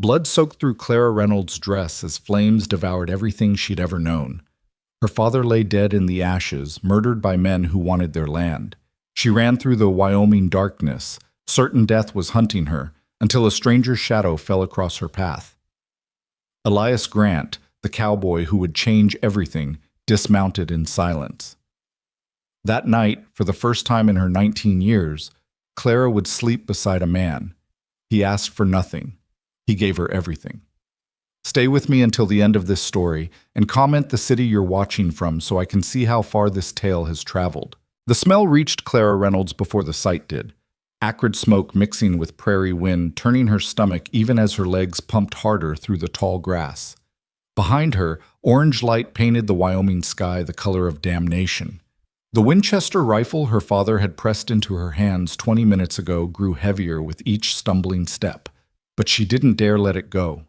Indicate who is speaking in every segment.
Speaker 1: Blood soaked through Clara Reynolds' dress as flames devoured everything she'd ever known. Her father lay dead in the ashes, murdered by men who wanted their land. She ran through the Wyoming darkness. Certain death was hunting her, until a stranger's shadow fell across her path. Elias Grant, the cowboy who would change everything, dismounted in silence. That night, for the first time in her 19 years, Clara would sleep beside a man. He asked for nothing. He gave her everything. Stay with me until the end of this story, and comment the city you're watching from so I can see how far this tale has traveled. The smell reached Clara Reynolds before the sight did. Acrid smoke mixing with prairie wind, turning her stomach even as her legs pumped harder through the tall grass. Behind her, orange light painted the Wyoming sky the color of damnation. The Winchester rifle her father had pressed into her hands 20 minutes ago grew heavier with each stumbling step, but she didn't dare let it go.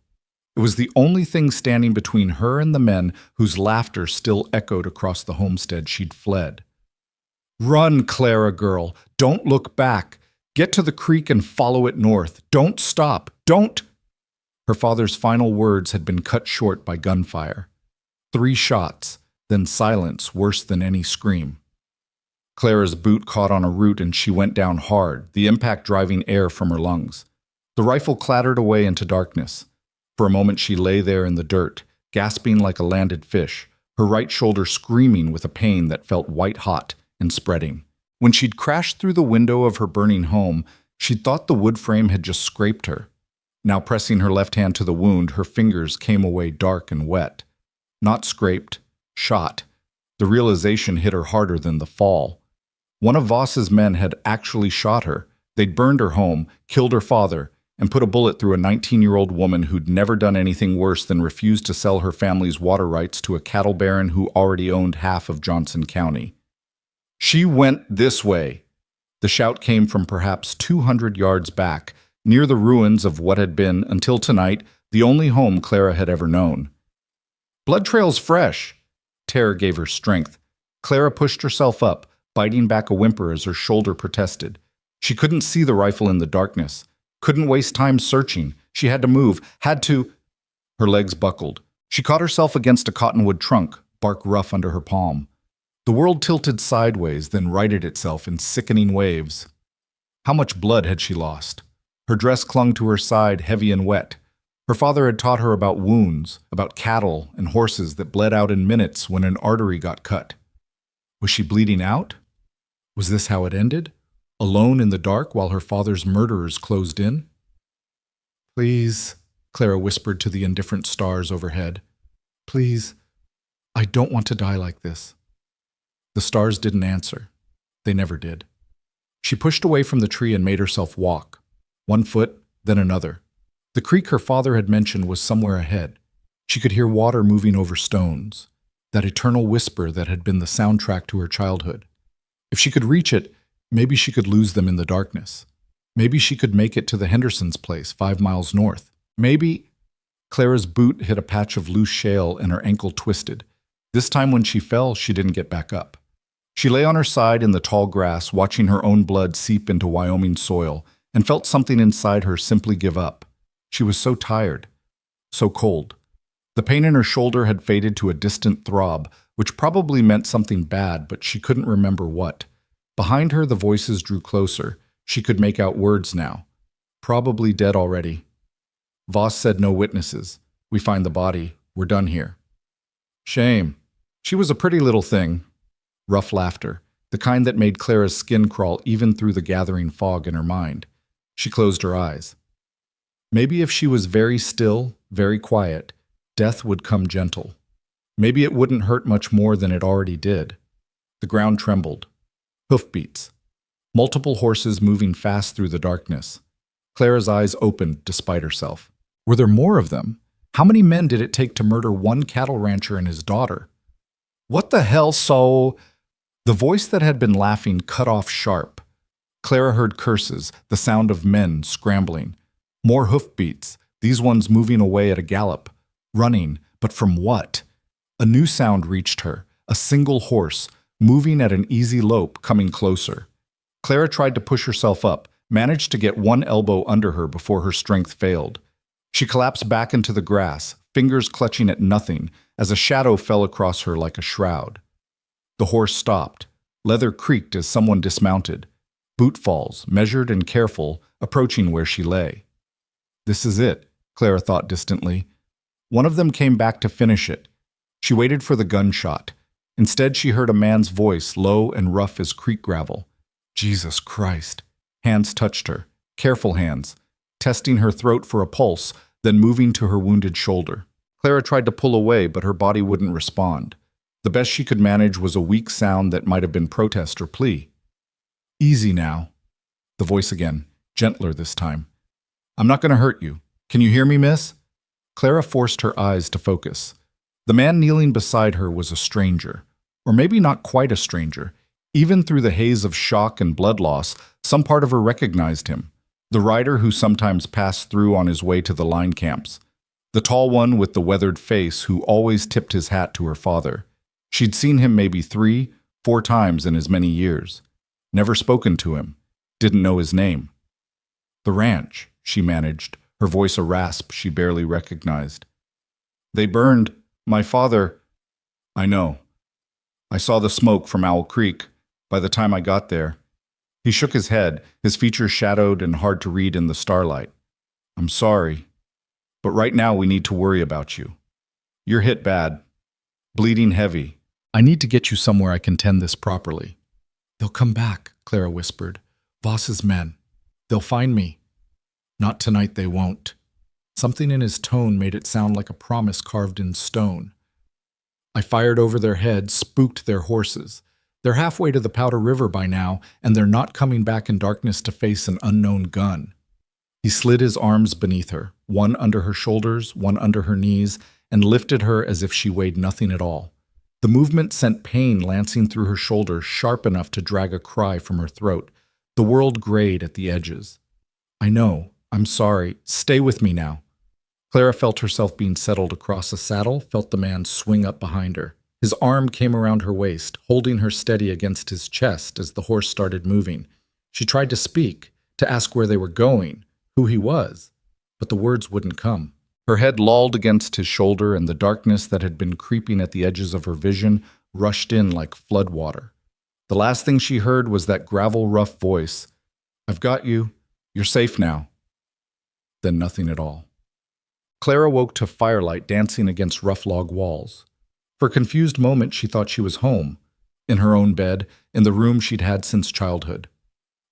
Speaker 1: It was the only thing standing between her and the men whose laughter still echoed across the homestead she'd fled. "Run, Clara girl. Don't look back. Get to the creek and follow it north. Don't stop. Don't—" Her father's final words had been cut short by gunfire. 3 shots, then silence worse than any scream. Clara's boot caught on a root and she went down hard, the impact driving air from her lungs. The rifle clattered away into darkness. For a moment she lay there in the dirt, gasping like a landed fish, her right shoulder screaming with a pain that felt white-hot and spreading. When she'd crashed through the window of her burning home, she'd thought the wood frame had just scraped her. Now pressing her left hand to the wound, her fingers came away dark and wet. Not scraped, shot. The realization hit her harder than the fall. One of Voss's men had actually shot her. They'd burned her home, killed her father, and put a bullet through a 19-year-old woman who'd never done anything worse than refuse to sell her family's water rights to a cattle baron who already owned half of Johnson County. "She went this way." The shout came from perhaps 200 yards back, near the ruins of what had been, until tonight, the only home Clara had ever known. "Blood trail's fresh." Terror gave her strength. Clara pushed herself up, biting back a whimper as her shoulder protested. She couldn't see the rifle in the darkness. Couldn't waste time searching. She had to move, had to— Her legs buckled. She caught herself against a cottonwood trunk, bark rough under her palm. The world tilted sideways, then righted itself in sickening waves. How much blood had she lost? Her dress clung to her side, heavy and wet. Her father had taught her about wounds, about cattle and horses that bled out in minutes when an artery got cut. Was she bleeding out? Was this how it ended? Alone in the dark while her father's murderers closed in? "Please," Clara whispered to the indifferent stars overhead. "Please, I don't want to die like this." The stars didn't answer. They never did. She pushed away from the tree and made herself walk. 1 foot, then another. The creek her father had mentioned was somewhere ahead. She could hear water moving over stones, that eternal whisper that had been the soundtrack to her childhood. If she could reach it, maybe she could lose them in the darkness. Maybe she could make it to the Hendersons' place 5 miles north. Maybe— Clara's boot hit a patch of loose shale and her ankle twisted. This time when she fell, she didn't get back up. She lay on her side in the tall grass, watching her own blood seep into Wyoming soil, and felt something inside her simply give up. She was so tired, so cold. The pain in her shoulder had faded to a distant throb, which probably meant something bad, but she couldn't remember what. Behind her, the voices drew closer. She could make out words now. "Probably dead already." Voss said no witnesses. "We find the body. We're done here." "Shame. She was a pretty little thing." Rough laughter, the kind that made Clara's skin crawl even through the gathering fog in her mind. She closed her eyes. Maybe if she was very still, very quiet, death would come gentle. Maybe it wouldn't hurt much more than it already did. The ground trembled. Hoofbeats. Multiple horses moving fast through the darkness. Clara's eyes opened despite herself. Were there more of them? How many men did it take to murder one cattle rancher and his daughter? "What the hell, so—" The voice that had been laughing cut off sharp. Clara heard curses, the sound of men scrambling. More hoofbeats, these ones moving away at a gallop. Running, but from what? A new sound reached her, a single horse, moving at an easy lope, coming closer. Clara tried to push herself up, managed to get one elbow under her before her strength failed. She collapsed back into the grass, fingers clutching at nothing, as a shadow fell across her like a shroud. The horse stopped. Leather creaked as someone dismounted. Bootfalls, measured and careful, approaching where she lay. This is it, Clara thought distantly. One of them came back to finish it. She waited for the gunshot. Instead, she heard a man's voice, low and rough as creek gravel. Jesus Christ. Hands touched her, careful hands, testing her throat for a pulse, then moving to her wounded shoulder. Clara tried to pull away, but her body wouldn't respond. The best she could manage was a weak sound that might have been protest or plea. Easy now. The voice again, gentler this time. I'm not going to hurt you. Can you hear me, miss? Clara forced her eyes to focus. The man kneeling beside her was a stranger, or maybe not quite a stranger. Even through the haze of shock and blood loss, some part of her recognized him. The rider who sometimes passed through on his way to the line camps. The tall one with the weathered face who always tipped his hat to her father. She'd seen him maybe 3, 4 times in as many years. Never spoken to him. Didn't know his name. The ranch, she managed, her voice a rasp she barely recognized. They burned. My father. I know. I saw the smoke from Owl Creek by the time I got there. He shook his head, his features shadowed and hard to read in the starlight. I'm sorry, but right now we need to worry about you. You're hit bad. Bleeding heavy. I need to get you somewhere I can tend this properly. They'll come back, Clara whispered. Voss's men. They'll find me. Not tonight, they won't. Something in his tone made it sound like a promise carved in stone. I fired over their heads, spooked their horses. They're halfway to the Powder River by now, and they're not coming back in darkness to face an unknown gun. He slid his arms beneath her, one under her shoulders, one under her knees, and lifted her as if she weighed nothing at all. The movement sent pain lancing through her shoulder, sharp enough to drag a cry from her throat. The world grayed at the edges. I know. I'm sorry. Stay with me now. Clara felt herself being settled across a saddle, felt the man swing up behind her. His arm came around her waist, holding her steady against his chest as the horse started moving. She tried to speak, to ask where they were going, who he was, but the words wouldn't come. Her head lolled against his shoulder, and the darkness that had been creeping at the edges of her vision rushed in like flood water. The last thing she heard was that gravel-rough voice. I've got you. You're safe now. Then nothing at all. Clara woke to firelight dancing against rough log walls. For a confused moment, she thought she was home, in her own bed, in the room she'd had since childhood.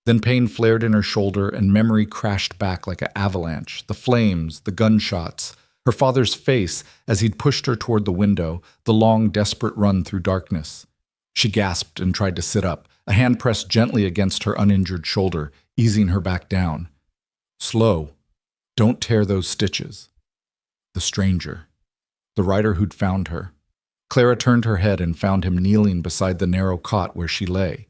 Speaker 1: Then pain flared in her shoulder and memory crashed back like an avalanche. The flames, the gunshots, her father's face as he'd pushed her toward the window, the long, desperate run through darkness. She gasped and tried to sit up, a hand pressed gently against her uninjured shoulder, easing her back down. Slow. Don't tear those stitches. The stranger. The rider who'd found her. Clara turned her head and found him kneeling beside the narrow cot where she lay.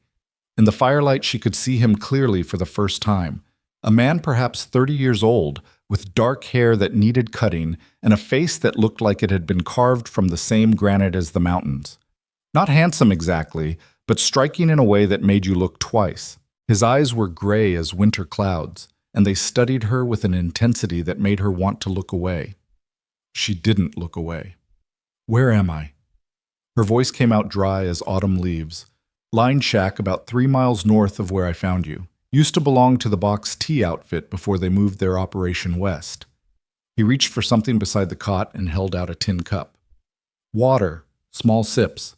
Speaker 1: In the firelight, she could see him clearly for the first time. A man perhaps 30 years old, with dark hair that needed cutting and a face that looked like it had been carved from the same granite as the mountains. Not handsome exactly, but striking in a way that made you look twice. His eyes were gray as winter clouds, and they studied her with an intensity that made her want to look away. She didn't look away. Where am I? Her voice came out dry as autumn leaves. Line shack about 3 miles north of where I found you. Used to belong to the Box T outfit before they moved their operation west. He reached for something beside the cot and held out a tin cup. Water, small sips.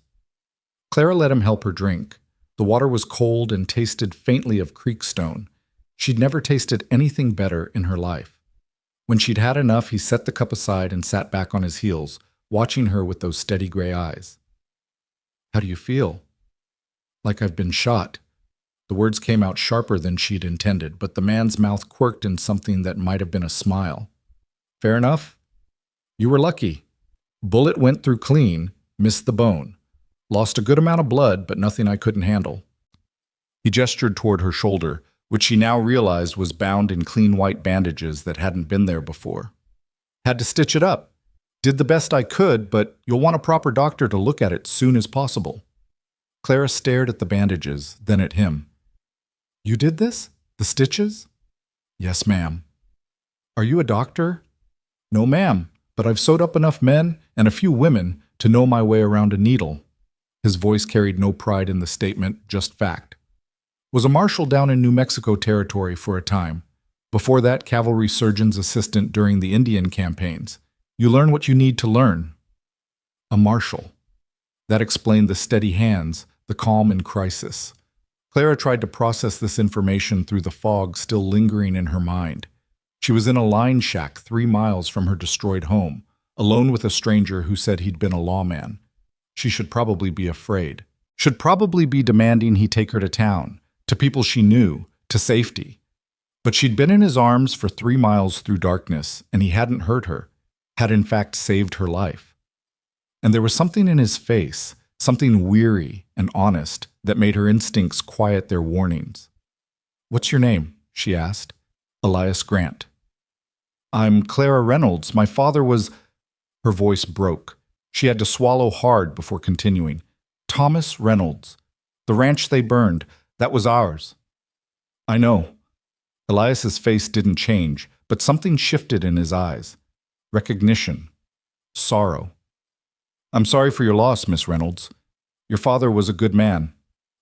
Speaker 1: Clara let him help her drink. The water was cold and tasted faintly of creekstone. She'd never tasted anything better in her life. When she'd had enough, he set the cup aside and sat back on his heels, watching her with those steady gray eyes. How do you feel? Like I've been shot. The words came out sharper than she'd intended, but the man's mouth quirked in something that might have been a smile. Fair enough. You were lucky. Bullet went through clean, missed the bone. Lost a good amount of blood, but nothing I couldn't handle. He gestured toward her shoulder, which she now realized was bound in clean white bandages that hadn't been there before. Had to stitch it up. Did the best I could, but you'll want a proper doctor to look at it soon as possible. Clara stared at the bandages, then at him. You did this? The stitches? Yes, ma'am. Are you a doctor? No, ma'am, but I've sewed up enough men and a few women to know my way around a needle. His voice carried no pride in the statement, just fact. Was a marshal down in New Mexico territory for a time. Before that, cavalry surgeon's assistant during the Indian campaigns. You learn what you need to learn. A marshal. That explained the steady hands, the calm in crisis. Clara tried to process this information through the fog still lingering in her mind. She was in a line shack 3 miles from her destroyed home, alone with a stranger who said he'd been a lawman. She should probably be afraid. Should probably be demanding he take her to town, to people she knew, to safety. But she'd been in his arms for 3 miles through darkness, and he hadn't hurt her, had in fact saved her life. And there was something in his face, something weary and honest, that made her instincts quiet their warnings. "What's your name?" she asked. "Elias Grant." "I'm Clara Reynolds. My father was—" Her voice broke. She had to swallow hard before continuing. "Thomas Reynolds. The ranch they burned, that was ours." "I know." Elias's face didn't change, but something shifted in his eyes. Recognition. Sorrow. "I'm sorry for your loss, Miss Reynolds. Your father was a good man.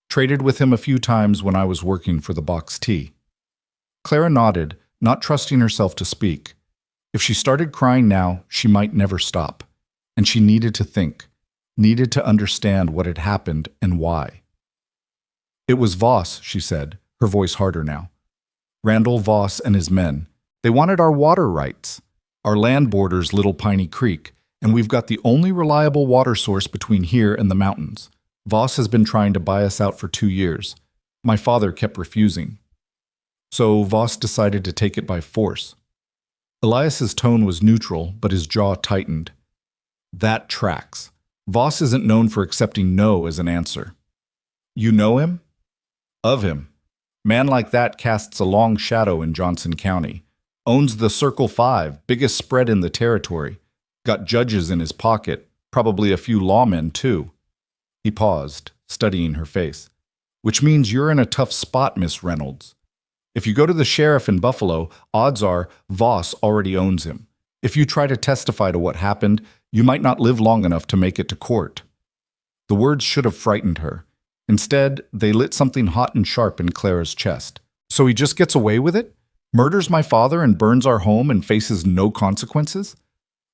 Speaker 1: Traded with him a few times when I was working for the Box T." Clara nodded, not trusting herself to speak. If she started crying now, she might never stop. And she needed to think, needed to understand what had happened and why. "It was Voss," she said, her voice harder now. "Randall Voss and his men. They wanted our water rights. Our land borders Little Piney Creek, and we've got the only reliable water source between here and the mountains. Voss has been trying to buy us out for 2 years. My father kept refusing. So Voss decided to take it by force." Elias's tone was neutral, but his jaw tightened. "That tracks. Voss isn't known for accepting no as an answer." "You know him?" "Of him. Man like that casts a long shadow in Johnson County. Owns the Circle 5, biggest spread in the territory. Got judges in his pocket, probably a few lawmen too." He paused, studying her face. "Which means you're in a tough spot, Miss Reynolds. If you go to the sheriff in Buffalo, odds are Voss already owns him. If you try to testify to what happened, you might not live long enough to make it to court." The words should have frightened her. Instead, they lit something hot and sharp in Clara's chest. "So he just gets away with it? Murders my father and burns our home and faces no consequences?"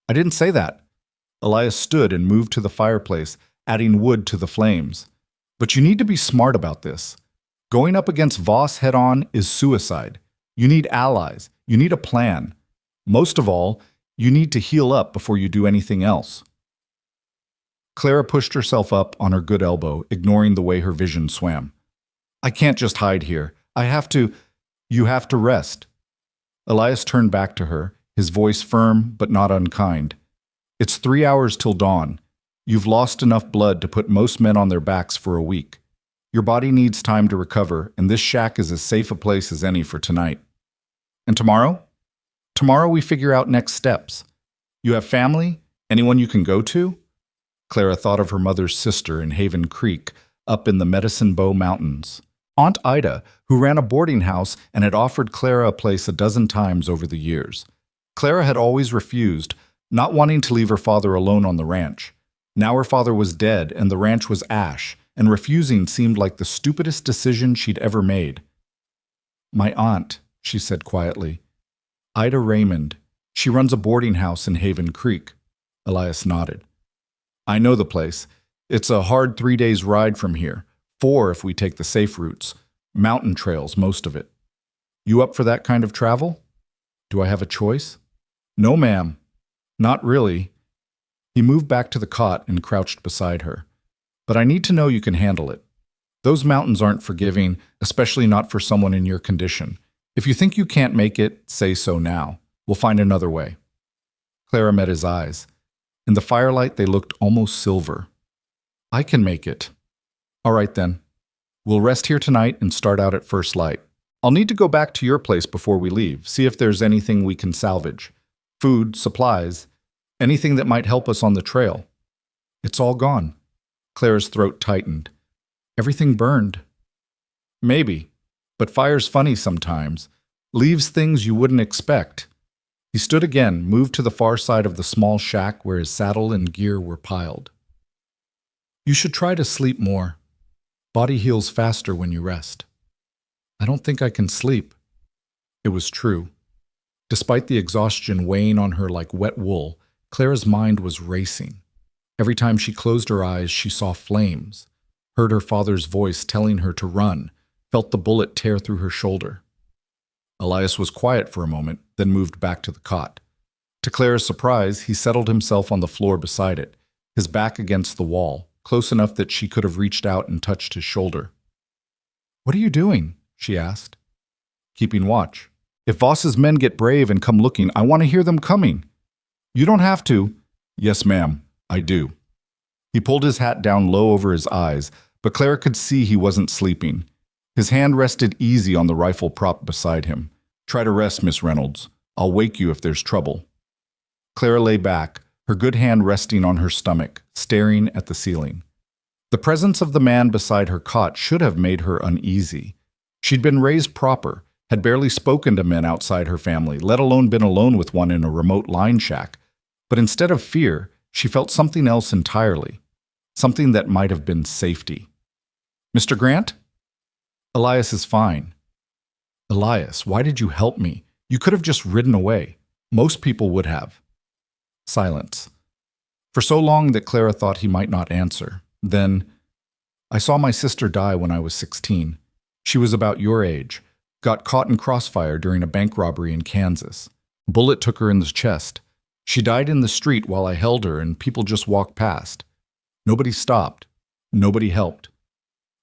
Speaker 1: "I didn't say that." Elias stood and moved to the fireplace, adding wood to the flames. "But you need to be smart about this. Going up against Voss head-on is suicide. You need allies. You need a plan. Most of all, you need to heal up before you do anything else." Clara pushed herself up on her good elbow, ignoring the way her vision swam. "I can't just hide here. I have to—" "You have to rest." Elias turned back to her, his voice firm but not unkind. "It's 3 hours till dawn. You've lost enough blood to put most men on their backs for a week. Your body needs time to recover, and this shack is as safe a place as any for tonight." "And tomorrow?" "Tomorrow we figure out next steps. You have family? Anyone you can go to?" Clara thought of her mother's sister in Haven Creek, up in the Medicine Bow Mountains. Aunt Ida, who ran a boarding house and had offered Clara a place a dozen times over the years. Clara had always refused, not wanting to leave her father alone on the ranch. Now her father was dead and the ranch was ash, and refusing seemed like the stupidest decision she'd ever made. "My aunt," she said quietly. "Ida Raymond. She runs a boarding house in Haven Creek." Elias nodded. "I know the place. It's a hard 3 days' ride from here. 4 if we take the safe routes. Mountain trails, most of it. You up for that kind of travel?" "Do I have a choice?" "No, ma'am. Not really." He moved back to the cot and crouched beside her. "But I need to know you can handle it. Those mountains aren't forgiving, especially not for someone in your condition. If you think you can't make it, say so now. We'll find another way." Clara met his eyes. In the firelight, they looked almost silver. "I can make it." "All right, then. We'll rest here tonight and start out at first light. I'll need to go back to your place before we leave, see if there's anything we can salvage. Food, supplies, anything that might help us on the trail." "It's all gone." Clara's throat tightened. "Everything burned." "Maybe, but fire's funny sometimes. Leaves things you wouldn't expect." He He stood again, moved to the far side of the small shack where his saddle and gear were piled. You should try to sleep more. Body heals faster when you rest. I don't think I can sleep. It was true. Despite the exhaustion weighing on her like wet wool, Clara's mind was racing. Every time she closed her eyes, she saw flames, heard her father's voice telling her to run, felt the bullet tear through her shoulder. Elias was quiet for a moment, then moved back to the cot. To Clara's surprise, he settled himself on the floor beside it, his back against the wall, close enough that she could have reached out and touched his shoulder. "What are you doing?" she asked. "Keeping watch. If Voss's men get brave and come looking, I want to hear them coming." "You don't have to." "Yes, ma'am, I do." He pulled his hat down low over his eyes, but Clara could see he wasn't sleeping. His hand rested easy on the rifle prop beside him. "Try to rest, Miss Reynolds. I'll wake you if there's trouble." Clara lay back, her good hand resting on her stomach, staring at the ceiling. The presence of the man beside her cot should have made her uneasy. She'd been raised proper, had barely spoken to men outside her family, let alone been alone with one in a remote line shack. But instead of fear, she felt something else entirely, something that might have been safety. "Mr. Grant?" "Elias is fine." "Elias, why did you help me? You could have just ridden away. Most people would have." Silence. For so long that Clara thought he might not answer. Then, "I saw my sister die when I was 16. She was about your age. Got caught in crossfire during a bank robbery in Kansas. Bullet took her in the chest. She died in the street while I held her and people just walked past. Nobody stopped. Nobody helped.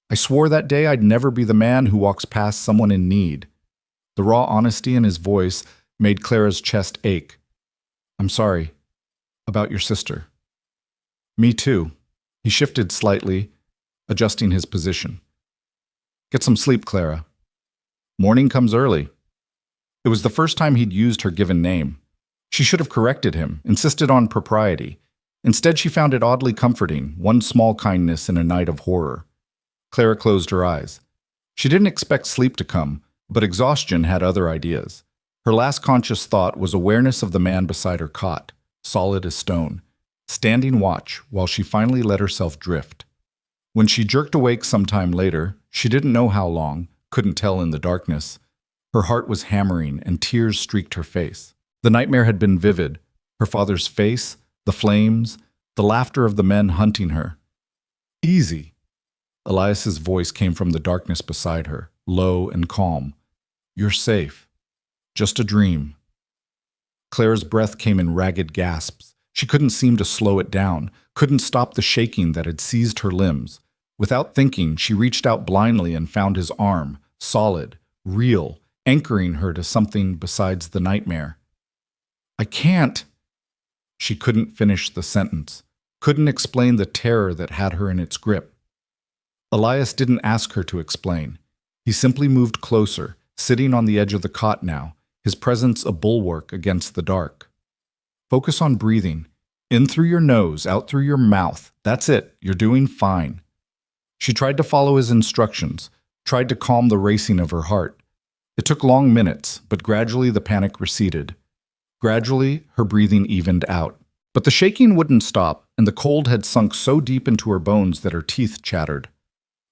Speaker 1: I swore that day I'd never be the man who walks past someone in need." The raw honesty in his voice made Clara's chest ache. "I'm sorry. About your sister." "Me too." He shifted slightly, adjusting his position. "Get some sleep, Clara. Morning comes early." It was the first time he'd used her given name. She should have corrected him, insisted on propriety. Instead, she found it oddly comforting, one small kindness in a night of horror. Clara closed her eyes. She didn't expect sleep to come, but exhaustion had other ideas. Her last conscious thought was awareness of the man beside her cot, solid as stone, standing watch while she finally let herself drift. When she jerked awake sometime later, she didn't know how long, couldn't tell in the darkness. Her heart was hammering and tears streaked her face. The nightmare had been vivid. Her father's face, the flames, the laughter of the men hunting her. "Easy." Elias's voice came from the darkness beside her, low and calm. "You're safe. Just a dream." Clara's breath came in ragged gasps. She couldn't seem to slow it down, couldn't stop the shaking that had seized her limbs. Without thinking, she reached out blindly and found his arm, solid, real, anchoring her to something besides the nightmare. "I can't." She couldn't finish the sentence, couldn't explain the terror that had her in its grip. Elias didn't ask her to explain. He simply moved closer, sitting on the edge of the cot now, his presence a bulwark against the dark. "Focus on breathing. In through your nose, out through your mouth. That's it. You're doing fine." She tried to follow his instructions, tried to calm the racing of her heart. It took long minutes, but gradually the panic receded. Gradually, her breathing evened out. But the shaking wouldn't stop, and the cold had sunk so deep into her bones that her teeth chattered.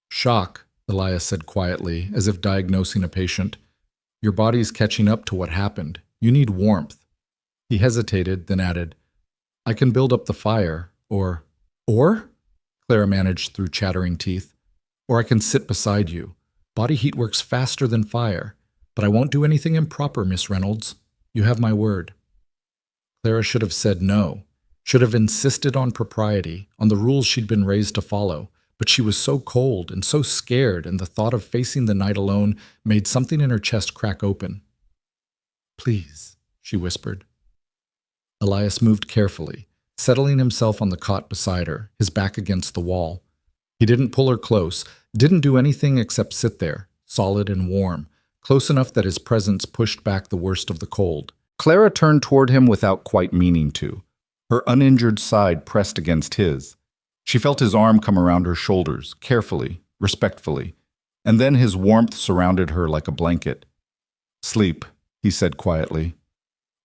Speaker 1: "Shock," Elias said quietly, as if diagnosing a patient. "Your body's catching up to what happened. You need warmth." He hesitated, then added, "I can build up the fire, or?" "Or?" Clara managed through chattering teeth. "Or I can sit beside you. Body heat works faster than fire. But I won't do anything improper, Miss Reynolds. You have my word." Clara should have said no, should have insisted on propriety, on the rules she'd been raised to follow. But she was so cold and so scared, and the thought of facing the night alone made something in her chest crack open. "Please," she whispered. Elias moved carefully, settling himself on the cot beside her, his back against the wall. He didn't pull her close, didn't do anything except sit there, solid and warm, close enough that his presence pushed back the worst of the cold. Clara turned toward him without quite meaning to, her uninjured side pressed against his. She felt his arm come around her shoulders, carefully, respectfully, and then his warmth surrounded her like a blanket. "Sleep," he said quietly.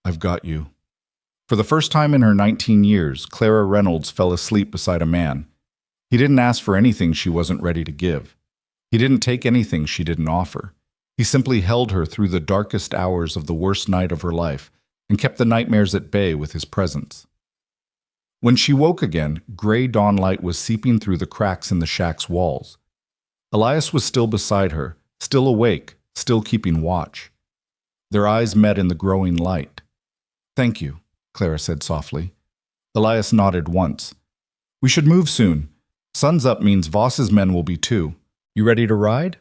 Speaker 1: I've got you. For the first time in her 19 years, Clara Reynolds fell asleep beside a man. He didn't ask for anything she wasn't ready to give. He didn't take anything she didn't offer. He simply held her through the darkest hours of the worst night of her life and kept the nightmares at bay with his presence. When she woke again, gray dawn light was seeping through the cracks in the shack's walls. Elias was still beside her, still awake, still keeping watch. Their eyes met in the growing light. "Thank you," Clara said softly. Elias nodded once. "We should move soon. Sun's up means Voss's men will be too. You ready to ride?"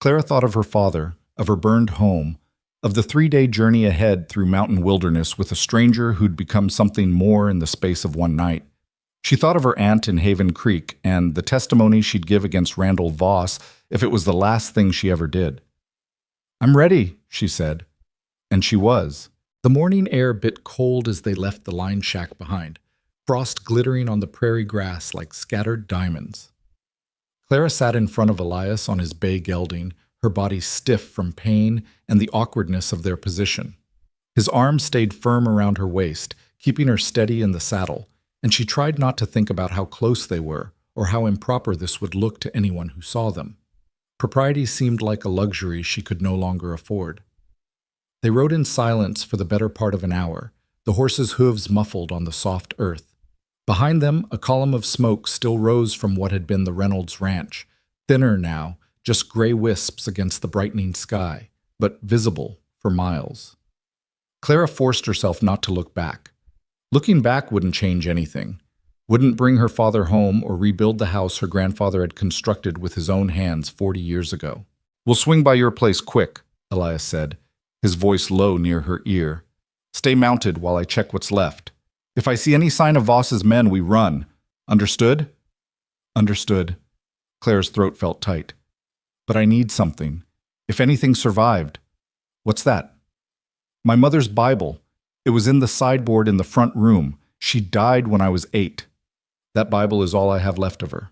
Speaker 1: Clara thought of her father, of her burned home, of the 3-day journey ahead through mountain wilderness with a stranger who'd become something more in the space of one night. She thought of her aunt in Haven Creek and the testimony she'd give against Randall Voss if it was the last thing she ever did. "I'm ready," she said. And she was. The morning air bit cold as they left the line shack behind, frost glittering on the prairie grass like scattered diamonds. Clara sat in front of Elias on his bay gelding, her body stiff from pain and the awkwardness of their position. His arms stayed firm around her waist, keeping her steady in the saddle, and she tried not to think about how close they were or how improper this would look to anyone who saw them. Propriety seemed like a luxury she could no longer afford. They rode in silence for the better part of an hour, the horses' hooves muffled on the soft earth. Behind them, a column of smoke still rose from what had been the Reynolds ranch, thinner now, just gray wisps against the brightening sky, but visible for miles. Clara forced herself not to look back. Looking back wouldn't change anything, wouldn't bring her father home or rebuild the house her grandfather had constructed with his own hands 40 years ago. "We'll swing by your place quick," Elias said, his voice low near her ear. "Stay mounted while I check what's left. If I see any sign of Voss's men, we run. Understood?" "Understood." Clara's throat felt tight. "But I need something. If anything survived." "What's that?" "My mother's Bible. It was in the sideboard in the front room. She died when I was 8. That Bible is all I have left of her."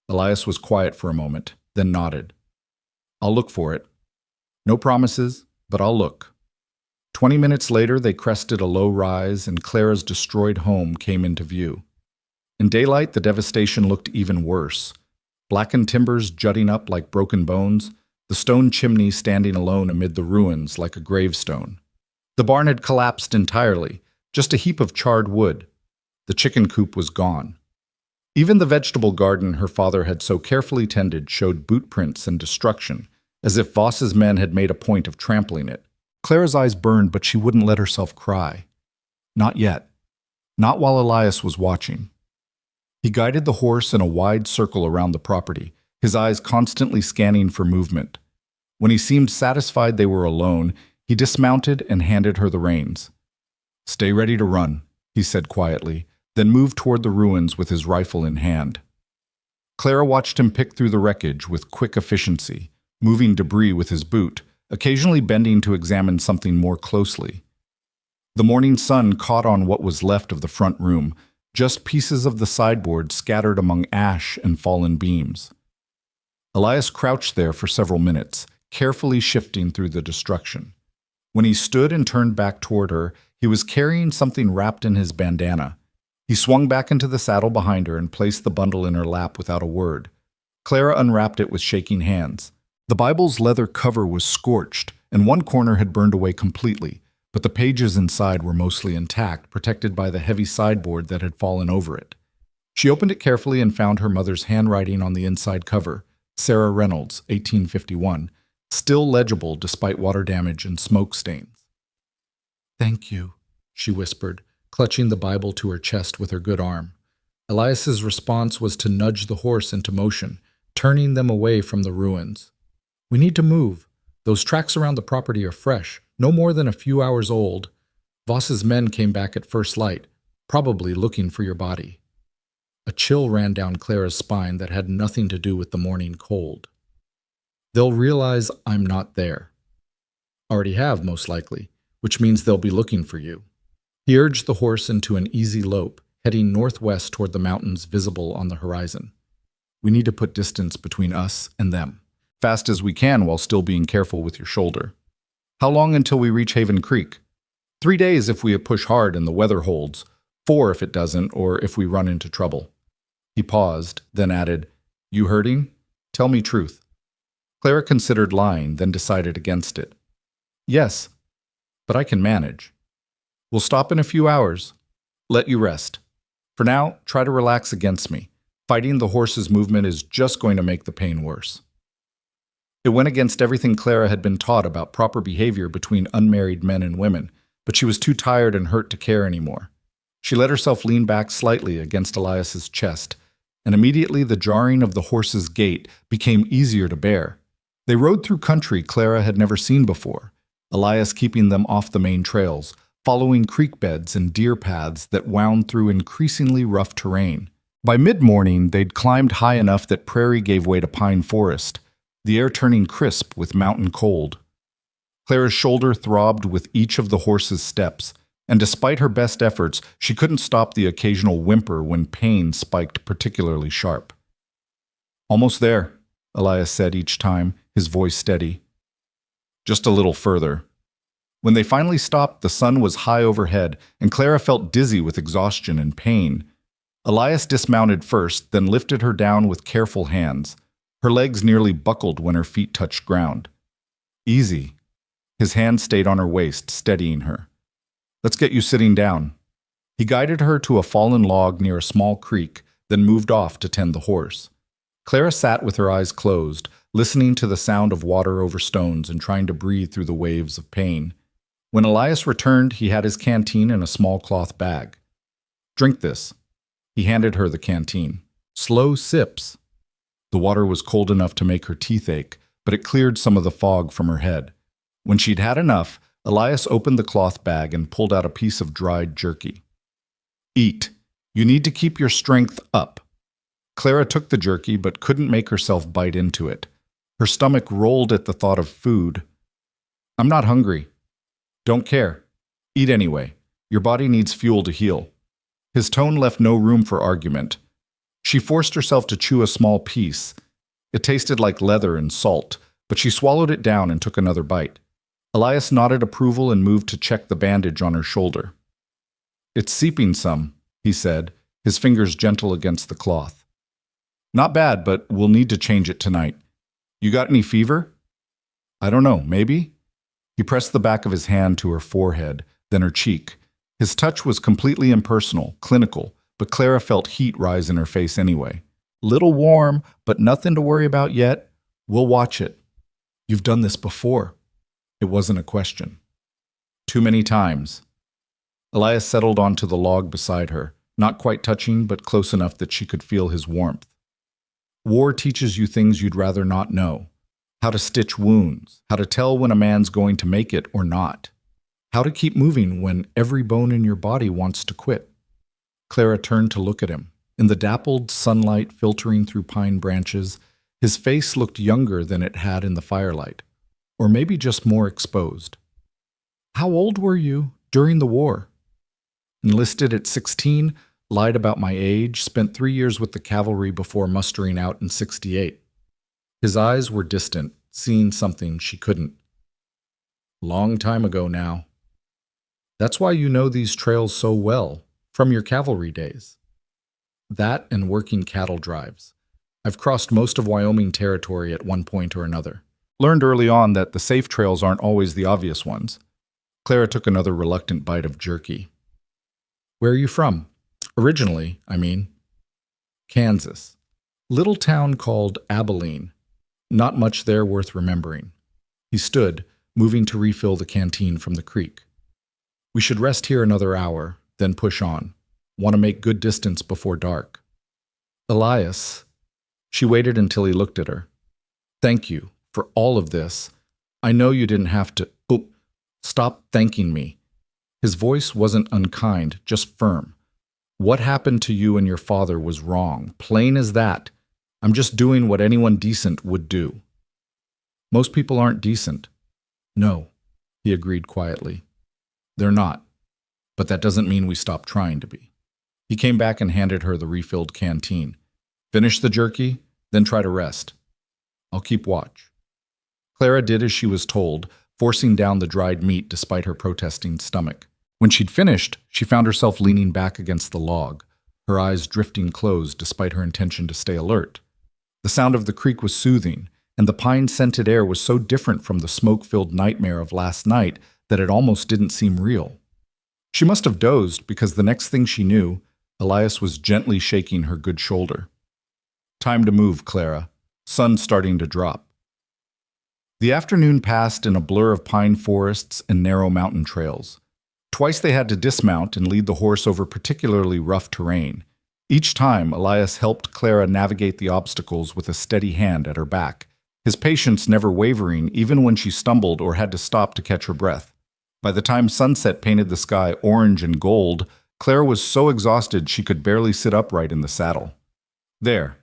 Speaker 1: Elias was quiet for a moment, then nodded. "I'll look for it. No promises, but I'll look." 20 minutes later, they crested a low rise, and Clara's destroyed home came into view. In daylight, the devastation looked even worse. Blackened timbers jutting up like broken bones, the stone chimney standing alone amid the ruins like a gravestone. The barn had collapsed entirely, just a heap of charred wood. The chicken coop was gone. Even the vegetable garden her father had so carefully tended showed boot prints and destruction, as if Voss's men had made a point of trampling it. Clara's eyes burned, but she wouldn't let herself cry. Not yet. Not while Elias was watching. He guided the horse in a wide circle around the property, his eyes constantly scanning for movement. When he seemed satisfied they were alone, he dismounted and handed her the reins. "Stay ready to run," he said quietly, then moved toward the ruins with his rifle in hand. Clara watched him pick through the wreckage with quick efficiency, moving debris with his boot, occasionally bending to examine something more closely. The morning sun caught on what was left of the front room, just pieces of the sideboard scattered among ash and fallen beams. Elias crouched there for several minutes, carefully shifting through the destruction. When he stood and turned back toward her, he was carrying something wrapped in his bandana. He swung back into the saddle behind her and placed the bundle in her lap without a word. Clara unwrapped it with shaking hands. The Bible's leather cover was scorched, and one corner had burned away completely, but the pages inside were mostly intact, protected by the heavy sideboard that had fallen over it. She opened it carefully and found her mother's handwriting on the inside cover, Sarah Reynolds, 1851, still legible despite water damage and smoke stains. "Thank you," she whispered, clutching the Bible to her chest with her good arm. Elias's response was to nudge the horse into motion, turning them away from the ruins. "We need to move. Those tracks around the property are fresh, no more than a few hours old. Voss's men came back at first light, probably looking for your body." A chill ran down Clara's spine that had nothing to do with the morning cold. "They'll realize I'm not there. Already have, most likely, which means they'll be looking for you." He urged the horse into an easy lope, heading northwest toward the mountains visible on the horizon. "We need to put distance between us and them. Fast as we can while still being careful with your shoulder. How long until we reach Haven Creek?" 3 days if we push hard and the weather holds. 4 if it doesn't, or if we run into trouble. He paused, then added, You hurting? Tell me truth. Clara considered lying, then decided against it. Yes, but I can manage. We'll stop in a few hours. Let you rest. For now, try to relax against me. Fighting the horse's movement is just going to make the pain worse. It went against everything Clara had been taught about proper behavior between unmarried men and women, but she was too tired and hurt to care anymore. She let herself lean back slightly against Elias's chest, and immediately the jarring of the horse's gait became easier to bear. They rode through country Clara had never seen before, Elias keeping them off the main trails, following creek beds and deer paths that wound through increasingly rough terrain. By mid-morning, they'd climbed high enough that prairie gave way to pine forest, the air turning crisp with mountain cold. Clara's shoulder throbbed with each of the horse's steps, and despite her best efforts, she couldn't stop the occasional whimper when pain spiked particularly sharp. Almost there, Elias said each time, his voice steady. Just a little further. When they finally stopped, the sun was high overhead, and Clara felt dizzy with exhaustion and pain. Elias dismounted first, then lifted her down with careful hands. Her legs nearly buckled when her feet touched ground. Easy. His hand stayed on her waist, steadying her. Let's get you sitting down. He guided her to a fallen log near a small creek, then moved off to tend the horse. Clara sat with her eyes closed, listening to the sound of water over stones and trying to breathe through the waves of pain. When Elias returned, he had his canteen in a small cloth bag. Drink this. He handed her the canteen. Slow sips. The water was cold enough to make her teeth ache, but it cleared some of the fog from her head. When she'd had enough, Elias opened the cloth bag and pulled out a piece of dried jerky. Eat. You need to keep your strength up. Clara took the jerky but couldn't make herself bite into it. Her stomach rolled at the thought of food. I'm not hungry. Don't care. Eat anyway. Your body needs fuel to heal. His tone left no room for argument. She forced herself to chew a small piece. It tasted like leather and salt, but she swallowed it down and took another bite. Elias nodded approval and moved to check the bandage on her shoulder. It's seeping some, he said, his fingers gentle against the cloth. Not bad, but we'll need to change it tonight. You got any fever? I don't know, maybe? He pressed the back of his hand to her forehead, then her cheek. His touch was completely impersonal, clinical, but Clara felt heat rise in her face anyway. Little warm, but nothing to worry about yet. We'll watch it. You've done this before. It wasn't a question. Too many times. Elias settled onto the log beside her, not quite touching, but close enough that she could feel his warmth. War teaches you things you'd rather not know. How to stitch wounds, how to tell when a man's going to make it or not. How to keep moving when every bone in your body wants to quit. Clara turned to look at him. In the dappled sunlight filtering through pine branches, his face looked younger than it had in the firelight, or maybe just more exposed. How old were you during the war? Enlisted at 16, lied about my age, spent 3 years with the cavalry before mustering out in 68. His eyes were distant, seeing something she couldn't. Long time ago now. That's why you know these trails so well, from your cavalry days. That and working cattle drives. I've crossed most of Wyoming territory at one point or another. Learned early on that the safe trails aren't always the obvious ones. Clara took another reluctant bite of jerky. Where are you from? Originally, I mean. Kansas. Little town called Abilene. Not much there worth remembering. He stood, moving to refill the canteen from the creek. We should rest here another hour, then push on. Want to make good distance before dark. Elias. She waited until he looked at her. Thank you for all of this. I know you didn't have to. Oh, stop thanking me. His voice wasn't unkind, just firm. What happened to you and your father was wrong, plain as that. I'm just doing what anyone decent would do. Most people aren't decent. No, he agreed quietly. They're not, but that doesn't mean we stop trying to be. He came back and handed her the refilled canteen. Finish the jerky, then try to rest. I'll keep watch. Clara did as she was told, forcing down the dried meat despite her protesting stomach. When she'd finished, she found herself leaning back against the log, her eyes drifting closed despite her intention to stay alert. The sound of the creek was soothing, and the pine-scented air was so different from the smoke-filled nightmare of last night that it almost didn't seem real. She must have dozed because the next thing she knew, Elias was gently shaking her good shoulder. "Time to move, Clara. Sun's starting to drop." The afternoon passed in a blur of pine forests and narrow mountain trails. Twice they had to dismount and lead the horse over particularly rough terrain. Each time, Elias helped Clara navigate the obstacles with a steady hand at her back, his patience never wavering even when she stumbled or had to stop to catch her breath. By the time sunset painted the sky orange and gold, Clara was so exhausted she could barely sit upright in the saddle. "There."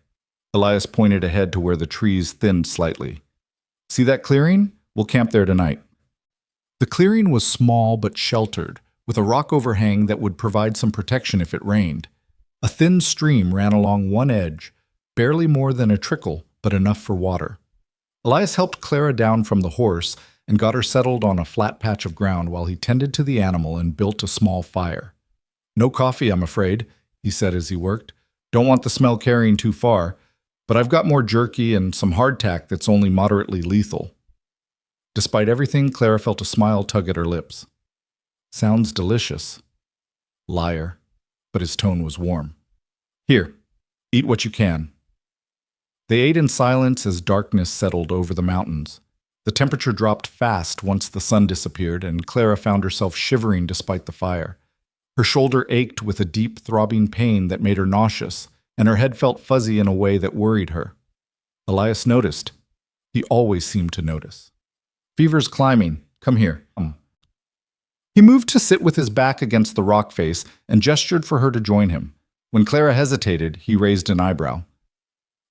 Speaker 1: Elias pointed ahead to where the trees thinned slightly. "See that clearing? We'll camp there tonight." The clearing was small but sheltered, with a rock overhang that would provide some protection if it rained. A thin stream ran along one edge, barely more than a trickle, but enough for water. Elias helped Clara down from the horse and got her settled on a flat patch of ground while he tended to the animal and built a small fire. "No coffee, I'm afraid," he said as he worked. "Don't want the smell carrying too far, but I've got more jerky and some hardtack that's only moderately lethal." Despite everything, Clara felt a smile tug at her lips. "Sounds delicious." Liar. But his tone was warm. "Here, eat what you can." They ate in silence as darkness settled over the mountains. The temperature dropped fast once the sun disappeared, and Clara found herself shivering despite the fire. Her shoulder ached with a deep, throbbing pain that made her nauseous, and her head felt fuzzy in a way that worried her. Elias noticed. He always seemed to notice. "Fever's climbing. Come here." He moved to sit with his back against the rock face and gestured for her to join him. When Clara hesitated, he raised an eyebrow.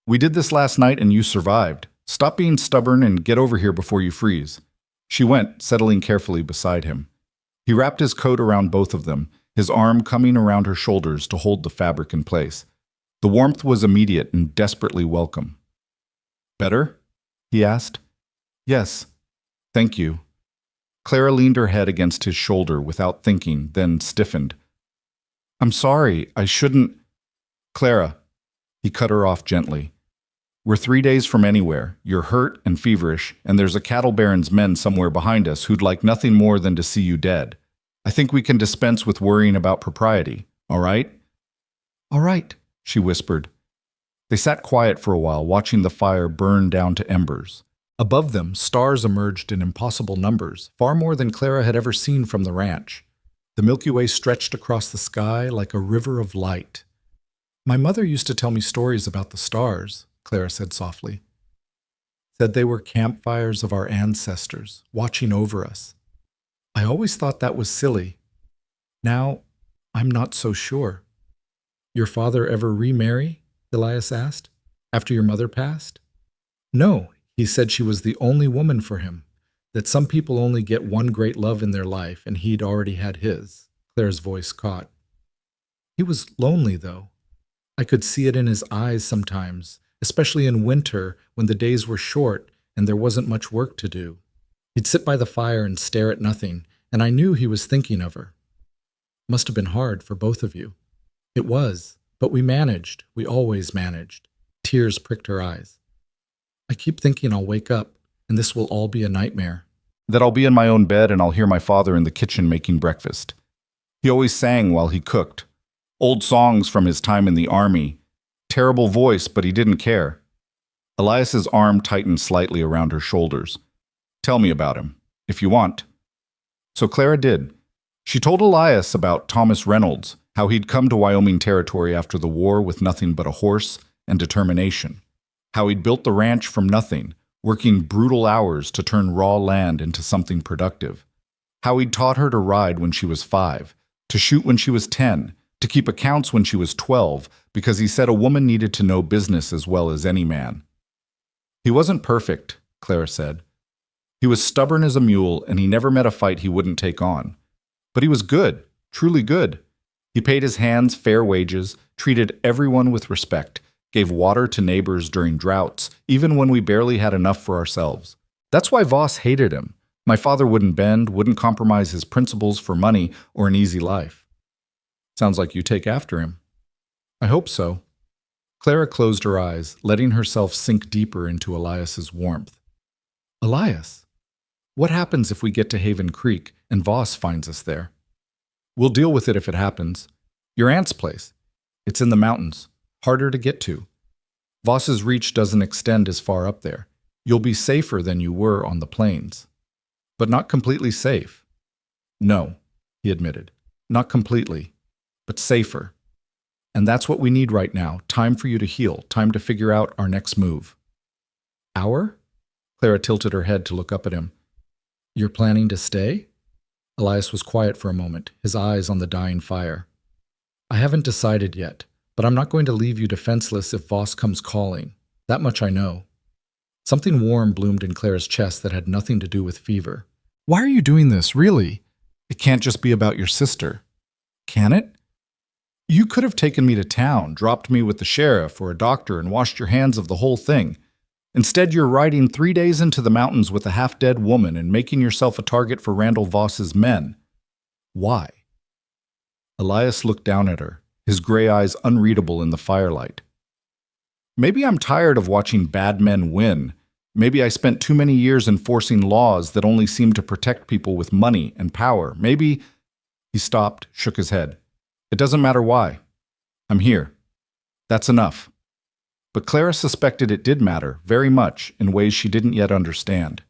Speaker 1: "We did this last night and you survived. Stop being stubborn and get over here before you freeze." She went, settling carefully beside him. He wrapped his coat around both of them, his arm coming around her shoulders to hold the fabric in place. The warmth was immediate and desperately welcome. "Better?" he asked. "Yes. Thank you." Clara leaned her head against his shoulder without thinking, then stiffened. "I'm sorry, I shouldn't—" "Clara," he cut her off gently. "We're 3 days from anywhere. You're hurt and feverish, and there's a cattle baron's men somewhere behind us who'd like nothing more than to see you dead. I think we can dispense with worrying about propriety, all right?" "All right," she whispered. They sat quiet for a while, watching the fire burn down to embers. Above them, stars emerged in impossible numbers, far more than Clara had ever seen from the ranch. The Milky Way stretched across the sky like a river of light. "My mother used to tell me stories about the stars," Clara said softly. "Said they were campfires of our ancestors, watching over us. I always thought that was silly. Now, I'm not so sure." "Your father ever remarry?" Elias asked. "After your mother passed?" "No. He said she was the only woman for him, that some people only get one great love in their life, and he'd already had his." Claire's voice caught. "He was lonely, though. I could see it in his eyes sometimes, especially in winter when the days were short and there wasn't much work to do. He'd sit by the fire and stare at nothing, and I knew he was thinking of her. Must have been hard for both of you." "It was, but we managed. We always managed." Tears pricked her eyes. "I keep thinking I'll wake up, and this will all be a nightmare. That I'll be in my own bed and I'll hear my father in the kitchen making breakfast. He always sang while he cooked. Old songs from his time in the army. Terrible voice, but he didn't care." Elias's arm tightened slightly around her shoulders. "Tell me about him, if you want." So Clara did. She told Elias about Thomas Reynolds, how he'd come to Wyoming territory after the war with nothing but a horse and determination. How he'd built the ranch from nothing, working brutal hours to turn raw land into something productive. How he'd taught her to ride when she was 5, to shoot when she was 10, to keep accounts when she was 12, because he said a woman needed to know business as well as any man. "He wasn't perfect," Clara said. "He was stubborn as a mule, and he never met a fight he wouldn't take on. But he was good, truly good. He paid his hands fair wages, treated everyone with respect, gave water to neighbors during droughts, even when we barely had enough for ourselves. That's why Voss hated him. My father wouldn't bend, wouldn't compromise his principles for money or an easy life. Sounds like you take after him. I hope so. Clara closed her eyes, letting herself sink deeper into Elias's warmth. Elias, what happens if we get to Haven Creek and Voss finds us there? We'll deal with it if it happens. Your aunt's place. It's in the mountains, harder to get to. Voss's reach doesn't extend as far up there. You'll be safer than you were on the plains. But not completely safe. No, he admitted. Not completely, but safer. And that's what we need right now. Time for you to heal. Time to figure out our next move. Our? Clara tilted her head to look up at him. You're planning to stay? Elias was quiet for a moment, his eyes on the dying fire. I haven't decided yet, but I'm not going to leave you defenseless if Voss comes calling. That much I know. Something warm bloomed in Clara's chest that had nothing to do with fever. Why are you doing this, really? It can't just be about your sister. Can it? You could have taken me to town, dropped me with the sheriff or a doctor, and washed your hands of the whole thing. Instead, you're riding 3 days into the mountains with a half-dead woman and making yourself a target for Randall Voss's men. Why? Elias looked down at her, his gray eyes unreadable in the firelight. Maybe I'm tired of watching bad men win. Maybe I spent too many years enforcing laws that only seem to protect people with money and power. Maybe... He stopped, shook his head. It doesn't matter why. I'm here. That's enough. But Clara suspected it did matter, very much, in ways she didn't yet understand.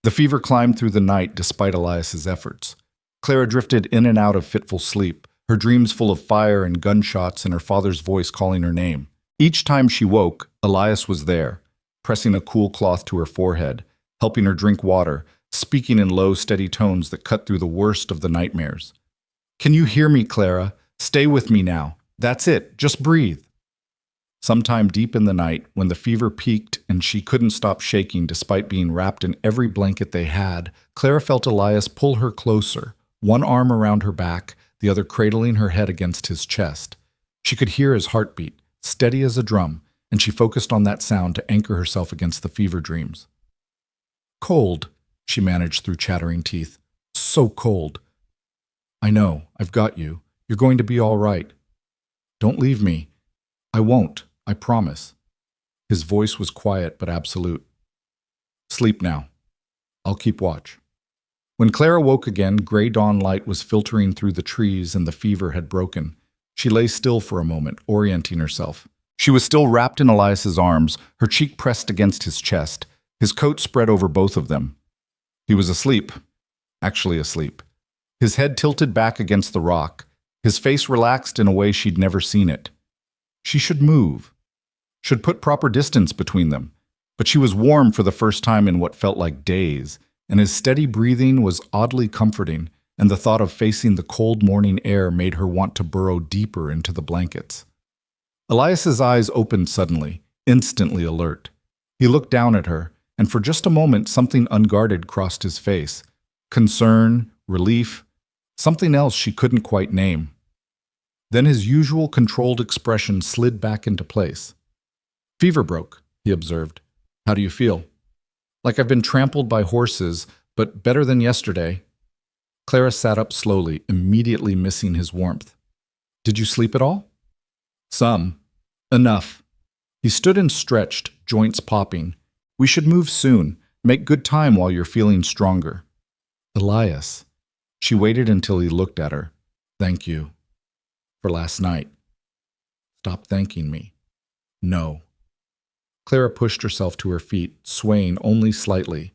Speaker 1: The fever climbed through the night despite Elias's efforts. Clara drifted in and out of fitful sleep, her dreams full of fire and gunshots and her father's voice calling her name. Each time she woke, Elias was there, pressing a cool cloth to her forehead, helping her drink water, speaking in low, steady tones that cut through the worst of the nightmares. Can you hear me, Clara? Stay with me now. That's it. Just breathe. Sometime deep in the night, when the fever peaked and she couldn't stop shaking despite being wrapped in every blanket they had, Clara felt Elias pull her closer, one arm around her back, the other cradling her head against his chest. She could hear his heartbeat, steady as a drum, and she focused on that sound to anchor herself against the fever dreams. Cold, she managed through chattering teeth. So cold. I know, I've got you. You're going to be all right. Don't leave me. I won't, I promise. His voice was quiet but absolute. Sleep now. I'll keep watch. When Clara woke again, gray dawn light was filtering through the trees and the fever had broken. She lay still for a moment, orienting herself. She was still wrapped in Elias's arms, her cheek pressed against his chest, his coat spread over both of them. He was asleep. Actually asleep. His head tilted back against the rock, his face relaxed in a way she'd never seen it. She should move, should put proper distance between them, but she was warm for the first time in what felt like days, and his steady breathing was oddly comforting, and the thought of facing the cold morning air made her want to burrow deeper into the blankets. Elias's eyes opened suddenly, instantly alert. He looked down at her, and for just a moment something unguarded crossed his face. Concern, relief, something else she couldn't quite name. Then his usual controlled expression slid back into place. Fever broke, he observed. How do you feel? Like I've been trampled by horses, but better than yesterday. Clara sat up slowly, immediately missing his warmth. Did you sleep at all? Some. Enough. He stood and stretched, joints popping. We should move soon. Make good time while you're feeling stronger. Elias. She waited until he looked at her. Thank you. For last night. Stop thanking me. No. Clara pushed herself to her feet, swaying only slightly.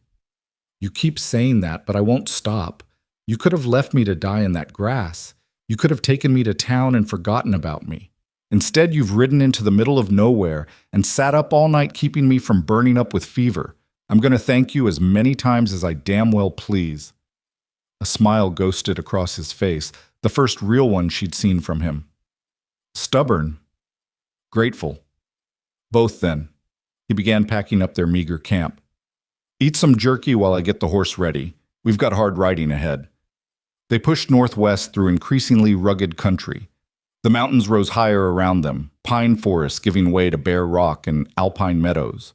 Speaker 1: You keep saying that, but I won't stop. You could have left me to die in that grass. You could have taken me to town and forgotten about me. Instead, you've ridden into the middle of nowhere and sat up all night keeping me from burning up with fever. I'm going to thank you as many times as I damn well please. A smile ghosted across his face, the first real one she'd seen from him. Stubborn. Grateful. Both then. He began packing up their meager camp. Eat some jerky while I get the horse ready. We've got hard riding ahead. They pushed northwest through increasingly rugged country. The mountains rose higher around them, pine forests giving way to bare rock and alpine meadows.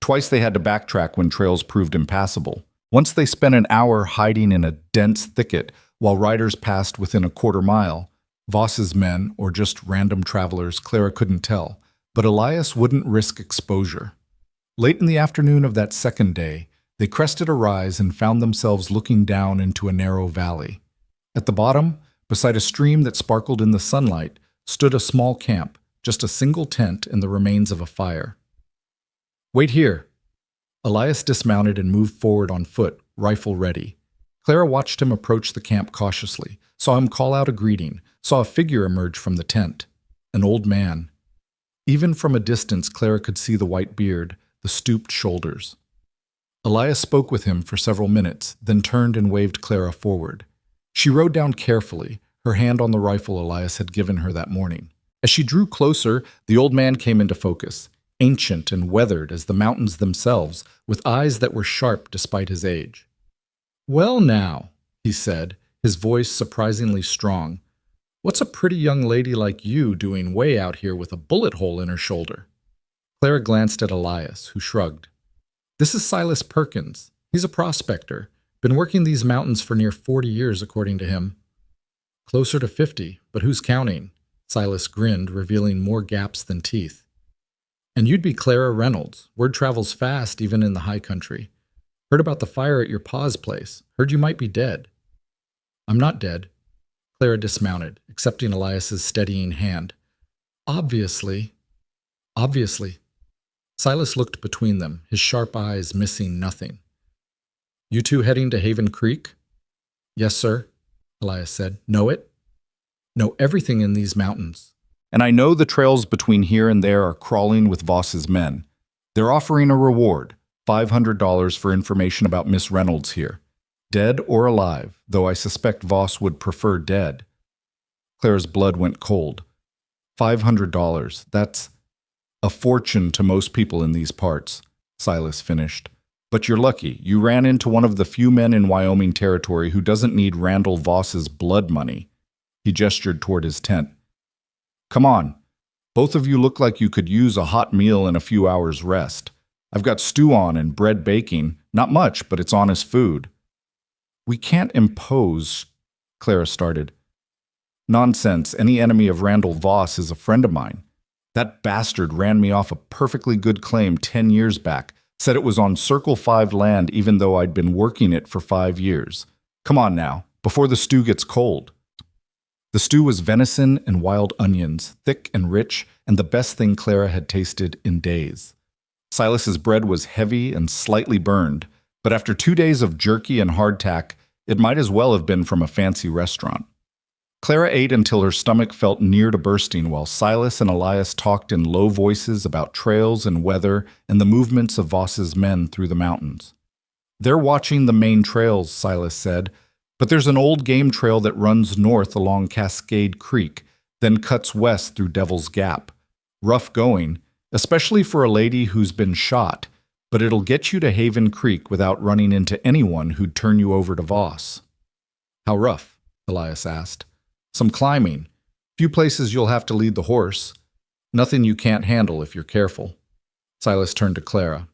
Speaker 1: Twice they had to backtrack when trails proved impassable. Once they spent an hour hiding in a dense thicket while riders passed within a quarter mile. Voss's men, or just random travelers, Clara couldn't tell, but Elias wouldn't risk exposure. Late in the afternoon of that second day, they crested a rise and found themselves looking down into a narrow valley. At the bottom, beside a stream that sparkled in the sunlight, stood a small camp, just a single tent and the remains of a fire. "Wait here." Elias dismounted and moved forward on foot, rifle ready. Clara watched him approach the camp cautiously, saw him call out a greeting, saw a figure emerge from the tent. An old man. Even from a distance, Clara could see the white beard, the stooped shoulders. Elias spoke with him for several minutes, then turned and waved Clara forward. She rode down carefully, her hand on the rifle Elias had given her that morning. As she drew closer, the old man came into focus, ancient and weathered as the mountains themselves, with eyes that were sharp despite his age. "Well now," he said, his voice surprisingly strong, "what's a pretty young lady like you doing way out here with a bullet hole in her shoulder?" Clara glanced at Elias, who shrugged. "This is Silas Perkins. He's a prospector. Been working these mountains for near 40 years, according to him." "Closer to 50, but who's counting?" Silas grinned, revealing more gaps than teeth. "And you'd be Clara Reynolds. Word travels fast, even in the high country. Heard about the fire at your pa's place. Heard you might be dead." "I'm not dead." Clara dismounted, accepting Elias's steadying hand. Obviously. Silas looked between them, his sharp eyes missing nothing. "You two heading to Haven Creek?" "Yes, sir," Elias said. "Know it?" "Know everything in these mountains. And I know the trails between here and there are crawling with Voss's men. They're offering a reward, $500 for information about Miss Reynolds here. Dead or alive, though I suspect Voss would prefer dead." Clara's blood went cold. $500, that's a fortune to most people in these parts, Silas finished. "But you're lucky. You ran into one of the few men in Wyoming territory who doesn't need Randall Voss's blood money." He gestured toward his tent. "Come on. Both of you look like you could use a hot meal and a few hours' rest. I've got stew on and bread baking. Not much, but it's honest food." "We can't impose," Clara started. "Nonsense. Any enemy of Randall Voss is a friend of mine. That bastard ran me off a perfectly good claim 10 years back, said it was on Circle 5 land even though I'd been working it for 5 years. Come on now, before the stew gets cold." The stew was venison and wild onions, thick and rich, and the best thing Clara had tasted in days. Silas's bread was heavy and slightly burned, but after 2 days of jerky and hardtack, it might as well have been from a fancy restaurant. Clara ate until her stomach felt near to bursting while Silas and Elias talked in low voices about trails and weather and the movements of Voss's men through the mountains. "They're watching the main trails," Silas said, "but there's an old game trail that runs north along Cascade Creek, then cuts west through Devil's Gap. Rough going, especially for a lady who's been shot, but it'll get you to Haven Creek without running into anyone who'd turn you over to Voss." "How rough?" Elias asked. "Some climbing. Few places you'll have to lead the horse. Nothing you can't handle if you're careful." Silas turned to Clara.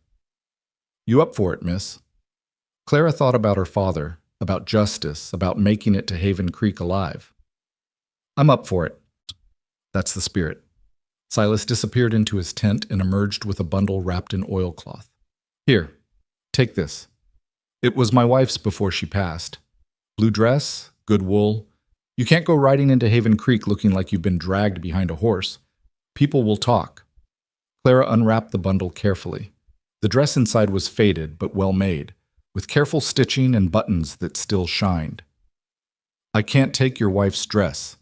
Speaker 1: "You up for it, miss?" Clara thought about her father, about justice, about making it to Haven Creek alive. "I'm up for it." "That's the spirit." Silas disappeared into his tent and emerged with a bundle wrapped in oilcloth. "Here, take this. It was my wife's before she passed. Blue dress, good wool. You can't go riding into Haven Creek looking like you've been dragged behind a horse. People will talk." Clara unwrapped the bundle carefully. The dress inside was faded but well made, with careful stitching and buttons that still shined. "I can't take your wife's dress."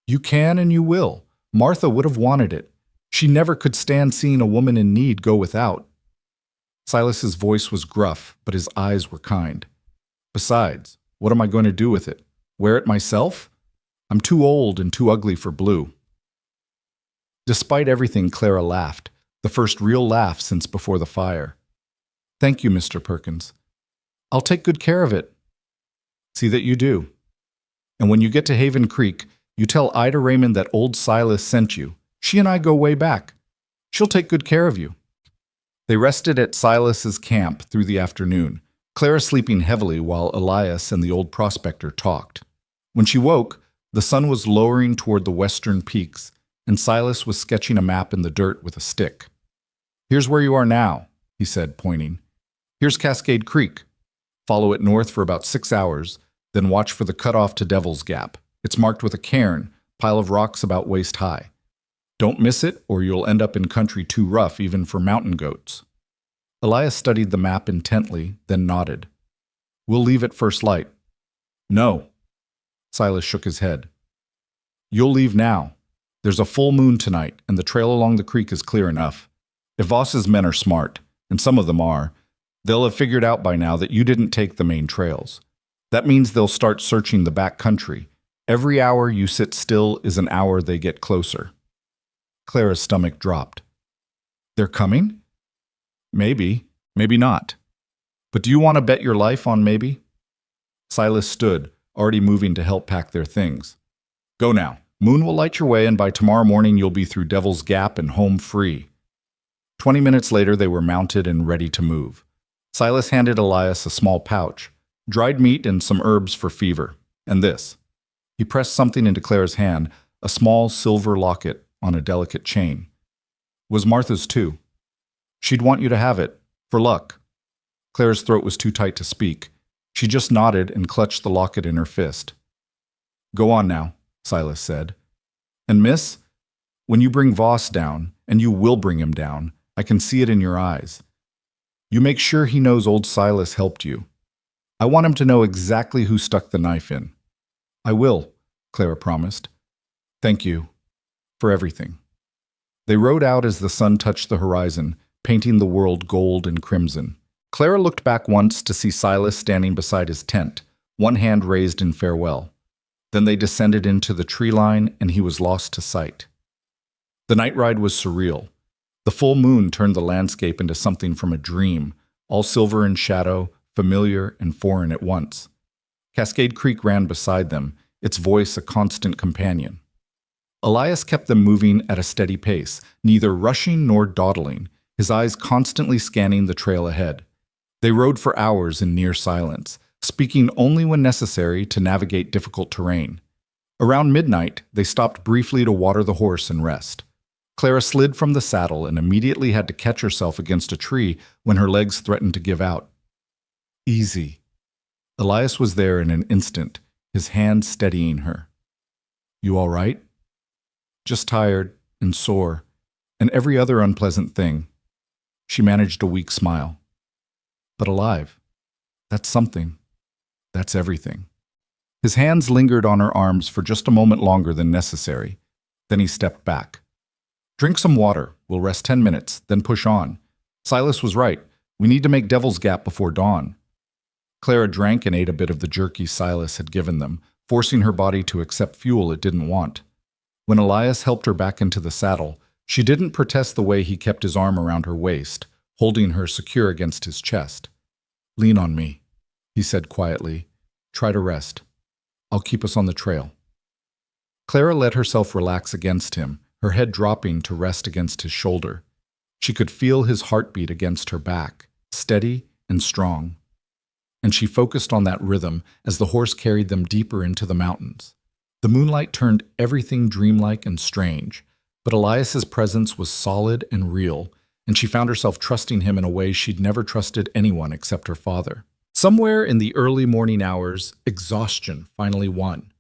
Speaker 1: "You can and you will. Martha would have wanted it. She never could stand seeing a woman in need go without." Silas's voice was gruff, but his eyes were kind. "Besides, what am I going to do with it? Wear it myself? I'm too old and too ugly for blue." Despite everything, Clara laughed, the first real laugh since before the fire. "Thank you, Mr. Perkins. I'll take good care of it." "See that you do. And when you get to Haven Creek, you tell Ida Raymond that old Silas sent you. She and I go way back. She'll take good care of you." They rested at Silas's camp through the afternoon, Clara sleeping heavily while Elias and the old prospector talked. When she woke, the sun was lowering toward the western peaks, and Silas was sketching a map in the dirt with a stick. "Here's where you are now," he said, pointing. "Here's Cascade Creek. Follow it north for about 6 hours, then watch for the cutoff to Devil's Gap. It's marked with a cairn, pile of rocks about waist high. Don't miss it, or you'll end up in country too rough even for mountain goats." Elias studied the map intently, then nodded. "We'll leave at first light." "No." Silas shook his head. "You'll leave now. There's a full moon tonight, and the trail along the creek is clear enough. If Voss's men are smart, and some of them are, they'll have figured out by now that you didn't take the main trails. That means they'll start searching the back country. Every hour you sit still is an hour they get closer." Clara's stomach dropped. "They're coming?" "Maybe, maybe not. But do you want to bet your life on maybe?" Silas stood, already moving to help pack their things. "Go now. Moon will light your way, and by tomorrow morning you'll be through Devil's Gap and home free." 20 minutes later they were mounted and ready to move. Silas handed Elias a small pouch, dried meat and some herbs for fever, and this. He pressed something into Clara's hand, a small silver locket on a delicate chain. "Was Martha's too. She'd want you to have it, for luck." Clara's throat was too tight to speak. She just nodded and clutched the locket in her fist. "Go on now," Silas said. "And miss, when you bring Voss down, and you will bring him down, I can see it in your eyes. You make sure he knows old Silas helped you. I want him to know exactly who stuck the knife in." "I will," Clara promised. "Thank you for everything." They rode out as the sun touched the horizon, painting the world gold and crimson. Clara looked back once to see Silas standing beside his tent, one hand raised in farewell. Then they descended into the tree line, and he was lost to sight. The night ride was surreal. The full moon turned the landscape into something from a dream, all silver and shadow, familiar and foreign at once. Cascade Creek ran beside them, its voice a constant companion. Elias kept them moving at a steady pace, neither rushing nor dawdling, his eyes constantly scanning the trail ahead. They rode for hours in near silence, speaking only when necessary to navigate difficult terrain. Around midnight, they stopped briefly to water the horse and rest. Clara slid from the saddle and immediately had to catch herself against a tree when her legs threatened to give out. "Easy." Elias was there in an instant, his hand steadying her. "You all right?" "Just tired and sore, and every other unpleasant thing." She managed a weak smile. "But alive. That's something. That's everything." His hands lingered on her arms for just a moment longer than necessary. Then he stepped back. "Drink some water. We'll rest 10 minutes, then push on. Silas was right. We need to make Devil's Gap before dawn." Clara drank and ate a bit of the jerky Silas had given them, forcing her body to accept fuel it didn't want. When Elias helped her back into the saddle, she didn't protest the way he kept his arm around her waist, holding her secure against his chest. "Lean on me," he said quietly. "Try to rest. I'll keep us on the trail." Clara let herself relax against him, her head dropping to rest against his shoulder. She could feel his heartbeat against her back, steady and strong. And she focused on that rhythm as the horse carried them deeper into the mountains. The moonlight turned everything dreamlike and strange, but Elias's presence was solid and real, and she found herself trusting him in a way she'd never trusted anyone except her father. Somewhere in the early morning hours, exhaustion finally won.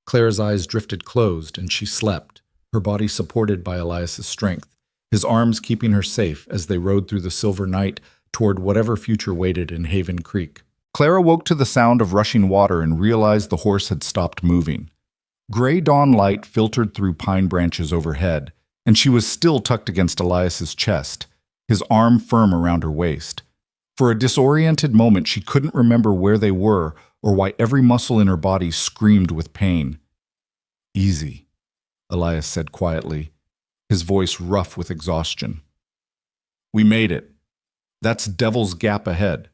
Speaker 1: Clara's eyes drifted closed, and she slept, her body supported by Elias's strength, his arms keeping her safe as they rode through the silver night toward whatever future waited in Haven Creek. Clara woke to the sound of rushing water and realized the horse had stopped moving. Gray dawn light filtered through pine branches overhead, and she was still tucked against Elias's chest, his arm firm around her waist. For a disoriented moment, she couldn't remember where they were or why every muscle in her body screamed with pain. "Easy," Elias said quietly, his voice rough with exhaustion. "We made it. That's Devil's Gap ahead."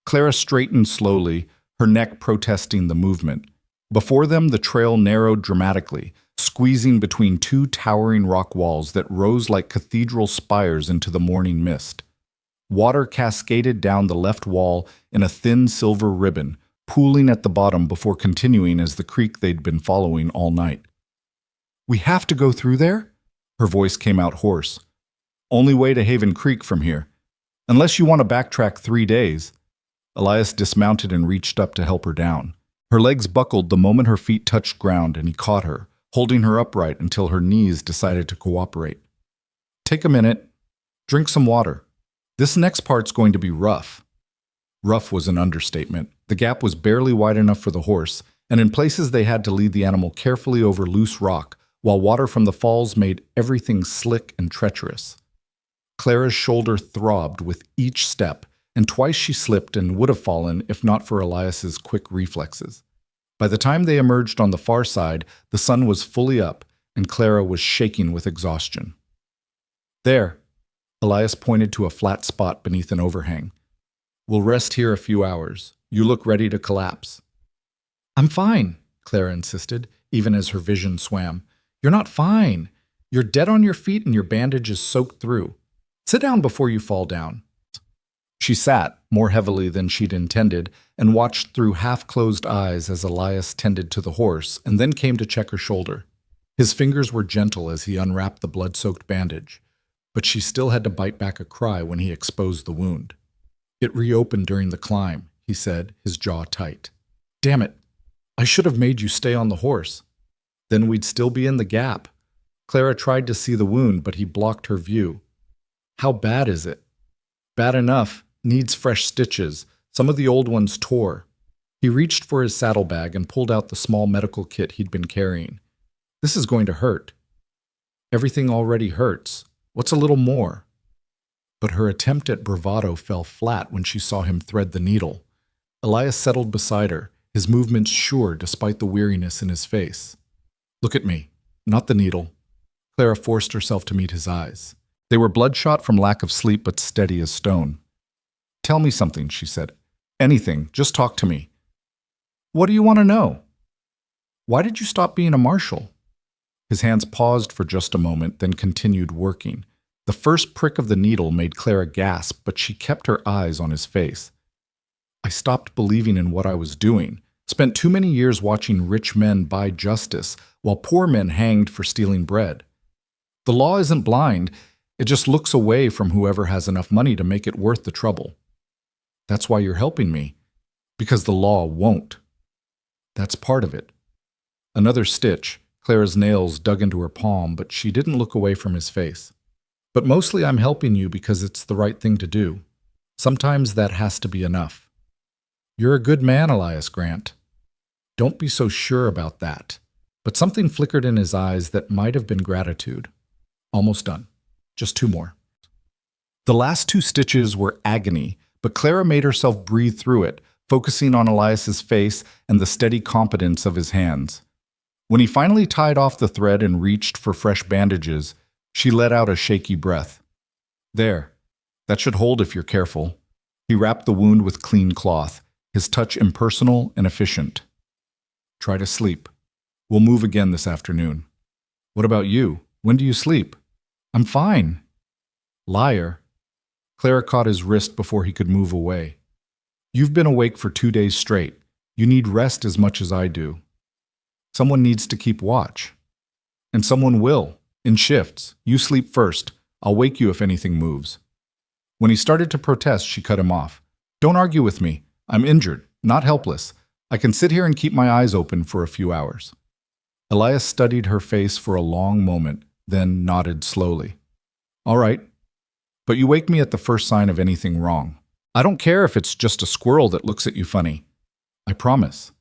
Speaker 1: Clara straightened slowly, her neck protesting the movement. Before them, the trail narrowed dramatically, squeezing between two towering rock walls that rose like cathedral spires into the morning mist. Water cascaded down the left wall in a thin silver ribbon, pooling at the bottom before continuing as the creek they'd been following all night. "We have to go through there?" Her voice came out hoarse. "Only way to Haven Creek from here. Unless you want to backtrack 3 days." Elias dismounted and reached up to help her down. Her legs buckled the moment her feet touched ground, and he caught her, holding her upright until her knees decided to cooperate. "Take a minute. Drink some water. This next part's going to be rough." Rough was an understatement. The gap was barely wide enough for the horse, and in places they had to lead the animal carefully over loose rock, while water from the falls made everything slick and treacherous. Clara's shoulder throbbed with each step, and twice she slipped and would have fallen if not for Elias's quick reflexes. By the time they emerged on the far side, the sun was fully up, and Clara was shaking with exhaustion. "There," Elias pointed to a flat spot beneath an overhang. "We'll rest here a few hours. You look ready to collapse." "I'm fine," Clara insisted, even as her vision swam. "You're not fine. You're dead on your feet and your bandage is soaked through. Sit down before you fall down." She sat, more heavily than she'd intended, and watched through half-closed eyes as Elias tended to the horse and then came to check her shoulder. His fingers were gentle as he unwrapped the blood-soaked bandage, but she still had to bite back a cry when he exposed the wound. "It reopened during the climb," he said, his jaw tight. "Damn it. I should have made you stay on the horse. Then we'd still be in the gap." Clara tried to see the wound, but he blocked her view. "How bad is it?" "Bad enough. Needs fresh stitches. Some of the old ones tore." He reached for his saddlebag and pulled out the small medical kit he'd been carrying. "This is going to hurt." "Everything already hurts. What's a little more?" But her attempt at bravado fell flat when she saw him thread the needle. Elias settled beside her, his movements sure despite the weariness in his face. "Look at me, not the needle." Clara forced herself to meet his eyes. They were bloodshot from lack of sleep but steady as stone. "Tell me something," she said. "Anything, just talk to me." "What do you want to know?" "Why did you stop being a marshal?" His hands paused for just a moment, then continued working. The first prick of the needle made Clara gasp, but she kept her eyes on his face. "I stopped believing in what I was doing. Spent too many years watching rich men buy justice, while poor men hanged for stealing bread. The law isn't blind, it just looks away from whoever has enough money to make it worth the trouble. That's why you're helping me, because the law won't. That's part of it." Another stitch. Clara's nails dug into her palm, but she didn't look away from his face. "But mostly I'm helping you because it's the right thing to do. Sometimes that has to be enough." "You're a good man, Elias Grant." "Don't be so sure about that." But something flickered in his eyes that might have been gratitude. "Almost done. Just 2 more." The last 2 stitches were agony, but Clara made herself breathe through it, focusing on Elias's face and the steady competence of his hands. When he finally tied off the thread and reached for fresh bandages, she let out a shaky breath. "There. That should hold if you're careful." He wrapped the wound with clean cloth, his touch impersonal and efficient. "Try to sleep. We'll move again this afternoon." "What about you? When do you sleep?" "I'm fine." "Liar." Clara caught his wrist before he could move away. "You've been awake for 2 days straight. You need rest as much as I do. Someone needs to keep watch. And someone will, in shifts. You sleep first. I'll wake you if anything moves." When he started to protest, she cut him off. "Don't argue with me. I'm injured, not helpless. I can sit here and keep my eyes open for a few hours." Elias studied her face for a long moment, then nodded slowly. "All right. But you wake me at the first sign of anything wrong. I don't care if it's just a squirrel that looks at you funny. I promise."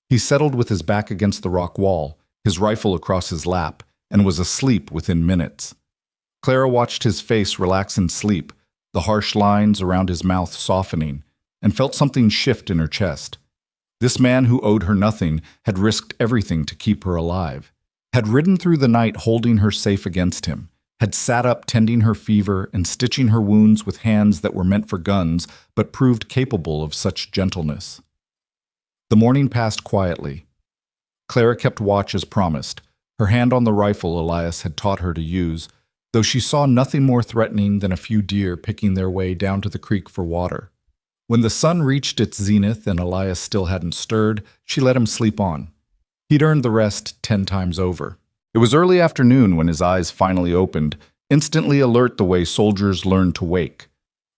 Speaker 1: He settled with his back against the rock wall, his rifle across his lap, and was asleep within minutes. Clara watched his face relax in sleep, the harsh lines around his mouth softening, and felt something shift in her chest. This man who owed her nothing had risked everything to keep her alive, had ridden through the night holding her safe against him, had sat up tending her fever and stitching her wounds with hands that were meant for guns but proved capable of such gentleness. The morning passed quietly. Clara kept watch as promised, her hand on the rifle Elias had taught her to use, though she saw nothing more threatening than a few deer picking their way down to the creek for water. When the sun reached its zenith and Elias still hadn't stirred, she let him sleep on. He'd earned the rest 10 times over. It was early afternoon when his eyes finally opened, instantly alert the way soldiers learn to wake.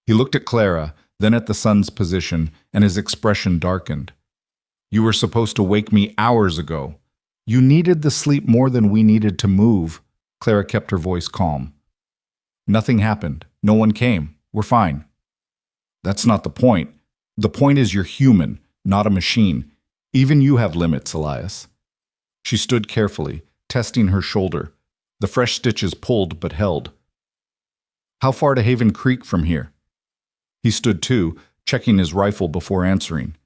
Speaker 1: He looked at Clara, then at the sun's position, and his expression darkened. "You were supposed to wake me hours ago. You needed the sleep more than we needed to move." Clara kept her voice calm. "Nothing happened. No one came. We're fine." "That's not the point. The point is you're human, not a machine. Even you have limits, Elias." She stood carefully, testing her shoulder. The fresh stitches pulled but held. "How far to Haven Creek from here?" He stood too, checking his rifle before answering.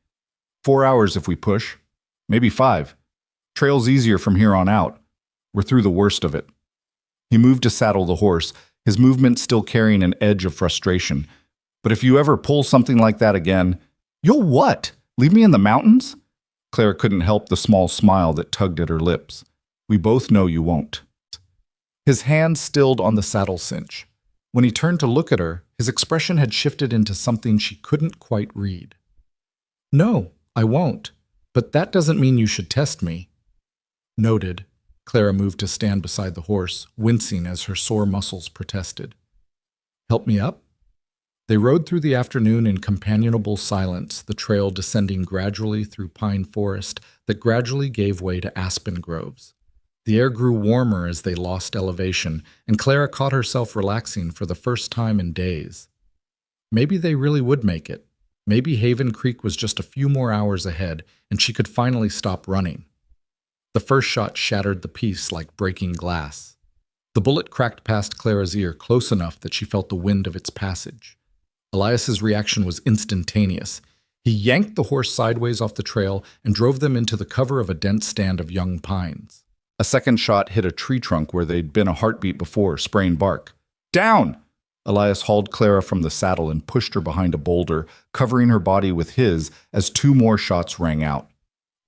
Speaker 1: 4 hours if we push. Maybe 5. Trail's easier from here on out. We're through the worst of it. He moved to saddle the horse, his movement still carrying an edge of frustration. "But if you ever pull something like that again—" "You'll what? Leave me in the mountains?" Clara couldn't help the small smile that tugged at her lips. "We both know you won't." His hand stilled on the saddle cinch. When he turned to look at her, his expression had shifted into something she couldn't quite read. "No, I won't. But that doesn't mean you should test me." Noted. Clara moved to stand beside the horse, wincing as her sore muscles protested. "Help me up?" They rode through the afternoon in companionable silence, the trail descending gradually through pine forest that gradually gave way to aspen groves. The air grew warmer as they lost elevation, and Clara caught herself relaxing for the first time in days. Maybe they really would make it. Maybe Haven Creek was just a few more hours ahead, and she could finally stop running. The first shot shattered the peace like breaking glass. The bullet cracked past Clara's ear close enough that she felt the wind of its passage. Elias's reaction was instantaneous. He yanked the horse sideways off the trail and drove them into the cover of a dense stand of young pines. A second shot hit a tree trunk where they'd been a heartbeat before, spraying bark. "Down!" Elias hauled Clara from the saddle and pushed her behind a boulder, covering her body with his as 2 more shots rang out.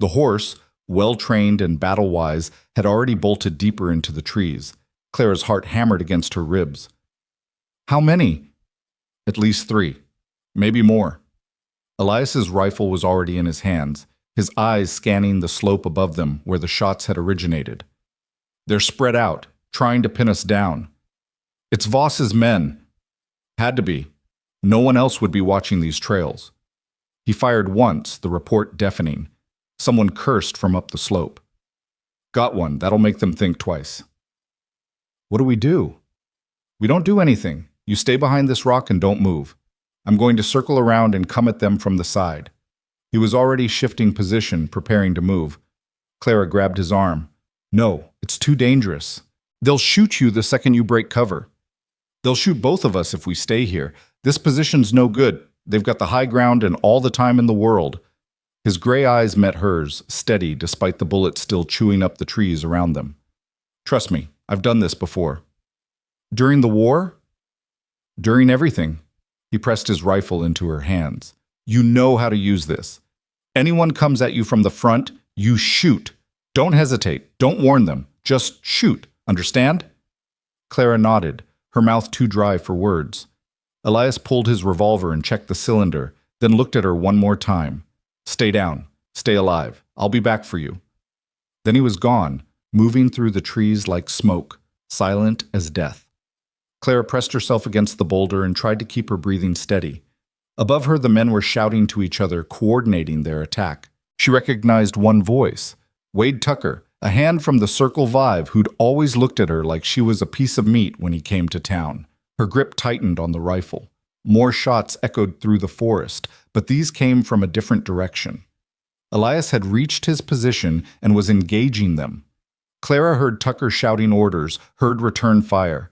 Speaker 1: The horse, well-trained and battle-wise, had already bolted deeper into the trees. Clara's heart hammered against her ribs. "How many?" "At least 3. Maybe more." Elias's rifle was already in his hands, his eyes scanning the slope above them where the shots had originated. "They're spread out, trying to pin us down. It's Voss's men." "Had to be. No one else would be watching these trails." He fired once, the report deafening. Someone cursed from up the slope. "Got one. That'll make them think twice." "What do we do?" "We don't do anything. You stay behind this rock and don't move. I'm going to circle around and come at them from the side." He was already shifting position, preparing to move. Clara grabbed his arm. "No, it's too dangerous. They'll shoot you the second you break cover." "They'll shoot both of us if we stay here. This position's no good. They've got the high ground and all the time in the world." His gray eyes met hers, steady despite the bullets still chewing up the trees around them. "Trust me, I've done this before." "During the war?" "During everything." He pressed his rifle into her hands. "You know how to use this. Anyone comes at you from the front, you shoot. Don't hesitate. Don't warn them. Just shoot. Understand?" Clara nodded, her mouth too dry for words. Elias pulled his revolver and checked the cylinder, then looked at her one more time. "Stay down. Stay alive. I'll be back for you." Then he was gone, moving through the trees like smoke, silent as death. Clara pressed herself against the boulder and tried to keep her breathing steady. Above her, the men were shouting to each other, coordinating their attack. She recognized one voice. Wade Tucker, a hand from the Circle Vive who'd always looked at her like she was a piece of meat when he came to town. Her grip tightened on the rifle. More shots echoed through the forest, but these came from a different direction. Elias had reached his position and was engaging them. Clara heard Tucker shouting orders, heard return fire,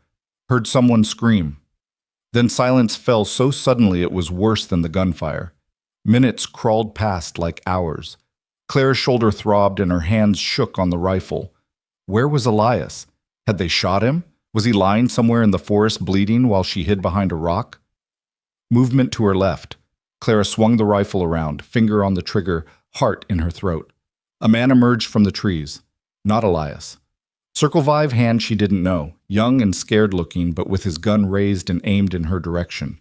Speaker 1: heard someone scream. Then silence fell so suddenly it was worse than the gunfire. Minutes crawled past like hours. Clara's shoulder throbbed and her hands shook on the rifle. Where was Elias? Had they shot him? Was he lying somewhere in the forest bleeding while she hid behind a rock? Movement to her left. Clara swung the rifle around, finger on the trigger, heart in her throat. A man emerged from the trees. Not Elias. Circle Vive hand she didn't know, young and scared looking, but with his gun raised and aimed in her direction.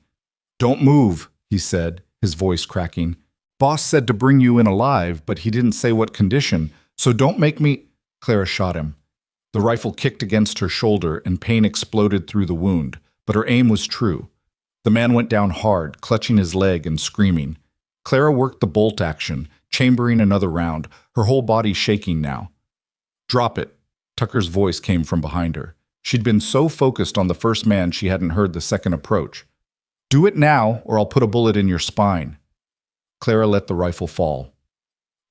Speaker 1: Don't move, he said, his voice cracking. Boss said to bring you in alive, but he didn't say what condition, so don't make me. Clara shot him. The rifle kicked against her shoulder and pain exploded through the wound, but her aim was true. The man went down hard, clutching his leg and screaming. Clara worked the bolt action, chambering another round, her whole body shaking now. Drop it. Tucker's voice came from behind her. She'd been so focused on the first man she hadn't heard the second approach. Do it now, or I'll put a bullet in your spine. Clara let the rifle fall.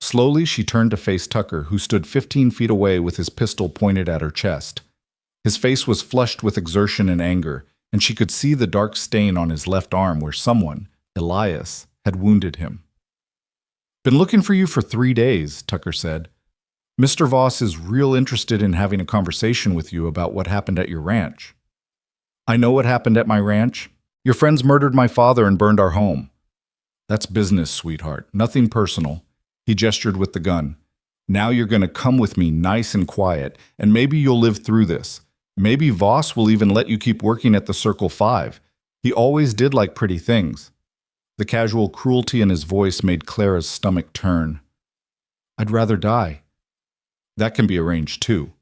Speaker 1: Slowly, she turned to face Tucker, who stood 15 feet away with his pistol pointed at her chest. His face was flushed with exertion and anger, and she could see the dark stain on his left arm where someone, Elias, had wounded him. Been looking for you for 3 days, Tucker said. Mr. Voss is real interested in having a conversation with you about what happened at your ranch. I know what happened at my ranch. Your friends murdered my father and burned our home. That's business, sweetheart. Nothing personal. He gestured with the gun. Now you're going to come with me nice and quiet, and maybe you'll live through this. Maybe Voss will even let you keep working at the Circle 5. He always did like pretty things. The casual cruelty in his voice made Clara's stomach turn. I'd rather die. That can be arranged too.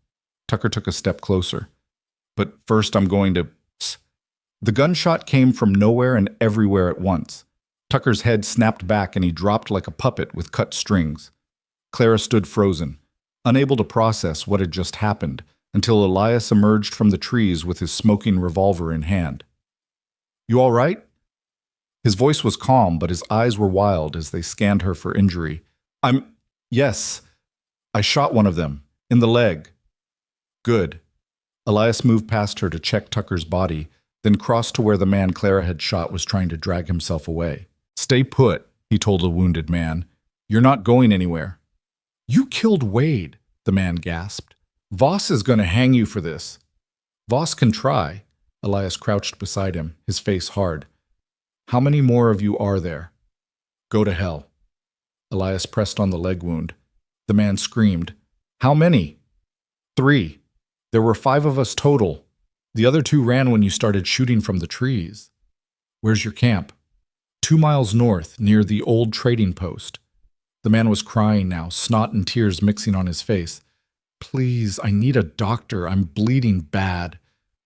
Speaker 1: Tucker took a step closer. But first I'm going to... The gunshot came from nowhere and everywhere at once. Tucker's head snapped back and he dropped like a puppet with cut strings. Clara stood frozen, unable to process what had just happened, until Elias emerged from the trees with his smoking revolver in hand. You all right? His voice was calm, but his eyes were wild as they scanned her for injury. Yes. I shot one of them, in the leg. Good. Elias moved past her to check Tucker's body, then crossed to where the man Clara had shot was trying to drag himself away. Stay put, he told the wounded man. You're not going anywhere. You killed Wade, the man gasped. Voss is going to hang you for this. Voss can try. Elias crouched beside him, his face hard. How many more of you are there? Go to hell. Elias pressed on the leg wound. The man screamed. How many? 3. There were 5 of us total. The other 2 ran when you started shooting from the trees. Where's your camp? 2 miles north, near the old trading post. The man was crying now, snot and tears mixing on his face. Please, I need a doctor. I'm bleeding bad.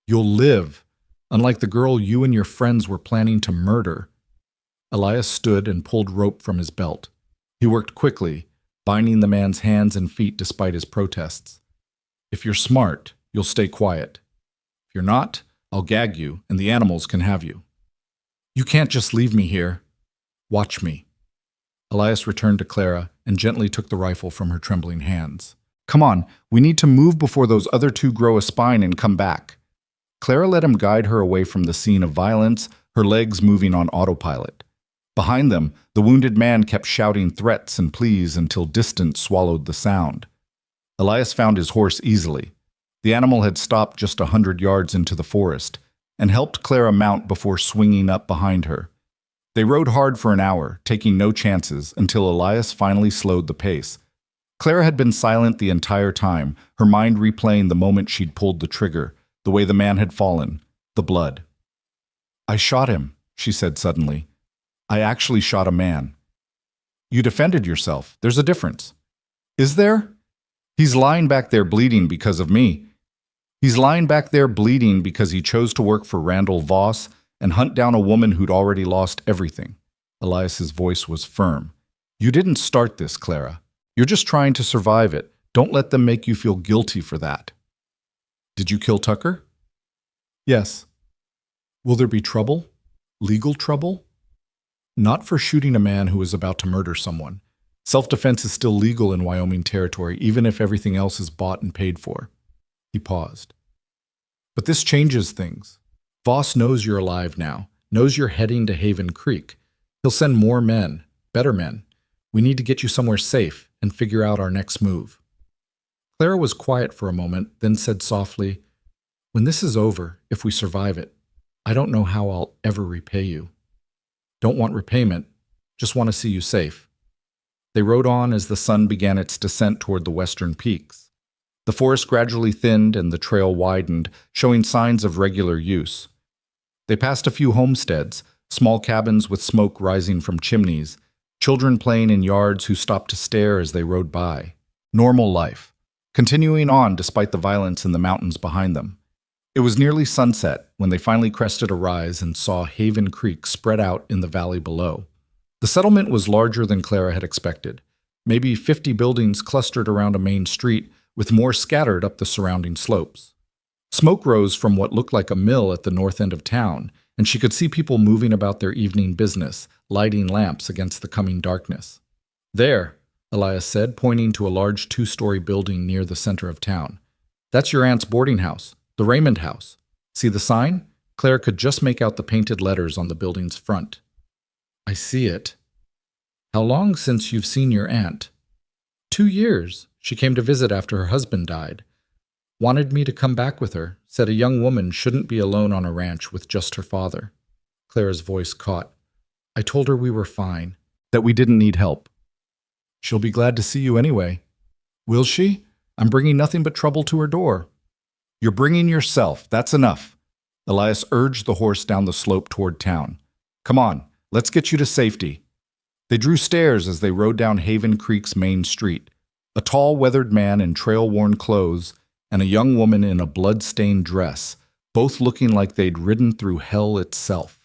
Speaker 1: You'll live, unlike the girl you and your friends were planning to murder. Elias stood and pulled rope from his belt. He worked quickly, binding the man's hands and feet despite his protests. If you're smart, you'll stay quiet. If you're not, I'll gag you, and the animals can have you. You can't just leave me here. Watch me. Elias returned to Clara and gently took the rifle from her trembling hands. Come on, we need to move before those other 2 grow a spine and come back. Clara let him guide her away from the scene of violence, her legs moving on autopilot. Behind them, the wounded man kept shouting threats and pleas until distance swallowed the sound. Elias found his horse easily. The animal had stopped just 100 yards into the forest and helped Clara mount before swinging up behind her. They rode hard for an hour, taking no chances, until Elias finally slowed the pace. Clara had been silent the entire time, her mind replaying the moment she'd pulled the trigger, the way the man had fallen, the blood. I shot him, she said suddenly. I actually shot a man. You defended yourself. There's a difference. Is there? He's lying back there bleeding because of me. He's lying back there bleeding because he chose to work for Randall Voss and hunt down a woman who'd already lost everything. Elias's voice was firm. You didn't start this, Clara. You're just trying to survive it. Don't let them make you feel guilty for that. Did you kill Tucker? Yes. Will there be trouble? Legal trouble? Not for shooting a man who is about to murder someone. Self-defense is still legal in Wyoming territory, even if everything else is bought and paid for. He paused. But this changes things. Voss knows you're alive now, knows you're heading to Haven Creek. He'll send more men, better men. We need to get you somewhere safe and figure out our next move. Clara was quiet for a moment, then said softly, When this is over, if we survive it, I don't know how I'll ever repay you. Don't want repayment, just want to see you safe. They rode on as the sun began its descent toward the western peaks. The forest gradually thinned and the trail widened, showing signs of regular use. They passed a few homesteads, small cabins with smoke rising from chimneys, children playing in yards who stopped to stare as they rode by. Normal life, continuing on despite the violence in the mountains behind them. It was nearly sunset when they finally crested a rise and saw Haven Creek spread out in the valley below. The settlement was larger than Clara had expected. Maybe 50 buildings clustered around a main street, with more scattered up the surrounding slopes. Smoke rose from what looked like a mill at the north end of town, and she could see people moving about their evening business, lighting lamps against the coming darkness. "There," Elias said, pointing to a large 2-story building near the center of town. "That's your aunt's boarding house, the Raymond House. See the sign?" Claire could just make out the painted letters on the building's front. "I see it. How long since you've seen your aunt?" 2 years. She came to visit after her husband died. Wanted me to come back with her, said a young woman shouldn't be alone on a ranch with just her father." Clara's voice caught. "I told her we were fine, that we didn't need help." "She'll be glad to see you anyway." "Will she? I'm bringing nothing but trouble to her door." "You're bringing yourself, that's enough." Elias urged the horse down the slope toward town. "Come on, let's get you to safety." They drew stairs as they rode down Haven Creek's main street. A tall, weathered man in trail-worn clothes and a young woman in a blood-stained dress, both looking like they'd ridden through hell itself.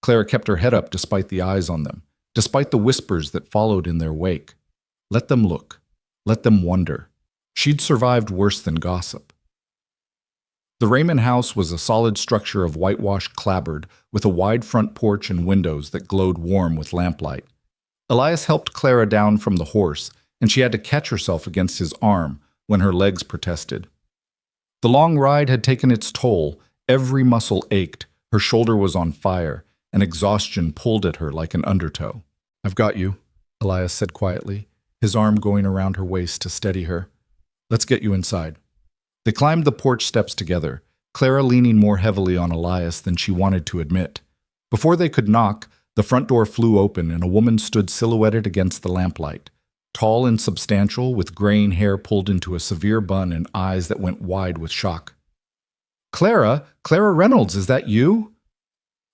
Speaker 1: Clara kept her head up despite the eyes on them, despite the whispers that followed in their wake. Let them look. Let them wonder. She'd survived worse than gossip. The Raymond house was a solid structure of whitewashed clapboard with a wide front porch and windows that glowed warm with lamplight. Elias helped Clara down from the horse, and she had to catch herself against his arm when her legs protested. The long ride had taken its toll. Every muscle ached, her shoulder was on fire, and exhaustion pulled at her like an undertow. "I've got you," Elias said quietly, his arm going around her waist to steady her. "Let's get you inside." They climbed the porch steps together, Clara leaning more heavily on Elias than she wanted to admit. Before they could knock, the front door flew open and a woman stood silhouetted against the lamplight. Tall and substantial, with graying hair pulled into a severe bun and eyes that went wide with shock. Clara Reynolds, is that you?"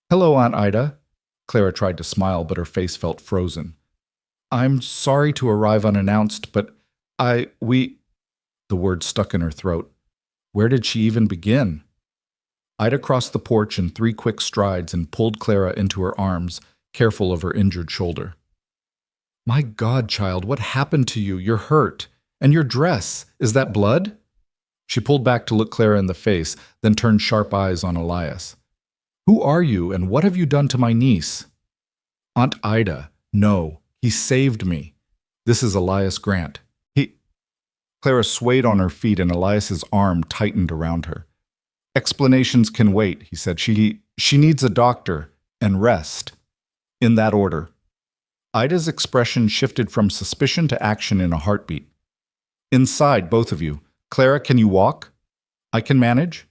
Speaker 1: "Hello, Aunt Ida." Clara tried to smile, but her face felt frozen. "I'm sorry to arrive unannounced, but we—" The word stuck in her throat. Where did she even begin? Ida crossed the porch in 3 quick strides and pulled Clara into her arms, careful of her injured shoulder. "My God, child, what happened to you? You're hurt. And your dress, is that blood?" She pulled back to look Clara in the face, then turned sharp eyes on Elias. "Who are you, and what have you done to my niece?" "Aunt Ida, no, he saved me. This is Elias Grant. Clara swayed on her feet and Elias's arm tightened around her. "Explanations can wait," he said. She needs a doctor and rest. In that order. Ida's expression shifted from suspicion to action in a heartbeat. "Inside, both of you. Clara, can you walk?" "I can manage."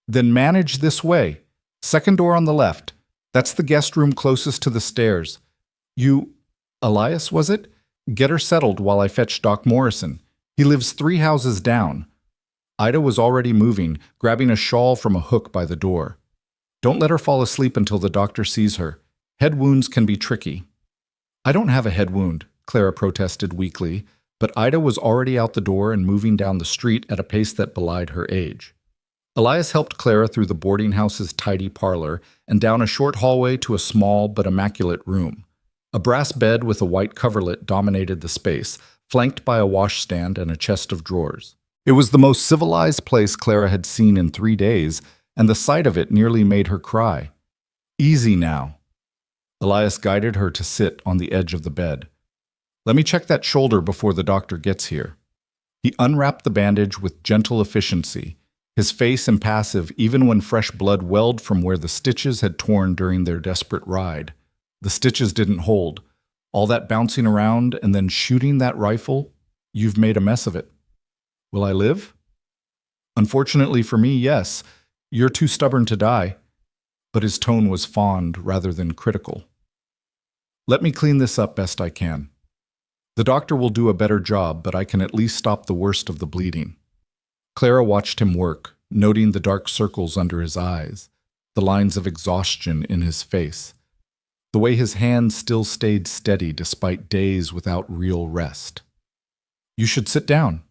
Speaker 1: "Then manage this way. Second door on the left. That's the guest room closest to the stairs. Elias, was it? Get her settled while I fetch Doc Morrison. He lives 3 houses down." Ida was already moving, grabbing a shawl from a hook by the door. "Don't let her fall asleep until the doctor sees her. Head wounds can be tricky." "I don't have a head wound," Clara protested weakly, but Ida was already out the door and moving down the street at a pace that belied her age. Elias helped Clara through the boarding house's tidy parlor and down a short hallway to a small but immaculate room. A brass bed with a white coverlet dominated the space, flanked by a washstand and a chest of drawers. It was the most civilized place Clara had seen in 3 days, and the sight of it nearly made her cry. "Easy now." Elias guided her to sit on the edge of the bed. "Let me check that shoulder before the doctor gets here." He unwrapped the bandage with gentle efficiency, his face impassive even when fresh blood welled from where the stitches had torn during their desperate ride. The stitches didn't hold. All that bouncing around and then shooting that rifle, you've made a mess of it. "Will I live?" "Unfortunately for me, yes. You're too stubborn to die." But his tone was fond rather than critical. "Let me clean this up best I can. The doctor will do a better job, but I can at least stop the worst of the bleeding." Clara watched him work, noting the dark circles under his eyes, the lines of exhaustion in his face, the way his hands still stayed steady despite days without real rest. You should sit down.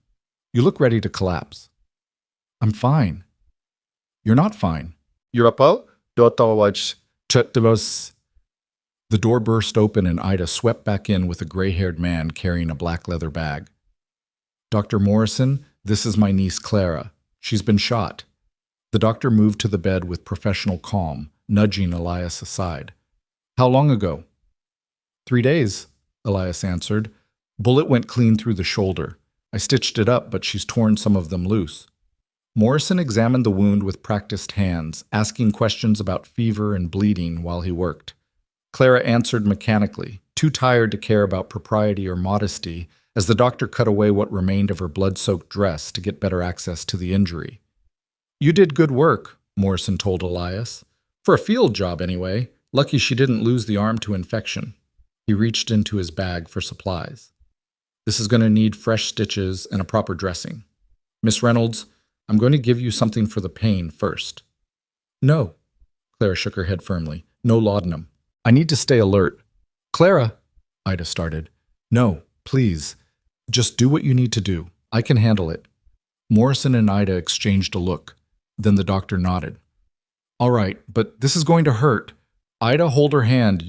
Speaker 1: You look ready to collapse. I'm fine. You're not fine. The door burst open and Ida swept back in with a gray-haired man carrying a black leather bag. Dr. Morrison, this is my niece Clara. She's been shot. The doctor moved to the bed with professional calm, nudging Elias aside. How long ago? 3 days, Elias answered. Bullet went clean through the shoulder. I stitched it up, but she's torn some of them loose. Morrison examined the wound with practiced hands, asking questions about fever and bleeding while he worked. Clara answered mechanically, too tired to care about propriety or modesty, as the doctor cut away what remained of her blood-soaked dress to get better access to the injury. You did good work, Morrison told Elias. For a field job, anyway. Lucky she didn't lose the arm to infection. He reached into his bag for supplies. This is going to need fresh stitches and a proper dressing. Miss Reynolds, I'm going to give you something for the pain first. No, Clara shook her head firmly. No laudanum. I need to stay alert. Clara, Ida started. No, please. Just do what you need to do. I can handle it. Morrison and Ida exchanged a look. Then the doctor nodded. All right, but this is going to hurt. Ida, hold her hand.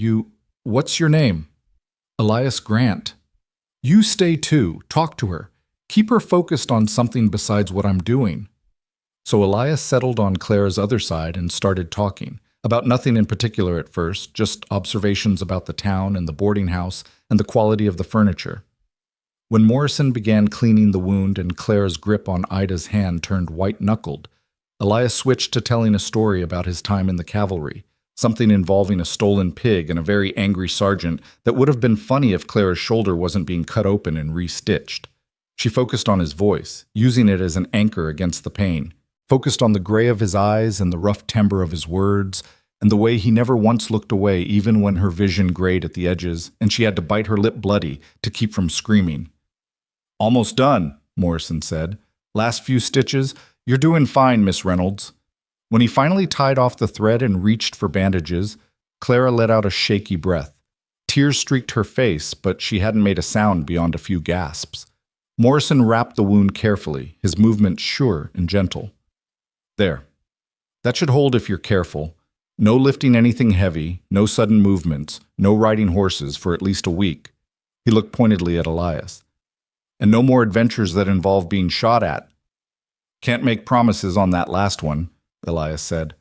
Speaker 1: What's your name? Elias Grant. You stay too. Talk to her. Keep her focused on something besides what I'm doing. So Elias settled on Clara's other side and started talking. About nothing in particular at first, just observations about the town and the boarding house and the quality of the furniture. When Morrison began cleaning the wound and Clara's grip on Ida's hand turned white-knuckled, Elias switched to telling a story about his time in the cavalry, something involving a stolen pig and a very angry sergeant that would have been funny if Clara's shoulder wasn't being cut open and re-stitched. She focused on his voice, using it as an anchor against the pain, focused on the gray of his eyes and the rough timbre of his words, and the way he never once looked away even when her vision grayed at the edges and she had to bite her lip bloody to keep from screaming. Almost done, Morrison said. Last few stitches. You're doing fine, Miss Reynolds. When he finally tied off the thread and reached for bandages, Clara let out a shaky breath. Tears streaked her face, but she hadn't made a sound beyond a few gasps. Morrison wrapped the wound carefully, his movements sure and gentle. There. That should hold if you're careful. No lifting anything heavy, no sudden movements, no riding horses for at least a week. He looked pointedly at Elias. And no more adventures that involve being shot at. Can't make promises on that last one, Elias said.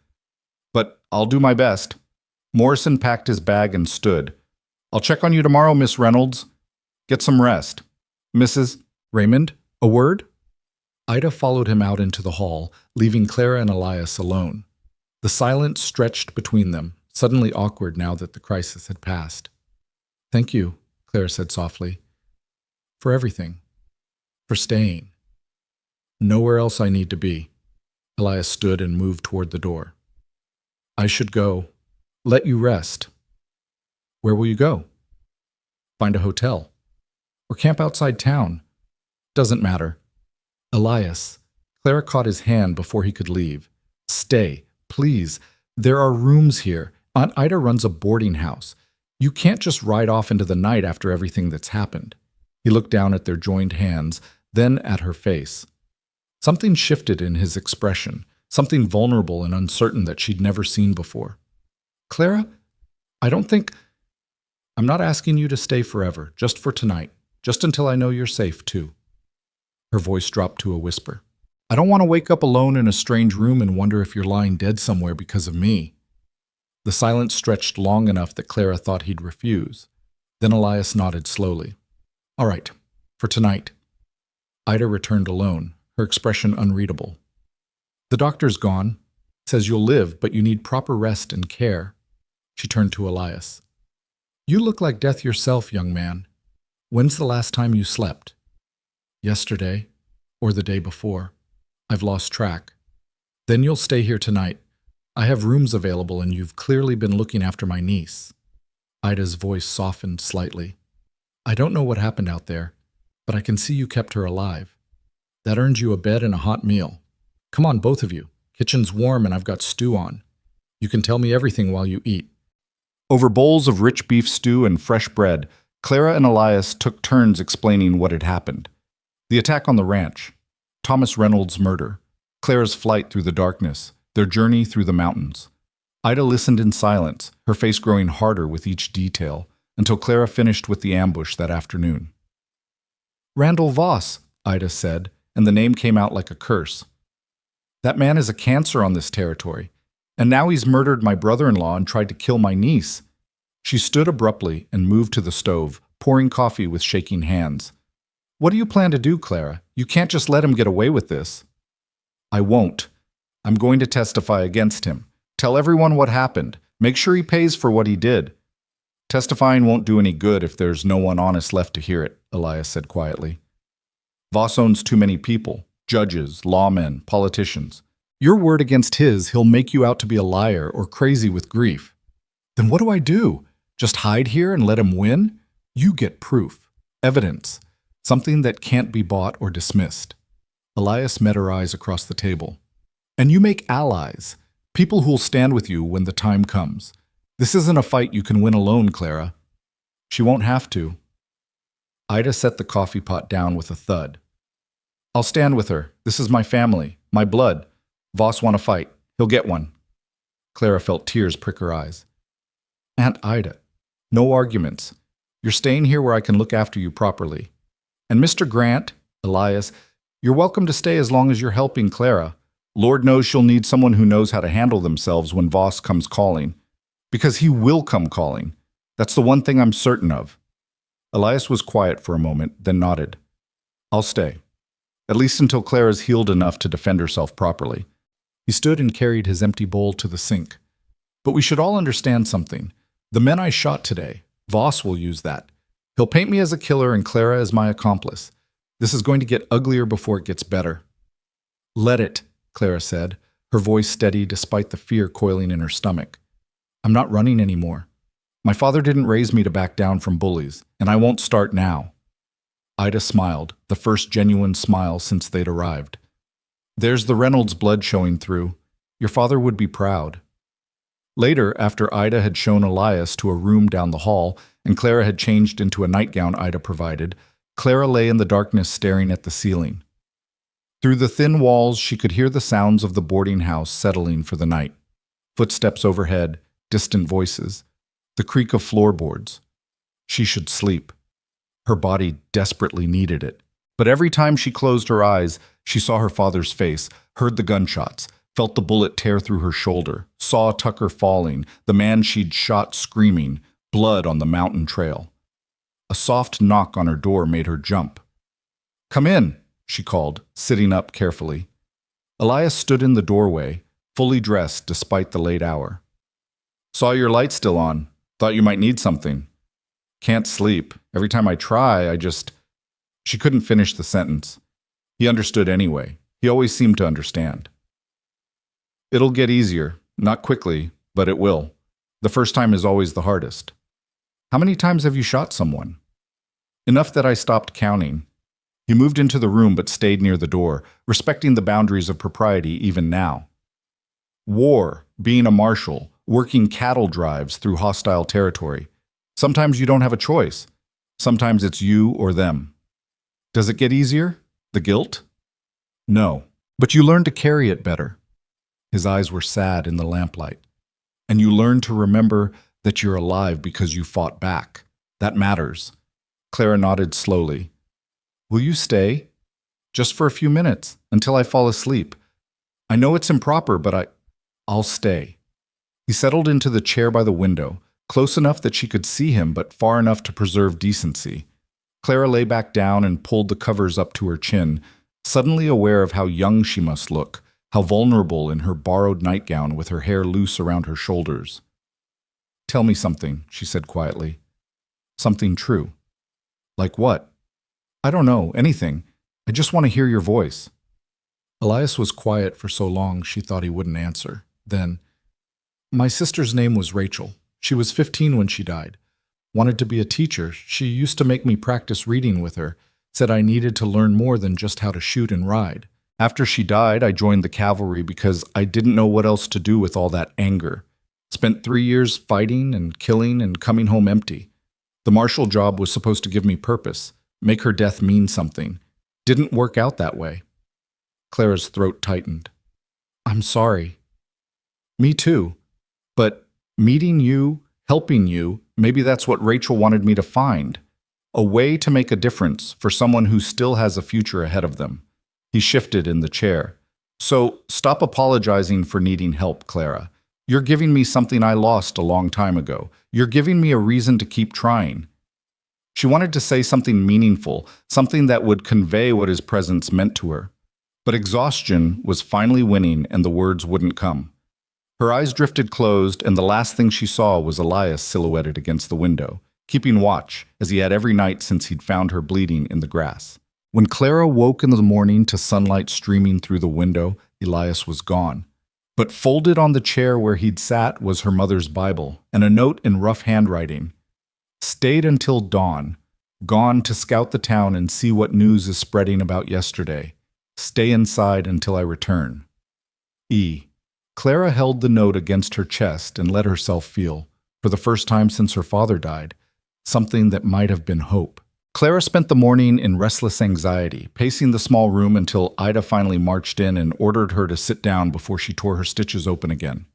Speaker 1: But I'll do my best. Morrison packed his bag and stood. I'll check on you tomorrow, Miss Reynolds. Get some rest. Mrs. Raymond, a word? Ida followed him out into the hall, leaving Clara and Elias alone. The silence stretched between them, suddenly awkward now that the crisis had passed. Thank you, Clara said softly. For everything. For staying. Nowhere else I need to be. Elias stood and moved toward the door. I should go. Let you rest. Where will you go? Find a hotel. Or camp outside town. Doesn't matter. Elias. Clara caught his hand before he could leave. Stay, please. There are rooms here. Aunt Ida runs a boarding house. You can't just ride off into the night after everything that's happened. He looked down at their joined hands, then at her face. Something shifted in his expression, something vulnerable and uncertain that she'd never seen before. Clara, I'm not asking you to stay forever, just for tonight, just until I know you're safe, too. Her voice dropped to a whisper. I don't want to wake up alone in a strange room and wonder if you're lying dead somewhere because of me. The silence stretched long enough that Clara thought he'd refuse. Then Elias nodded slowly. All right, for tonight. Ida returned alone, her expression unreadable. The doctor's gone. Says you'll live, but you need proper rest and care. She turned to Elias. You look like death yourself, young man. When's the last time you slept? Yesterday, or the day before. I've lost track. Then you'll stay here tonight. I have rooms available and you've clearly been looking after my niece. Ida's voice softened slightly. I don't know what happened out there, but I can see you kept her alive. That earns you a bed and a hot meal. Come on, both of you. Kitchen's warm and I've got stew on. You can tell me everything while you eat." Over bowls of rich beef stew and fresh bread, Clara and Elias took turns explaining what had happened. The attack on the ranch, Thomas Reynolds' murder, Clara's flight through the darkness, their journey through the mountains. Ida listened in silence, her face growing harder with each detail, until Clara finished with the ambush that afternoon. "Randall Voss," Ida said, and the name came out like a curse. "That man is a cancer on this territory, and now he's murdered my brother-in-law and tried to kill my niece." She stood abruptly and moved to the stove, pouring coffee with shaking hands. "What do you plan to do, Clara? You can't just let him get away with this." "I won't. I'm going to testify against him. Tell everyone what happened. Make sure he pays for what he did." "Testifying won't do any good if there's no one honest left to hear it," Elias said quietly. "Voss owns too many people, judges, lawmen, politicians. Your word against his, he'll make you out to be a liar or crazy with grief. Then what do I do? Just hide here and let him win? You get proof, evidence, something that can't be bought or dismissed." Elias met her eyes across the table. "And you make allies, people who'll stand with you when the time comes. This isn't a fight you can win alone, Clara." "She won't have to." Ida set the coffee pot down with a thud. "I'll stand with her. This is my family, my blood. Voss want to fight. He'll get one." Clara felt tears prick her eyes. "Aunt Ida, no arguments. You're staying here where I can look after you properly. And Mr. Grant, Elias, you're welcome to stay as long as you're helping Clara. Lord knows she'll need someone who knows how to handle themselves when Voss comes calling. Because he will come calling. That's the one thing I'm certain of." Elias was quiet for a moment, then nodded. "I'll stay. At least until Clara's healed enough to defend herself properly." He stood and carried his empty bowl to the sink. "But we should all understand something. The men I shot today, Voss will use that. He'll paint me as a killer and Clara as my accomplice. This is going to get uglier before it gets better." "Let it," Clara said, her voice steady despite the fear coiling in her stomach. "I'm not running anymore. My father didn't raise me to back down from bullies, and I won't start now." Ida smiled, the first genuine smile since they'd arrived. "There's the Reynolds blood showing through. Your father would be proud." Later, after Ida had shown Elias to a room down the hall and Clara had changed into a nightgown Ida provided, Clara lay in the darkness staring at the ceiling. Through the thin walls, she could hear the sounds of the boarding house settling for the night. Footsteps overhead, distant voices, the creak of floorboards. She should sleep. Her body desperately needed it. But every time she closed her eyes, she saw her father's face, heard the gunshots, felt the bullet tear through her shoulder, saw Tucker falling, the man she'd shot screaming, blood on the mountain trail. A soft knock on her door made her jump. "Come in," she called, sitting up carefully. Elias stood in the doorway, fully dressed despite the late hour. "Saw your light still on. Thought you might need something." "Can't sleep. Every time I try, I just—" She couldn't finish the sentence. He understood anyway. He always seemed to understand. "It'll get easier. Not quickly, but it will. The first time is always the hardest." "How many times have you shot someone?" "Enough that I stopped counting." He moved into the room but stayed near the door, respecting the boundaries of propriety even now. "War, being a marshal, working cattle drives through hostile territory. Sometimes you don't have a choice. Sometimes it's you or them." "Does it get easier? The guilt?" "No, but you learn to carry it better." His eyes were sad in the lamplight. "And you learn to remember that you're alive because you fought back. That matters." Clara nodded slowly. "Will you stay? Just for a few minutes, until I fall asleep. I know it's improper, but I'll stay." He settled into the chair by the window, close enough that she could see him but far enough to preserve decency. Clara lay back down and pulled the covers up to her chin, suddenly aware of how young she must look, how vulnerable in her borrowed nightgown with her hair loose around her shoulders. "Tell me something," she said quietly. "Something true." "Like what?" "I don't know, anything. I just want to hear your voice." Elias was quiet for so long she thought he wouldn't answer. Then, "My sister's name was Rachel. She was 15 when she died. Wanted to be a teacher. She used to make me practice reading with her. said I needed to learn more than just how to shoot and ride. After she died, I joined the cavalry because I didn't know what else to do with all that anger. Spent 3 years fighting and killing and coming home empty. The marshal job was supposed to give me purpose, make her death mean something. Didn't work out that way. Clara's throat tightened. I'm sorry. Me too. But meeting you, helping you, maybe that's what Rachel wanted me to find. A way to make a difference for someone who still has a future ahead of them. He shifted in the chair. So stop apologizing for needing help, Clara. You're giving me something I lost a long time ago. You're giving me a reason to keep trying. She wanted to say something meaningful, something that would convey what his presence meant to her. But exhaustion was finally winning and the words wouldn't come. Her eyes drifted closed and the last thing she saw was Elias silhouetted against the window, keeping watch as he had every night since he'd found her bleeding in the grass. When Clara woke in the morning to sunlight streaming through the window, Elias was gone. But folded on the chair where he'd sat was her mother's Bible and a note in rough handwriting. Stayed until dawn, gone to scout the town and see what news is spreading about yesterday. Stay inside until I return. E. Clara held the note against her chest and let herself feel, for the first time since her father died, something that might have been hope. Clara spent the morning in restless anxiety, pacing the small room until Ida finally marched in and ordered her to sit down before she tore her stitches open again.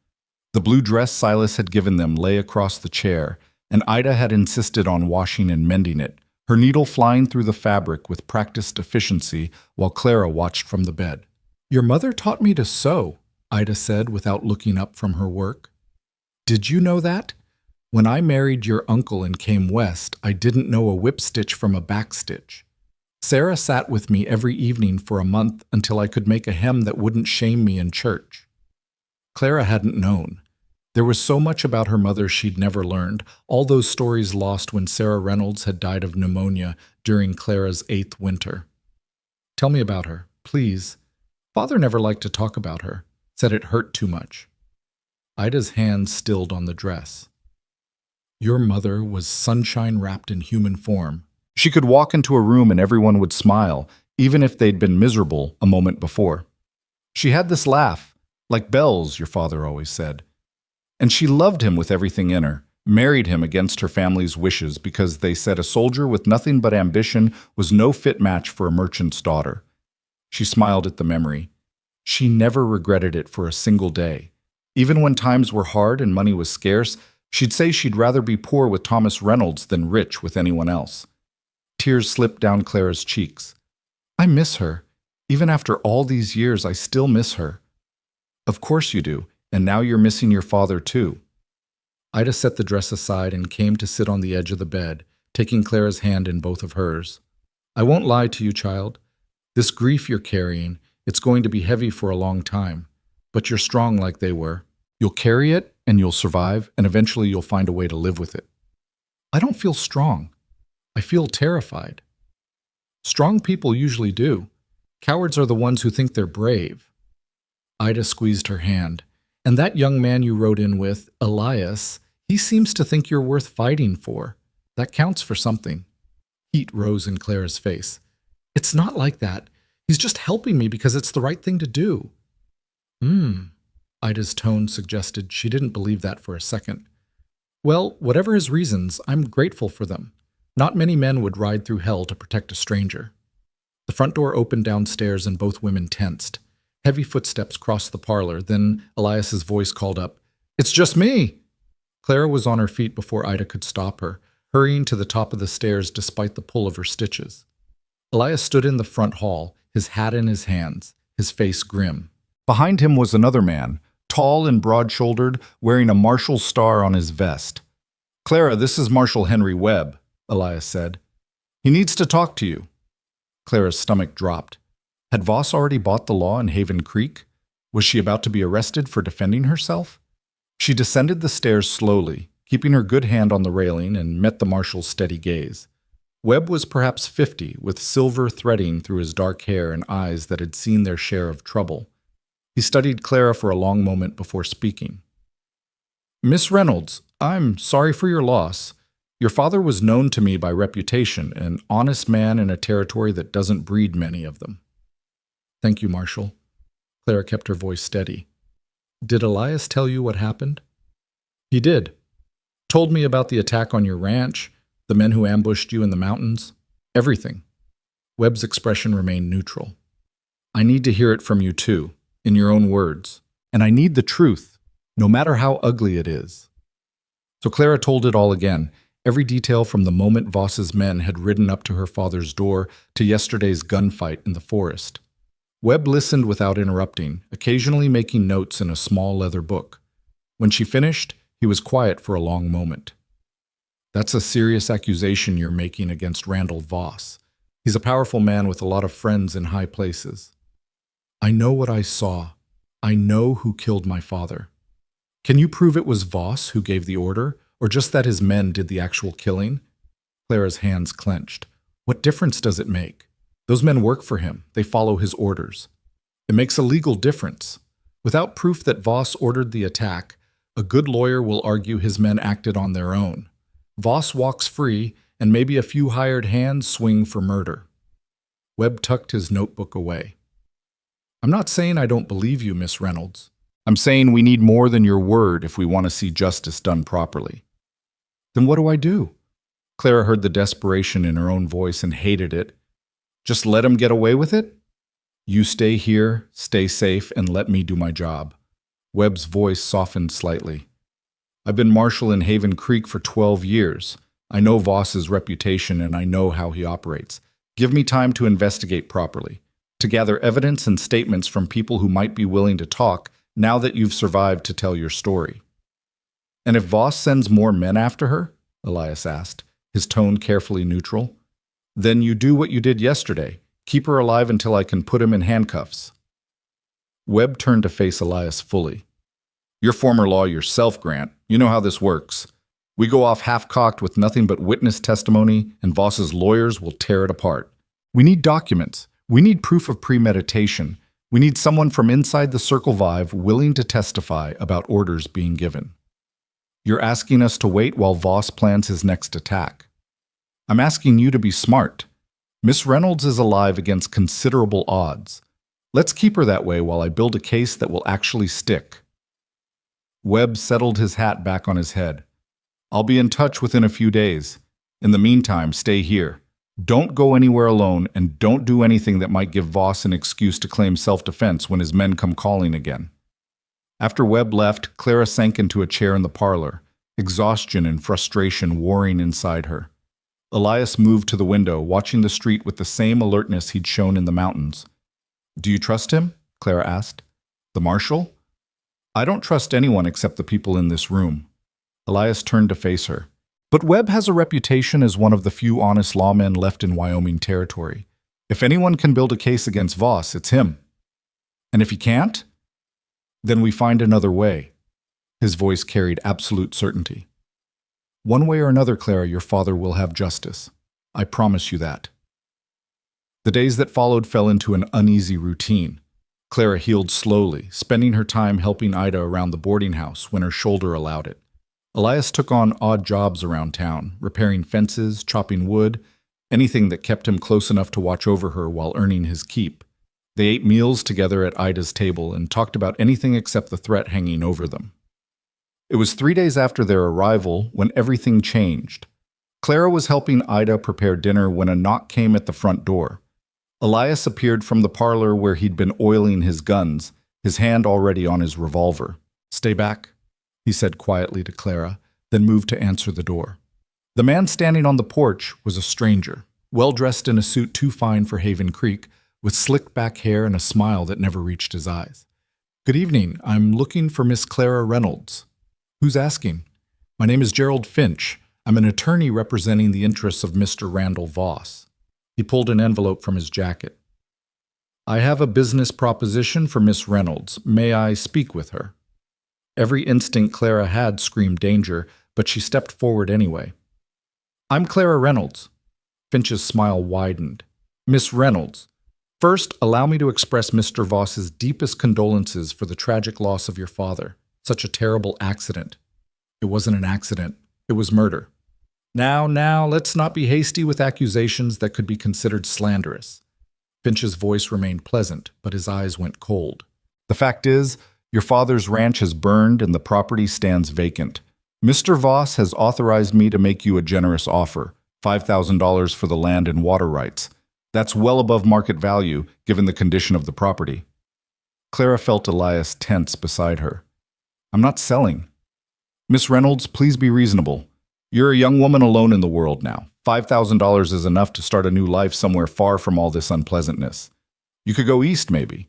Speaker 1: The blue dress Silas had given them lay across the chair, and Ida had insisted on washing and mending it, her needle flying through the fabric with practiced efficiency while Clara watched from the bed. Your mother taught me to sew, Ida said without looking up from her work. Did you know that? When I married your uncle and came west, I didn't know a whip stitch from a back stitch. Sarah sat with me every evening for a month until I could make a hem that wouldn't shame me in church. Clara hadn't known. There was so much about her mother she'd never learned, all those stories lost when Sarah Reynolds had died of pneumonia during Clara's 8th winter. Tell me about her, please. Father never liked to talk about her, said it hurt too much. Ida's hand stilled on the dress. Your mother was sunshine wrapped in human form. She could walk into a room and everyone would smile, even if they'd been miserable a moment before. She had this laugh, like bells, your father always said. And she loved him with everything in her, married him against her family's wishes because they said a soldier with nothing but ambition was no fit match for a merchant's daughter. She smiled at the memory. She never regretted it for a single day. Even when times were hard and money was scarce, she'd say she'd rather be poor with Thomas Reynolds than rich with anyone else. Tears slipped down Clara's cheeks. I miss her. Even after all these years, I still miss her. Of course you do, and now you're missing your father too. Ida set the dress aside and came to sit on the edge of the bed, taking Clara's hand in both of hers. I won't lie to you, child. This grief you're carrying, it's going to be heavy for a long time, but you're strong like they were. You'll carry it, and you'll survive, and eventually you'll find a way to live with it. I don't feel strong. I feel terrified. Strong people usually do. Cowards are the ones who think they're brave. Ida squeezed her hand. And that young man you rode in with, Elias, he seems to think you're worth fighting for. That counts for something. Heat rose in Clara's face. It's not like that. He's just helping me because it's the right thing to do. Ida's tone suggested she didn't believe that for a second. Well, whatever his reasons, I'm grateful for them. Not many men would ride through hell to protect a stranger. The front door opened downstairs and both women tensed. Heavy footsteps crossed the parlor, then Elias's voice called up, It's just me! Clara was on her feet before Ida could stop her, hurrying to the top of the stairs despite the pull of her stitches. Elias stood in the front hall, his hat in his hands, his face grim. Behind him was another man, tall and broad-shouldered, wearing a marshal's star on his vest. Clara, this is Marshal Henry Webb, Elias said. He needs to talk to you. Clara's stomach dropped. Had Voss already bought the law in Haven Creek? Was she about to be arrested for defending herself? She descended the stairs slowly, keeping her good hand on the railing, and met the marshal's steady gaze. Webb was perhaps 50, with silver threading through his dark hair and eyes that had seen their share of trouble. He studied Clara for a long moment before speaking. Miss Reynolds, I'm sorry for your loss. Your father was known to me by reputation, an honest man in a territory that doesn't breed many of them. Thank you, Marshal. Clara kept her voice steady. Did Elias tell you what happened? He did. Told me about the attack on your ranch, the men who ambushed you in the mountains, everything. Webb's expression remained neutral. I need to hear it from you too, in your own words. And I need the truth, no matter how ugly it is. So Clara told it all again, every detail from the moment Voss's men had ridden up to her father's door to yesterday's gunfight in the forest. Webb listened without interrupting, occasionally making notes in a small leather book. When she finished, he was quiet for a long moment. That's a serious accusation you're making against Randall Voss. He's a powerful man with a lot of friends in high places. I know what I saw. I know who killed my father. Can you prove it was Voss who gave the order, or just that his men did the actual killing? Clara's hands clenched. What difference does it make? Those men work for him. They follow his orders. It makes a legal difference. Without proof that Voss ordered the attack, a good lawyer will argue his men acted on their own. Voss walks free, and maybe a few hired hands swing for murder. Webb tucked his notebook away. I'm not saying I don't believe you, Miss Reynolds. I'm saying we need more than your word if we want to see justice done properly. Then what do I do? Clara heard the desperation in her own voice and hated it. Just let him get away with it? You stay here, stay safe, and let me do my job. Webb's voice softened slightly. I've been marshal in Haven Creek for 12 years. I know Voss's reputation and I know how he operates. Give me time to investigate properly, to gather evidence and statements from people who might be willing to talk now that you've survived to tell your story. And if Voss sends more men after her? Elias asked, his tone carefully neutral. Then you do what you did yesterday. Keep her alive until I can put him in handcuffs. Webb turned to face Elias fully. You're former law yourself, Grant. You know how this works. We go off half-cocked with nothing but witness testimony, and Voss's lawyers will tear it apart. We need documents. We need proof of premeditation. We need someone from inside the Circle Vive willing to testify about orders being given. You're asking us to wait while Voss plans his next attack. I'm asking you to be smart. Miss Reynolds is alive against considerable odds. Let's keep her that way while I build a case that will actually stick. Webb settled his hat back on his head. I'll be in touch within a few days. In the meantime, stay here. Don't go anywhere alone, and don't do anything that might give Voss an excuse to claim self-defense when his men come calling again. After Webb left, Clara sank into a chair in the parlor, exhaustion and frustration warring inside her. Elias moved to the window, watching the street with the same alertness he'd shown in the mountains. Do you trust him? Clara asked. The marshal? I don't trust anyone except the people in this room. Elias turned to face her. But Webb has a reputation as one of the few honest lawmen left in Wyoming territory. If anyone can build a case against Voss, it's him. And if he can't, then we find another way. His voice carried absolute certainty. One way or another, Clara, your father will have justice. I promise you that. The days that followed fell into an uneasy routine. Clara healed slowly, spending her time helping Ida around the boarding house when her shoulder allowed it. Elias took on odd jobs around town, repairing fences, chopping wood, anything that kept him close enough to watch over her while earning his keep. They ate meals together at Ida's table and talked about anything except the threat hanging over them. It was 3 days after their arrival when everything changed. Clara was helping Ida prepare dinner when a knock came at the front door. Elias appeared from the parlor where he'd been oiling his guns, his hand already on his revolver. Stay back, he said quietly to Clara, then moved to answer the door. The man standing on the porch was a stranger, well-dressed in a suit too fine for Haven Creek, with slicked back hair and a smile that never reached his eyes. Good evening. I'm looking for Miss Clara Reynolds. Who's asking? My name is Gerald Finch. I'm an attorney representing the interests of Mr. Randall Voss. He pulled an envelope from his jacket. I have a business proposition for Miss Reynolds. May I speak with her? Every instinct Clara had screamed danger, but she stepped forward anyway. I'm Clara Reynolds. Finch's smile widened. Miss Reynolds, first, allow me to express Mr. Voss's deepest condolences for the tragic loss of your father. Such a terrible accident. It wasn't an accident. It was murder. Now, let's not be hasty with accusations that could be considered slanderous. Finch's voice remained pleasant, but his eyes went cold. The fact is, your father's ranch has burned and the property stands vacant. Mr. Voss has authorized me to make you a generous offer, $5,000 for the land and water rights. That's well above market value, given the condition of the property. Clara felt Elias tense beside her. I'm not selling. Miss Reynolds, please be reasonable. You're a young woman alone in the world now. $5,000 is enough to start a new life somewhere far from all this unpleasantness. You could go east, maybe.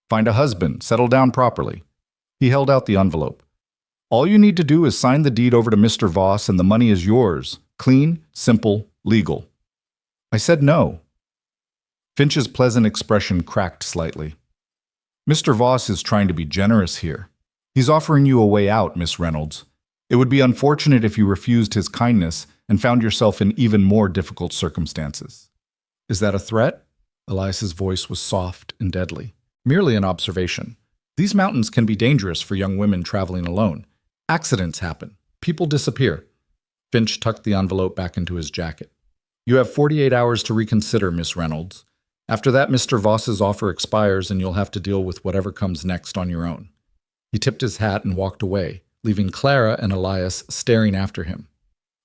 Speaker 1: Find a husband, settle down properly. He held out the envelope. All you need to do is sign the deed over to Mr. Voss and the money is yours. Clean, simple, legal. I said no. Finch's pleasant expression cracked slightly. Mr. Voss is trying to be generous here. He's offering you a way out, Miss Reynolds. It would be unfortunate if you refused his kindness and found yourself in even more difficult circumstances. Is that a threat? Elias's voice was soft and deadly. Merely an observation. These mountains can be dangerous for young women traveling alone. Accidents happen. People disappear. Finch tucked the envelope back into his jacket. You have 48 hours to reconsider, Miss Reynolds. After that, Mr. Voss's offer expires and you'll have to deal with whatever comes next on your own. He tipped his hat and walked away, leaving Clara and Elias staring after him.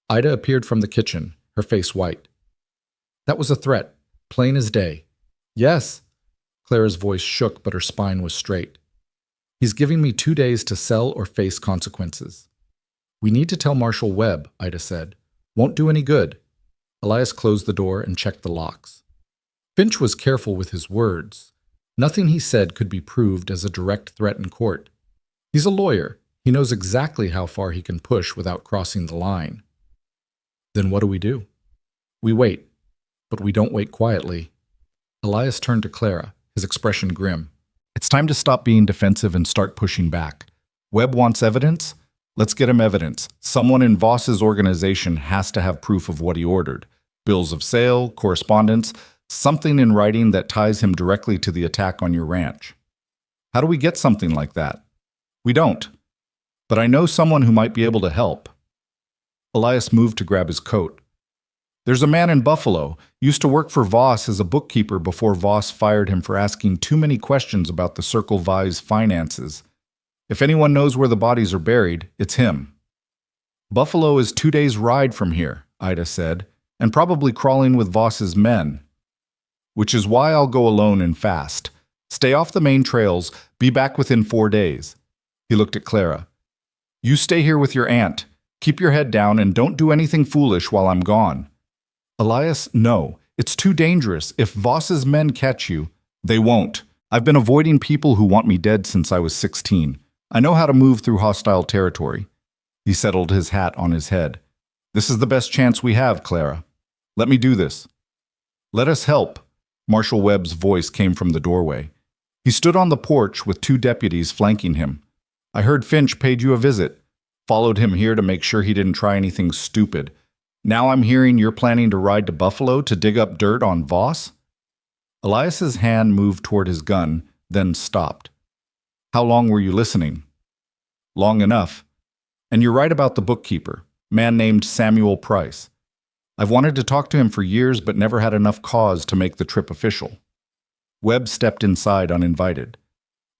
Speaker 1: Ida appeared from the kitchen, her face white. That was a threat, plain as day. Yes. Clara's voice shook, but her spine was straight. He's giving me 2 days to sell or face consequences. We need to tell Marshal Webb, Ida said. Won't do any good. Elias closed the door and checked the locks. Finch was careful with his words. Nothing he said could be proved as a direct threat in court. He's a lawyer. He knows exactly how far he can push without crossing the line. Then what do? We wait, but we don't wait quietly. Elias turned to Clara, his expression grim. It's time to stop being defensive and start pushing back. Webb wants evidence? Let's get him evidence. Someone in Voss's organization has to have proof of what he ordered. Bills of sale, correspondence, something in writing that ties him directly to the attack on your ranch. How do we get something like that? We don't. But I know someone who might be able to help. Elias moved to grab his coat. There's a man in Buffalo, used to work for Voss as a bookkeeper before Voss fired him for asking too many questions about the Circle V's finances. If anyone knows where the bodies are buried, it's him. Buffalo is 2 days' ride from here, Ida said, and probably crawling with Voss's men. Which is why I'll go alone and fast. Stay off the main trails, be back within 4 days. He looked at Clara. You stay here with your aunt. Keep your head down and don't do anything foolish while I'm gone. Elias, no. It's too dangerous. If Voss's men catch you, they won't. I've been avoiding people who want me dead since I was 16. I know how to move through hostile territory. He settled his hat on his head. This is the best chance we have, Clara. Let me do this. Let us help. Marshal Webb's voice came from the doorway. He stood on the porch with 2 deputies flanking him. I heard Finch paid you a visit. Followed him here to make sure he didn't try anything stupid. Now I'm hearing you're planning to ride to Buffalo to dig up dirt on Voss? Elias's hand moved toward his gun, then stopped. How long were you listening? Long enough. And you're right about the bookkeeper, man named Samuel Price. I've wanted to talk to him for years but never had enough cause to make the trip official. Webb stepped inside uninvited.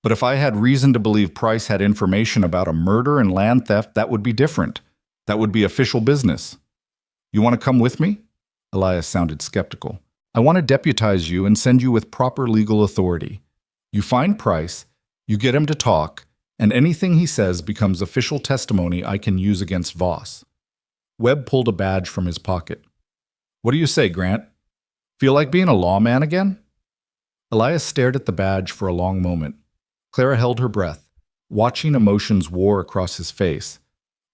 Speaker 1: But if I had reason to believe Price had information about a murder and land theft, that would be different. That would be official business. You want to come with me? Elias sounded skeptical. I want to deputize you and send you with proper legal authority. You find Price, you get him to talk, and anything he says becomes official testimony I can use against Voss. Webb pulled a badge from his pocket. What do you say, Grant? Feel like being a lawman again? Elias stared at the badge for a long moment. Clara held her breath, watching emotions war across his face.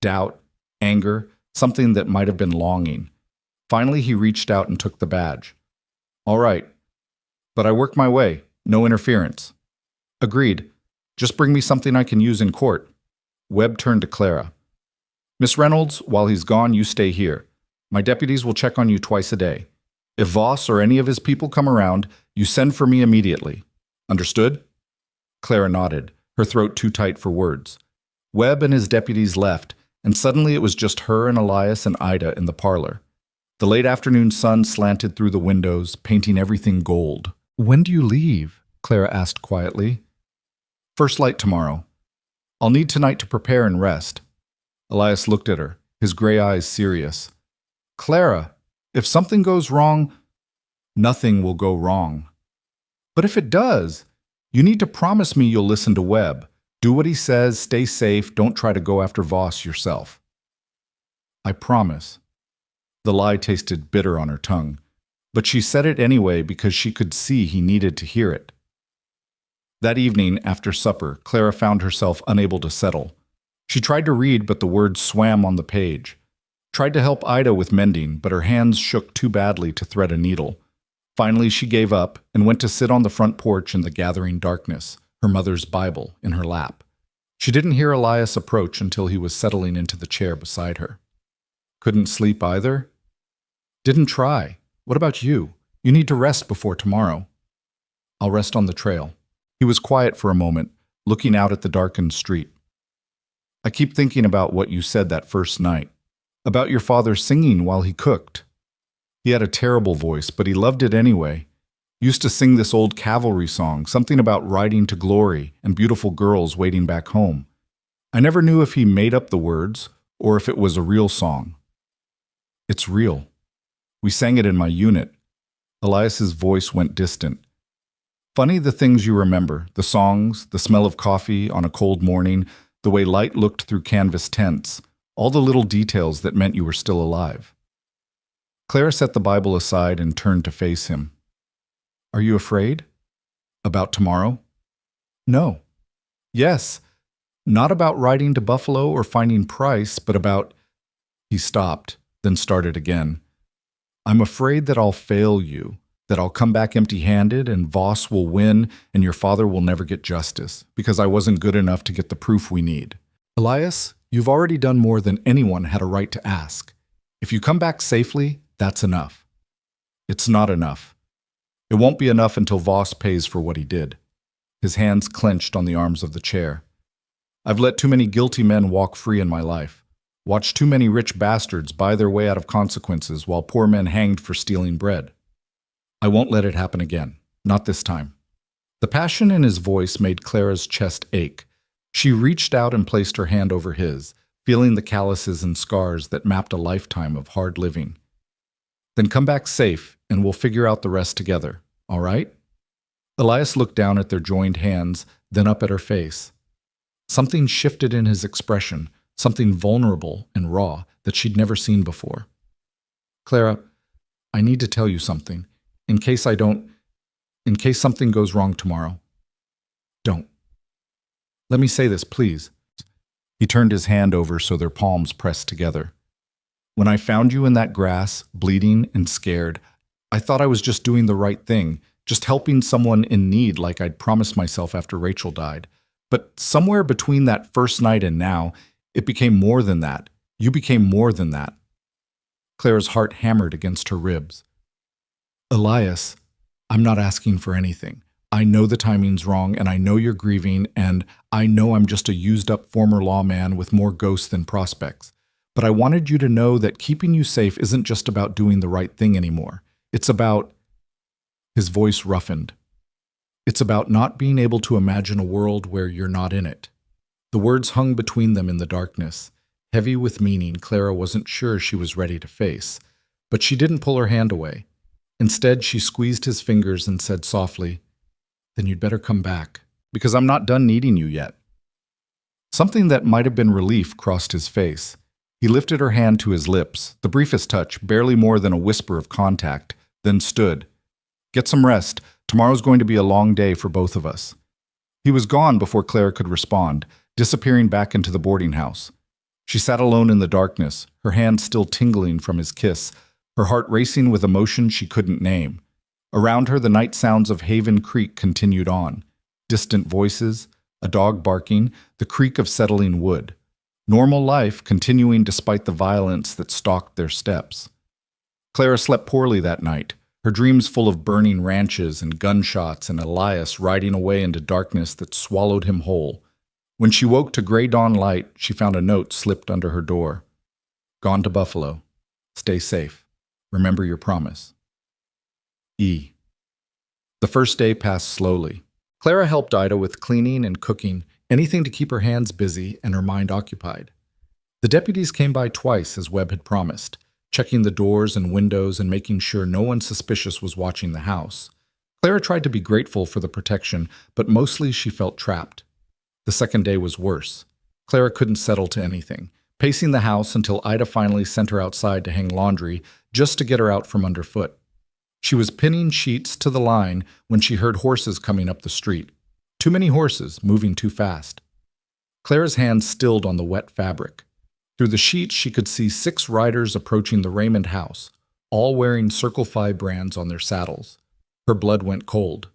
Speaker 1: Doubt, anger, something that might have been longing. Finally, he reached out and took the badge. All right. But I work my way. No interference. Agreed. Just bring me something I can use in court. Webb turned to Clara. Miss Reynolds, while he's gone, you stay here. My deputies will check on you twice a day. If Voss or any of his people come around, you send for me immediately. Understood? Clara nodded, her throat too tight for words. Webb and his deputies left, and suddenly it was just her and Elias and Ida in the parlor. The late afternoon sun slanted through the windows, painting everything gold. "When do you leave?" Clara asked quietly. "First light tomorrow. I'll need tonight to prepare and rest." Elias looked at her, his gray eyes serious. "Clara, if something goes wrong—" "Nothing will go wrong." "But if it does, you need to promise me you'll listen to Webb. Do what he says, stay safe, don't try to go after Voss yourself." "I promise." The lie tasted bitter on her tongue, but she said it anyway because she could see he needed to hear it. That evening, after supper, Clara found herself unable to settle. She tried to read, but the words swam on the page. Tried to help Ida with mending, but her hands shook too badly to thread a needle. Finally, she gave up and went to sit on the front porch in the gathering darkness, her mother's Bible in her lap. She didn't hear Elias approach until he was settling into the chair beside her. "Couldn't sleep either?" "Didn't try. What about you? You need to rest before tomorrow." "I'll rest on the trail." He was quiet for a moment, looking out at the darkened street. "I keep thinking about what you said that first night, about your father singing while he cooked. He had a terrible voice, but he loved it anyway. Used to sing this old cavalry song, something about riding to glory and beautiful girls waiting back home. I never knew if he made up the words or if it was a real song." "It's real. We sang it in my unit." Elias's voice went distant. "Funny the things you remember, the songs, the smell of coffee on a cold morning, the way light looked through canvas tents, all the little details that meant you were still alive." Clara set the Bible aside and turned to face him. "Are you afraid? About tomorrow?" "No." "Yes. Not about riding to Buffalo or finding Price, but about—" He stopped, then started again. "I'm afraid that I'll fail you, that I'll come back empty-handed and Voss will win and your father will never get justice, because I wasn't good enough to get the proof we need. Elias, you've already done more than anyone had a right to ask. If you come back safely, that's enough." "It's not enough. It won't be enough until Voss pays for what he did." His hands clenched on the arms of the chair. "I've let too many guilty men walk free in my life. Watched too many rich bastards buy their way out of consequences while poor men hanged for stealing bread. I won't let it happen again. Not this time." The passion in his voice made Clara's chest ache. She reached out and placed her hand over his, feeling the calluses and scars that mapped a lifetime of hard living. "Then come back safe, and we'll figure out the rest together, all right?" Elias looked down at their joined hands, then up at her face. Something shifted in his expression, something vulnerable and raw that she'd never seen before. "Clara, I need to tell you something. In case something goes wrong tomorrow. Don't. Let me say this, please." He turned his hand over so their palms pressed together. "When I found you in that grass, bleeding and scared, I thought I was just doing the right thing, just helping someone in need like I'd promised myself after Rachel died. But somewhere between that first night and now, it became more than that. You became more than that." Clara's heart hammered against her ribs. "Elias, I'm not asking for anything. I know the timing's wrong, and I know you're grieving, and I know I'm just a used-up former lawman with more ghosts than prospects. But I wanted you to know that keeping you safe isn't just about doing the right thing anymore. It's about—" His voice roughened. "It's about not being able to imagine a world where you're not in it." The words hung between them in the darkness. Heavy with meaning Clara wasn't sure she was ready to face, but she didn't pull her hand away. Instead, she squeezed his fingers and said softly, "Then you'd better come back, because I'm not done needing you yet." Something that might have been relief crossed his face. He lifted her hand to his lips, the briefest touch, barely more than a whisper of contact, then stood. "Get some rest. Tomorrow's going to be a long day for both of us." He was gone before Clara could respond, disappearing back into the boarding house. She sat alone in the darkness, her hand still tingling from his kiss, her heart racing with emotion she couldn't name. Around her, the night sounds of Haven Creek continued on. Distant voices, a dog barking, the creak of settling wood. Normal life continuing despite the violence that stalked their steps. Clara slept poorly that night, her dreams full of burning ranches and gunshots and Elias riding away into darkness that swallowed him whole. When she woke to gray dawn light, she found a note slipped under her door. Gone to Buffalo. Stay safe. Remember your promise. E. The first day passed slowly. Clara helped Ida with cleaning and cooking, anything to keep her hands busy and her mind occupied. The deputies came by twice, as Webb had promised, checking the doors and windows and making sure no one suspicious was watching the house. Clara tried to be grateful for the protection, but mostly she felt trapped. The second day was worse. Clara couldn't settle to anything, pacing the house until Ida finally sent her outside to hang laundry just to get her out from underfoot. She was pinning sheets to the line when she heard horses coming up the street. Too many horses, moving too fast. Clara's hands stilled on the wet fabric. Through the sheets, she could see 6 riders approaching the Raymond house, all wearing Circle 5 brands on their saddles. Her blood went cold.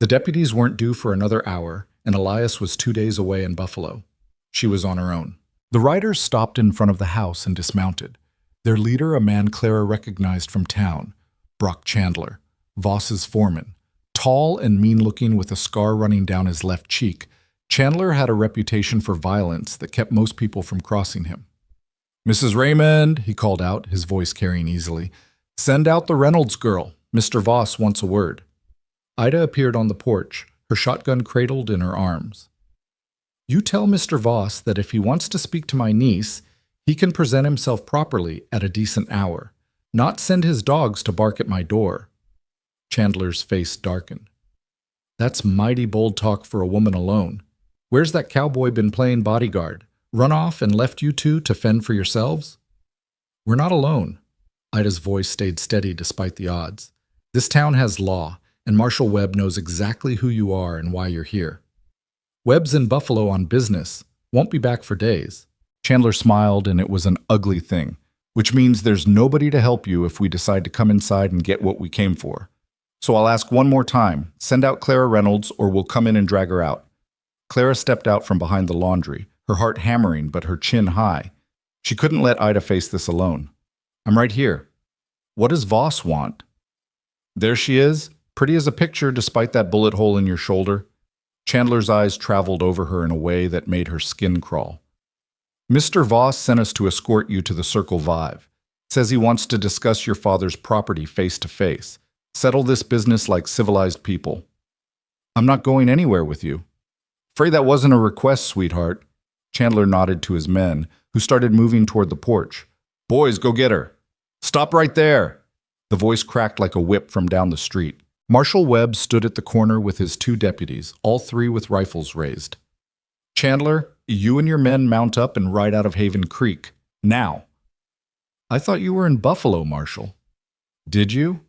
Speaker 1: The deputies weren't due for another hour, and Elias was 2 days away in Buffalo. She was on her own. The riders stopped in front of the house and dismounted. Their leader, a man Clara recognized from town, Brock Chandler, Voss's foreman. Tall and mean-looking with a scar running down his left cheek, Chandler had a reputation for violence that kept most people from crossing him. "Mrs. Raymond," he called out, his voice carrying easily, "send out the Reynolds girl. Mr. Voss wants a word." Ida appeared on the porch, her shotgun cradled in her arms. "You tell Mr. Voss that if he wants to speak to my niece, he can present himself properly at a decent hour, not send his dogs to bark at my door." Chandler's face darkened. "That's mighty bold talk for a woman alone. Where's that cowboy been playing bodyguard? Run off and left you two to fend for yourselves?" "We're not alone." Ida's voice stayed steady despite the odds. "This town has law, and Marshal Webb knows exactly who you are and why you're here. Webb's in Buffalo on business. Won't be back for days." Chandler smiled, and it was an ugly thing, which means there's nobody to help you if we decide to come inside and get what we came for. So I'll ask one more time, send out Clara Reynolds or we'll come in and drag her out. Clara stepped out from behind the laundry, her heart hammering but her chin high. She couldn't let Ida face this alone. "I'm right here. What does Voss want?" "There she is, pretty as a picture despite that bullet hole in your shoulder." Chandler's eyes traveled over her in a way that made her skin crawl. "Mr. Voss sent us to escort you to the Circle 5. Says he wants to discuss your father's property face to face. Settle this business like civilized people." "I'm not going anywhere with you." "Afraid that wasn't a request, sweetheart." Chandler nodded to his men, who started moving toward the porch. "Boys, go get her." "Stop right there." The voice cracked like a whip from down the street. Marshal Webb stood at the corner with his 2 deputies, all 3 with rifles raised. "Chandler, you and your men mount up and ride out of Haven Creek. Now." "I thought you were in Buffalo, Marshal." "Did you?"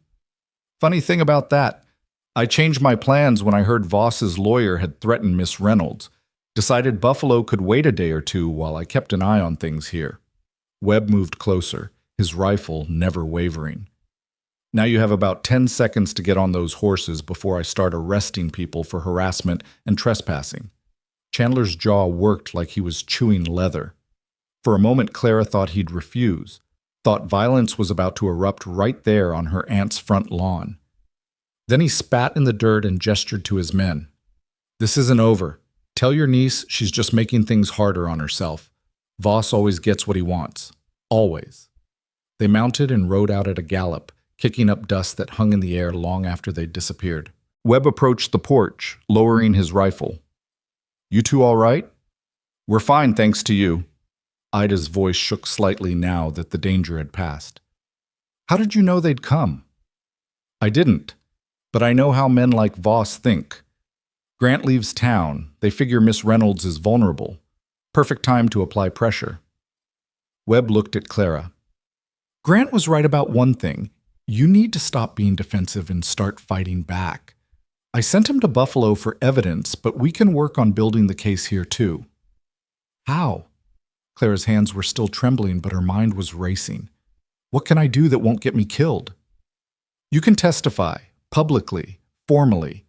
Speaker 1: "Funny thing about that. I changed my plans when I heard Voss's lawyer had threatened Miss Reynolds. Decided Buffalo could wait a day or 2 while I kept an eye on things here." Webb moved closer, his rifle never wavering. "Now you have about 10 seconds to get on those horses before I start arresting people for harassment and trespassing." Chandler's jaw worked like he was chewing leather. For a moment, Clara thought he'd refuse, thought violence was about to erupt right there on her aunt's front lawn. Then he spat in the dirt and gestured to his men. "This isn't over. Tell your niece she's just making things harder on herself. Voss always gets what he wants. Always." They mounted and rode out at a gallop, kicking up dust that hung in the air long after they'd disappeared. Webb approached the porch, lowering his rifle. "You two all right?" "We're fine, thanks to you." Ida's voice shook slightly now that the danger had passed. "How did you know they'd come?" "I didn't, but I know how men like Voss think. Grant leaves town. They figure Miss Reynolds is vulnerable. Perfect time to apply pressure." Webb looked at Clara. "Grant was right about one thing. You need to stop being defensive and start fighting back. I sent him to Buffalo for evidence, but we can work on building the case here too." "How?" Clara's hands were still trembling, but her mind was racing. "What can I do that won't get me killed?" "You can testify, publicly, formally."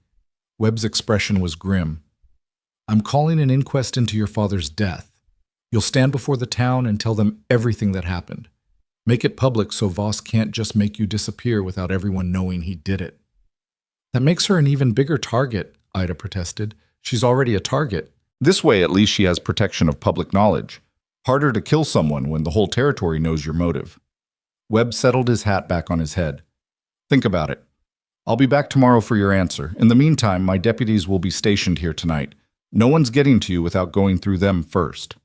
Speaker 1: Webb's expression was grim. "I'm calling an inquest into your father's death. You'll stand before the town and tell them everything that happened. Make it public so Voss can't just make you disappear without everyone knowing he did it." "That makes her an even bigger target," Ida protested. "She's already a target. This way, at least she has protection of public knowledge. Harder to kill someone when the whole territory knows your motive. Webb settled his hat back on his head. Think about it. I'll be back tomorrow for your answer. In the meantime, my deputies will be stationed here tonight. No one's getting to you without going through them first.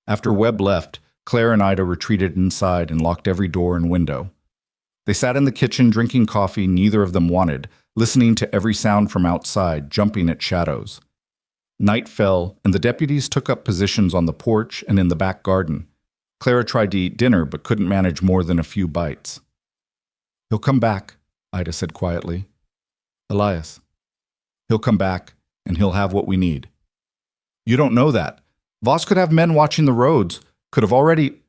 Speaker 1: After Webb left, Claire and Ida retreated inside and locked every door and window. They sat in the kitchen drinking coffee neither of them wanted, listening to every sound from outside, jumping at shadows. Night fell, and the deputies took up positions on the porch and in the back garden. Clara tried to eat dinner but couldn't manage more than a few bites. "He'll come back," Ida said quietly. "Elias. He'll come back, and he'll have what we need." "You don't know that. Voss could have men watching the roads, could have already—"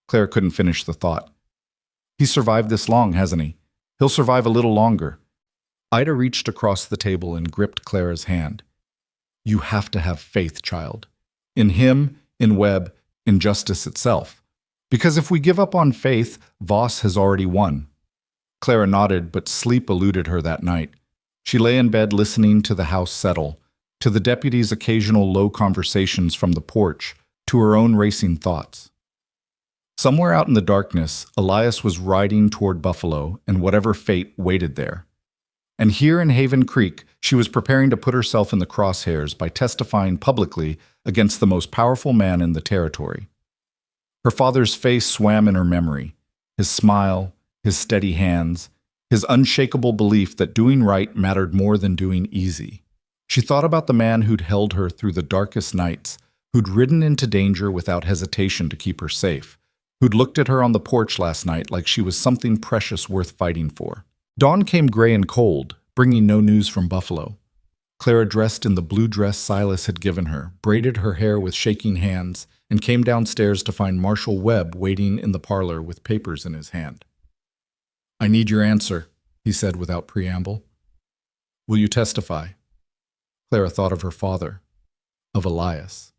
Speaker 1: Claire couldn't finish the thought. "He's survived this long, hasn't he? He'll survive a little longer." Ida reached across the table and gripped Clara's hand. "You have to have faith, child. In him, in Webb, in justice itself. Because if we give up on faith, Voss has already won." Clara nodded, but sleep eluded her that night. She lay in bed listening to the house settle, to the deputy's occasional low conversations from the porch, to her own racing thoughts. Somewhere out in the darkness, Elias was riding toward Buffalo and whatever fate waited there. And here in Haven Creek, she was preparing to put herself in the crosshairs by testifying publicly against the most powerful man in the territory. Her father's face swam in her memory, his smile, his steady hands, his unshakable belief that doing right mattered more than doing easy. She thought about the man who'd held her through the darkest nights, who'd ridden into danger without hesitation to keep her safe, who'd looked at her on the porch last night like she was something precious worth fighting for. Dawn came gray and cold, bringing no news from Buffalo. Clara dressed in the blue dress Silas had given her, braided her hair with shaking hands, and came downstairs to find Marshal Webb waiting in the parlor with papers in his hand. "I need your answer," he said without preamble. "Will you testify?" Clara thought of her father, of Elias,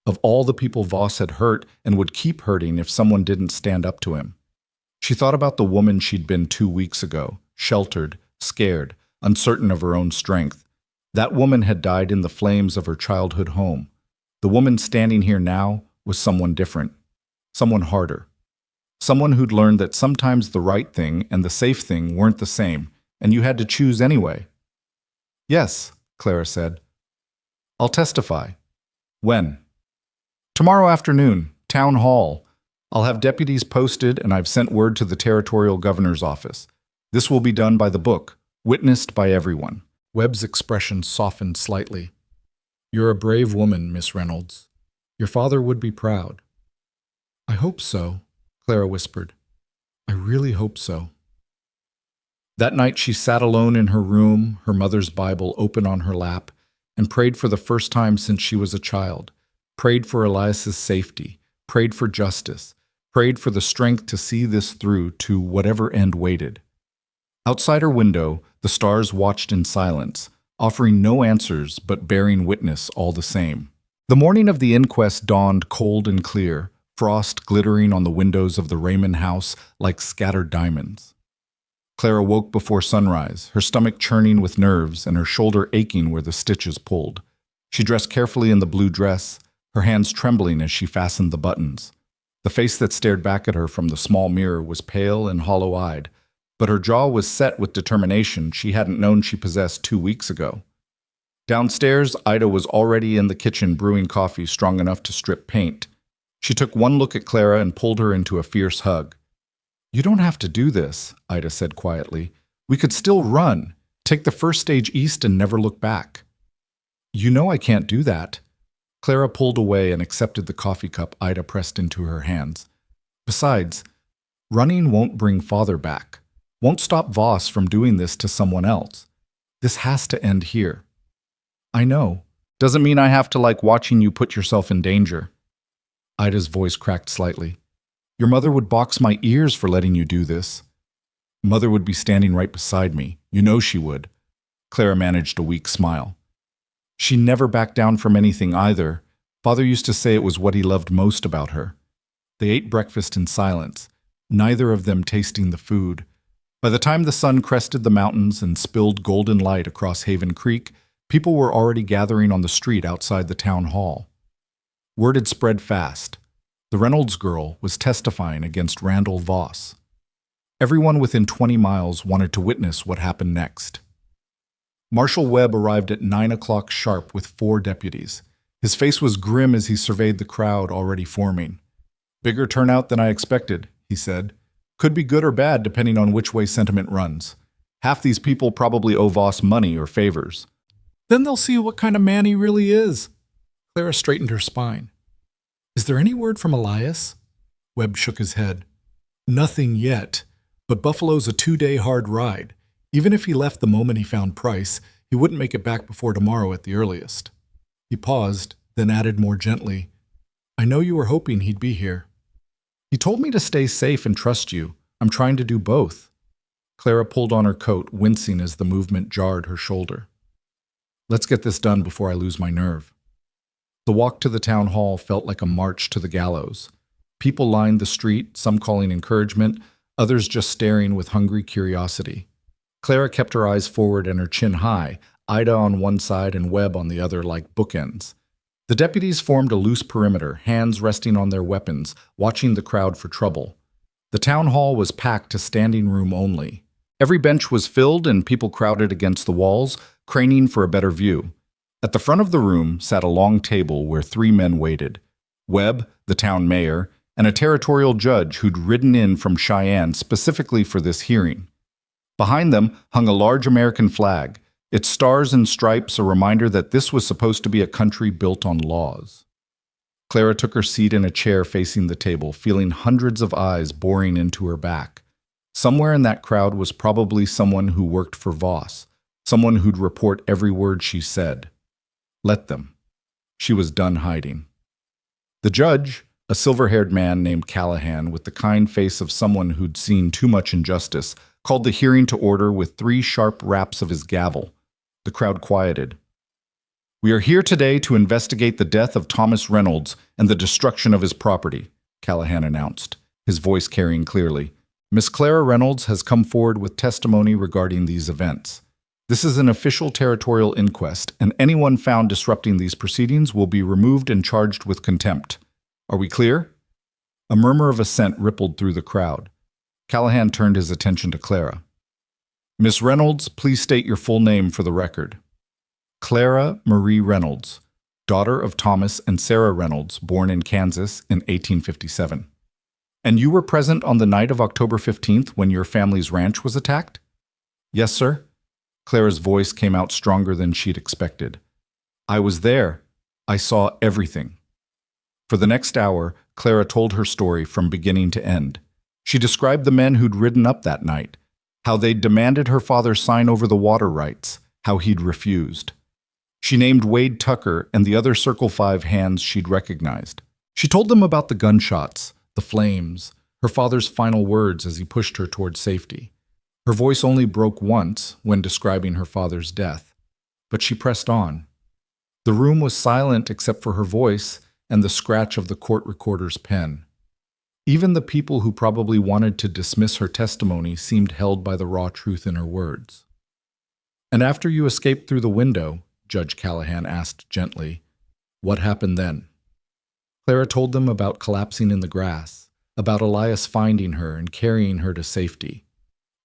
Speaker 1: of all the people Voss had hurt and would keep hurting if someone didn't stand up to him. She thought about the woman she'd been 2 weeks ago, sheltered, scared, uncertain of her own strength. That woman had died in the flames of her childhood home. The woman standing here now was someone different, someone harder. Someone who'd learned that sometimes the right thing and the safe thing weren't the same, and you had to choose anyway. "Yes," Clara said. "I'll testify." "When?" "Tomorrow afternoon, town hall. I'll have deputies posted and I've sent word to the territorial governor's office. This will be done by the book, witnessed by everyone." Webb's expression softened slightly. "You're a brave woman, Miss Reynolds. Your father would be proud." "I hope so," Clara whispered. "I really hope so." That night she sat alone in her room, her mother's Bible open on her lap, and prayed for the first time since she was a child, prayed for Elias's safety, prayed for justice, prayed for the strength to see this through to whatever end waited. Outside her window, the stars watched in silence, offering no answers but bearing witness all the same. The morning of the inquest dawned cold and clear, frost glittering on the windows of the Raymond house like scattered diamonds. Clara woke before sunrise, her stomach churning with nerves and her shoulder aching where the stitches pulled. She dressed carefully in the blue dress, her hands trembling as she fastened the buttons. The face that stared back at her from the small mirror was pale and hollow-eyed, but her jaw was set with determination she hadn't known she possessed 2 weeks ago. Downstairs, Ida was already in the kitchen brewing coffee strong enough to strip paint. She took one look at Clara and pulled her into a fierce hug. "You don't have to do this," Ida said quietly. "We could still run, take the first stage east and never look back." "You know I can't do that." Clara pulled away and accepted the coffee cup Ida pressed into her hands. "Besides, running won't bring father back, won't stop Voss from doing this to someone else. This has to end here." "I know. Doesn't mean I have to like watching you put yourself in danger." Ida's voice cracked slightly. "Your mother would box my ears for letting you do this." "Mother would be standing right beside me. You know she would." Clara managed a weak smile. "She never backed down from anything either. Father used to say it was what he loved most about her." They ate breakfast in silence, neither of them tasting the food. By the time the sun crested the mountains and spilled golden light across Haven Creek, People were already gathering on the street outside the town hall. Word had spread fast. The Reynolds girl was testifying against Randall Voss. Everyone within 20 miles wanted to witness what happened next. Marshal Webb arrived at 9 o'clock sharp with 4 deputies. His face was grim as he surveyed the crowd already forming. "Bigger turnout than I expected," he said. "Could be good or bad depending on which way sentiment runs. Half these people probably owe Voss money or favors. Then they'll see what kind of man he really is." Clara straightened her spine. "Is there any word from Elias?" Webb shook his head. "Nothing yet, but Buffalo's a 2-day hard ride. Even if he left the moment he found Price, he wouldn't make it back before tomorrow at the earliest." He paused, then added more gently, "I know you were hoping he'd be here." "He told me to stay safe and trust you. I'm trying to do both." Clara pulled on her coat, wincing as the movement jarred her shoulder. "Let's get this done before I lose my nerve." The walk to the town hall felt like a march to the gallows. People lined the street, some calling encouragement, others just staring with hungry curiosity. Clara kept her eyes forward and her chin high, Ida on one side and Webb on the other like bookends. The deputies formed a loose perimeter, hands resting on their weapons, watching the crowd for trouble. The town hall was packed to standing room only. Every bench was filled and people crowded against the walls, craning for a better view. At the front of the room sat a long table where 3 men waited: Webb, the town mayor, and a territorial judge who'd ridden in from Cheyenne specifically for this hearing. Behind them hung a large American flag, its stars and stripes a reminder that this was supposed to be a country built on laws. Clara took her seat in a chair facing the table, feeling hundreds of eyes boring into her back. Somewhere in that crowd was probably someone who worked for Voss, someone who'd report every word she said. Let them. She was done hiding. The judge, a silver-haired man named Callahan with the kind face of someone who'd seen too much injustice, called the hearing to order with 3 sharp raps of his gavel. The crowd quieted. "We are here today to investigate the death of Thomas Reynolds and the destruction of his property," Callahan announced, his voice carrying clearly. "Miss Clara Reynolds has come forward with testimony regarding these events. This is an official territorial inquest, and anyone found disrupting these proceedings will be removed and charged with contempt. Are we clear?" A murmur of assent rippled through the crowd. Callahan turned his attention to Clara. "Miss Reynolds, please state your full name for the record." "Clara Marie Reynolds, daughter of Thomas and Sarah Reynolds, born in Kansas in 1857. "And you were present on the night of October 15th when your family's ranch was attacked?" "Yes, sir." Clara's voice came out stronger than she'd expected. "I was there. I saw everything." For the next hour, Clara told her story from beginning to end. She described the men who'd ridden up that night, how they'd demanded her father sign over the water rights, how he'd refused. She named Wade Tucker and the other Circle 5 hands she'd recognized. She told them about the gunshots, the flames, her father's final words as he pushed her toward safety. Her voice only broke once when describing her father's death, but she pressed on. The room was silent except for her voice and the scratch of the court recorder's pen. Even the people who probably wanted to dismiss her testimony seemed held by the raw truth in her words. "And after you escaped through the window," Judge Callahan asked gently, "what happened then?" Clara told them about collapsing in the grass, about Elias finding her and carrying her to safety.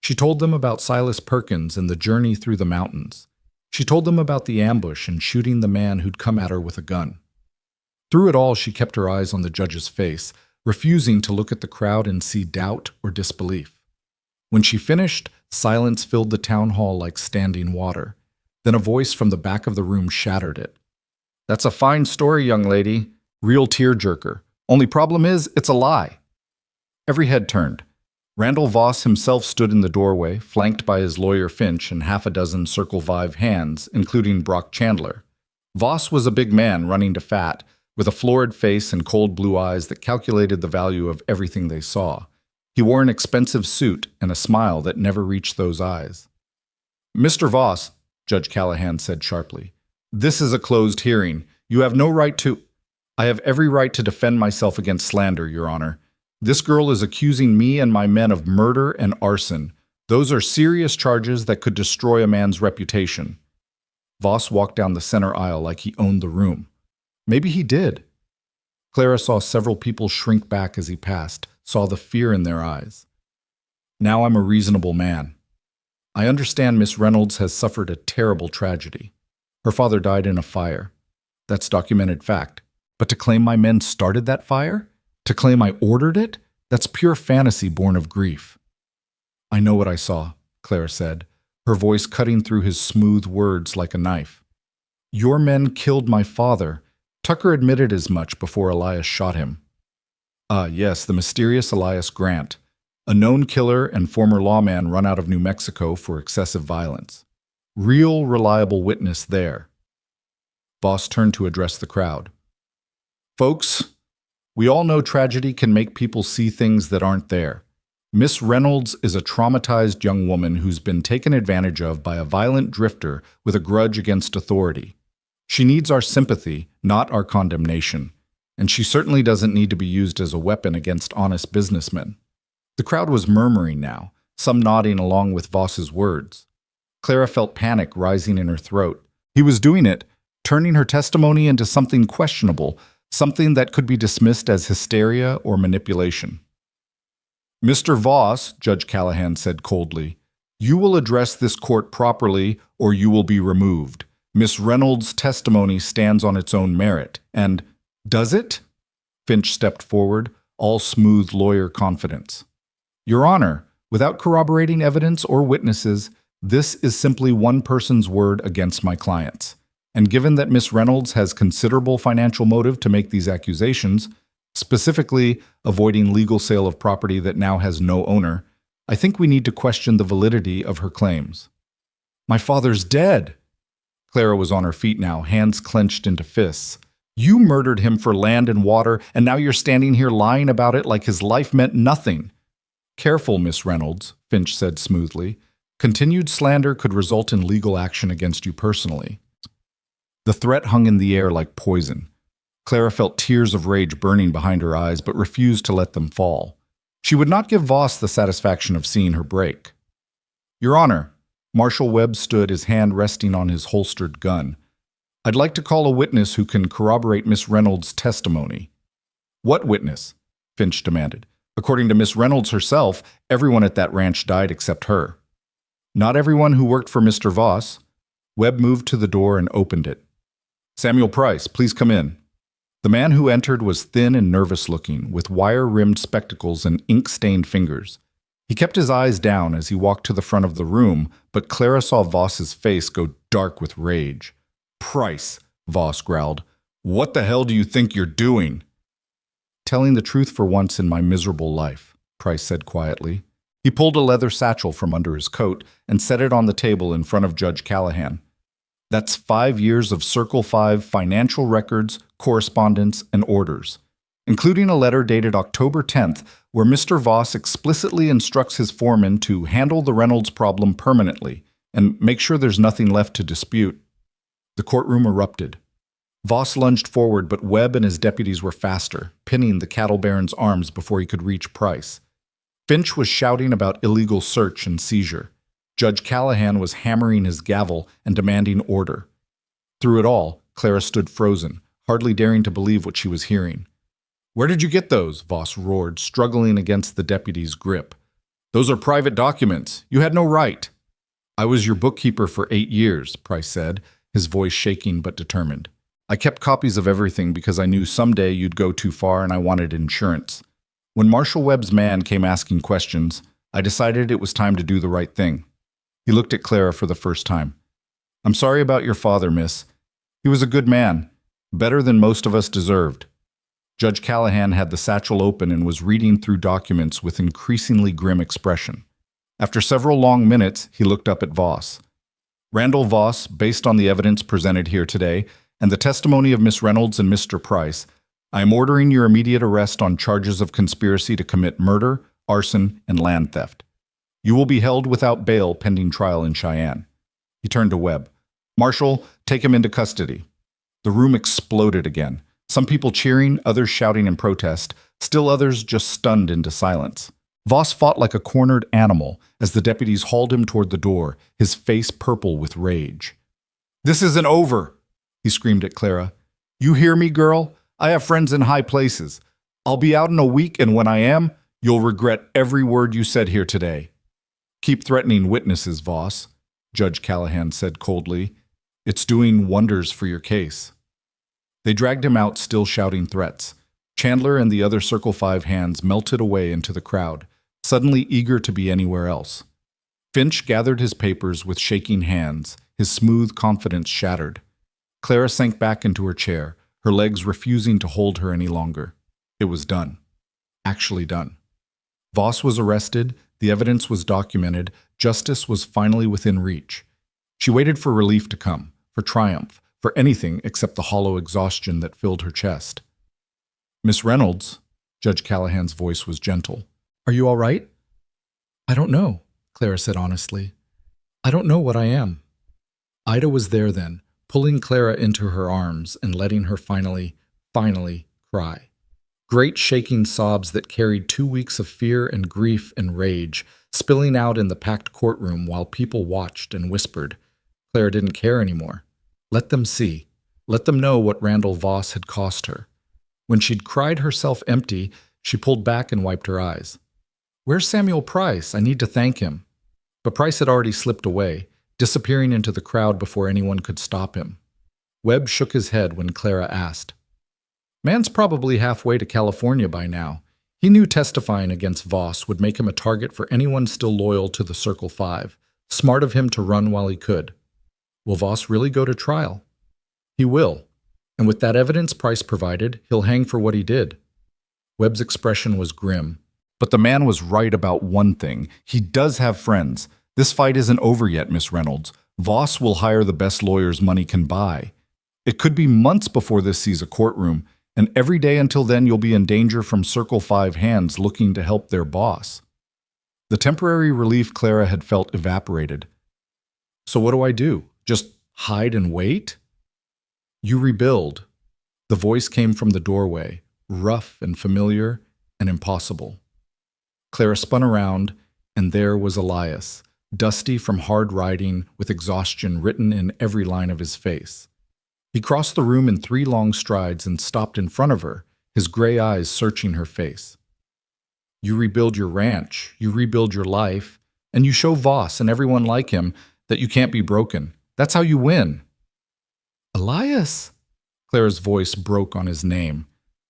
Speaker 1: She told them about Silas Perkins and the journey through the mountains. She told them about the ambush and shooting the man who'd come at her with a gun. Through it all, she kept her eyes on the judge's face, refusing to look at the crowd and see doubt or disbelief. When she finished, silence filled the town hall like standing water. Then a voice from the back of the room shattered it. "That's a fine story, young lady. Real tearjerker. Only problem is, it's a lie." Every head turned. Randall Voss himself stood in the doorway, flanked by his lawyer Finch and half a dozen Circle 5 hands, including Brock Chandler. Voss was a big man running to fat, with a florid face and cold blue eyes that calculated the value of everything they saw. He wore an expensive suit and a smile that never reached those eyes. "Mr. Voss," Judge Callahan said sharply, "this is a closed hearing. You have no right to—" "I have every right to defend myself against slander, Your Honor. This girl is accusing me and my men of murder and arson. Those are serious charges that could destroy a man's reputation." Voss walked down the center aisle like he owned the room. Maybe he did. Clara saw several people shrink back as he passed, saw the fear in their eyes. Now I'm a reasonable man. I understand Miss Reynolds has suffered a terrible tragedy. Her father died in a fire. That's documented fact. But to claim my men started that fire? To claim I ordered it? That's pure fantasy born of grief. I know what I saw, Clara said, her voice cutting through his smooth words like a knife. Your men killed my father. Tucker admitted as much before Elias shot him. Ah, yes, the mysterious Elias Grant, a known killer and former lawman run out of New Mexico for excessive violence. Real, reliable witness there. Voss turned to address the crowd. Folks, we all know tragedy can make people see things that aren't there. Miss Reynolds is a traumatized young woman who's been taken advantage of by a violent drifter with a grudge against authority. She needs our sympathy, not our condemnation, and she certainly doesn't need to be used as a weapon against honest businessmen. The crowd was murmuring now, some nodding along with Voss's words. Clara felt panic rising in her throat. He was doing it, turning her testimony into something questionable, something that could be dismissed as hysteria or manipulation. Mr. Voss, Judge Callahan said coldly, you will address this court properly or you will be removed. Miss Reynolds' testimony stands on its own merit. And does it? Finch stepped forward, all smooth lawyer confidence. Your Honor, without corroborating evidence or witnesses, this is simply one person's word against my client's. And given that Miss Reynolds has considerable financial motive to make these accusations, specifically avoiding legal sale of property that now has no owner, I think we need to question the validity of her claims. My father's dead. Clara was on her feet now, hands clenched into fists. You murdered him for land and water, and now you're standing here lying about it like his life meant nothing. Careful, Miss Reynolds, Finch said smoothly. Continued slander could result in legal action against you personally. The threat hung in the air like poison. Clara felt tears of rage burning behind her eyes, but refused to let them fall. She would not give Voss the satisfaction of seeing her break. Your Honor, Marshal Webb stood, his hand resting on his holstered gun. I'd like to call a witness who can corroborate Miss Reynolds' testimony. What witness? Finch demanded. According to Miss Reynolds herself, everyone at that ranch died except her. Not everyone who worked for Mr. Voss. Webb moved to the door and opened it. Samuel Price, please come in. The man who entered was thin and nervous-looking, with wire-rimmed spectacles and ink-stained fingers. He kept his eyes down as he walked to the front of the room, but Clara saw Voss's face go dark with rage. Price, Voss growled. What the hell do you think you're doing? Telling the truth for once in my miserable life, Price said quietly. He pulled a leather satchel from under his coat and set it on the table in front of Judge Callahan. That's 5 years of Circle 5 financial records, correspondence, and orders, including a letter dated October 10th where Mr. Voss explicitly instructs his foreman to handle the Reynolds problem permanently and make sure there's nothing left to dispute. The courtroom erupted. Voss lunged forward, but Webb and his deputies were faster, pinning the cattle baron's arms before he could reach Price. Finch was shouting about illegal search and seizure. Judge Callahan was hammering his gavel and demanding order. Through it all, Clara stood frozen, hardly daring to believe what she was hearing. Where did you get those? Voss roared, struggling against the deputy's grip. Those are private documents. You had no right. I was your bookkeeper for 8 years, Price said, his voice shaking but determined. I kept copies of everything because I knew someday you'd go too far and I wanted insurance. When Marshal Webb's man came asking questions, I decided it was time to do the right thing. He looked at Clara for the first time. I'm sorry about your father, miss. He was a good man, better than most of us deserved. Judge Callahan had the satchel open and was reading through documents with increasingly grim expression. After several long minutes, he looked up at Voss. Randall Voss, based on the evidence presented here today, and the testimony of Miss Reynolds and Mr. Price, I am ordering your immediate arrest on charges of conspiracy to commit murder, arson, and land theft. You will be held without bail pending trial in Cheyenne. He turned to Webb. Marshal, take him into custody. The room exploded again. Some people cheering, others shouting in protest, still others just stunned into silence. Voss fought like a cornered animal as the deputies hauled him toward the door, his face purple with rage. This isn't over, he screamed at Clara. You hear me, girl? I have friends in high places. I'll be out in a week, and when I am, you'll regret every word you said here today. Keep threatening witnesses, Voss, Judge Callahan said coldly. It's doing wonders for your case. They dragged him out, still shouting threats. Chandler and the other Circle 5 hands melted away into the crowd, suddenly eager to be anywhere else. Finch gathered his papers with shaking hands, his smooth confidence shattered. Clara sank back into her chair, her legs refusing to hold her any longer. It was done. Actually done. Voss was arrested, the evidence was documented, justice was finally within reach. She waited for relief to come, for triumph, for anything except the hollow exhaustion that filled her chest. Miss Reynolds, Judge Callahan's voice was gentle. Are you all right? I don't know, Clara said honestly. I don't know what I am. Ida was there then, pulling Clara into her arms and letting her finally cry. Great shaking sobs that carried 2 weeks of fear and grief and rage, spilling out in the packed courtroom while people watched and whispered. Clara didn't care anymore. Let them see. Let them know what Randall Voss had cost her. When she'd cried herself empty, she pulled back and wiped her eyes. Where's Samuel Price? I need to thank him. But Price had already slipped away, disappearing into the crowd before anyone could stop him. Webb shook his head when Clara asked. Man's probably halfway to California by now. He knew testifying against Voss would make him a target for anyone still loyal to the Circle 5. Smart of him to run while he could. Will Voss really go to trial? He will. And with that evidence Price provided, he'll hang for what he did. Webb's expression was grim. But the man was right about one thing. He does have friends. This fight isn't over yet, Miss Reynolds. Voss will hire the best lawyers money can buy. It could be months before this sees a courtroom, and every day until then you'll be in danger from Circle 5 hands looking to help their boss. The temporary relief Clara had felt evaporated. So what do I do? Just hide and wait? You rebuild. The voice came from the doorway, rough and familiar and impossible. Clara spun around, and there was Elias, dusty from hard riding, with exhaustion written in every line of his face. He crossed the room in 3 long strides and stopped in front of her, his gray eyes searching her face. You rebuild your ranch, you rebuild your life, and you show Voss and everyone like him that you can't be broken. That's how you win. Elias! Clara's voice broke on his name.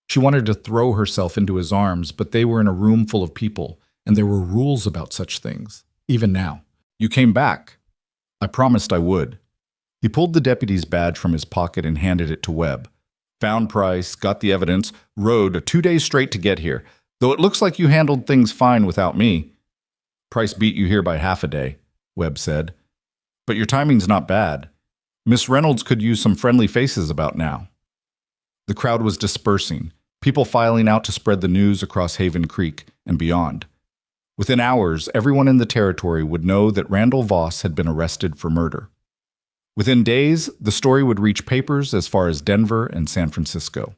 Speaker 1: She wanted to throw herself into his arms, but they were in a room full of people, and there were rules about such things, even now. You came back. I promised I would. He pulled the deputy's badge from his pocket and handed it to Webb. Found Price, got the evidence, rode 2 days straight to get here, though it looks like you handled things fine without me. Price beat you here by half a day, Webb said. But your timing's not bad. Miss Reynolds could use some friendly faces about now. The crowd was dispersing, people filing out to spread the news across Haven Creek and beyond. Within hours, everyone in the territory would know that Randall Voss had been arrested for murder. Within days, the story would reach papers as far as Denver and San Francisco.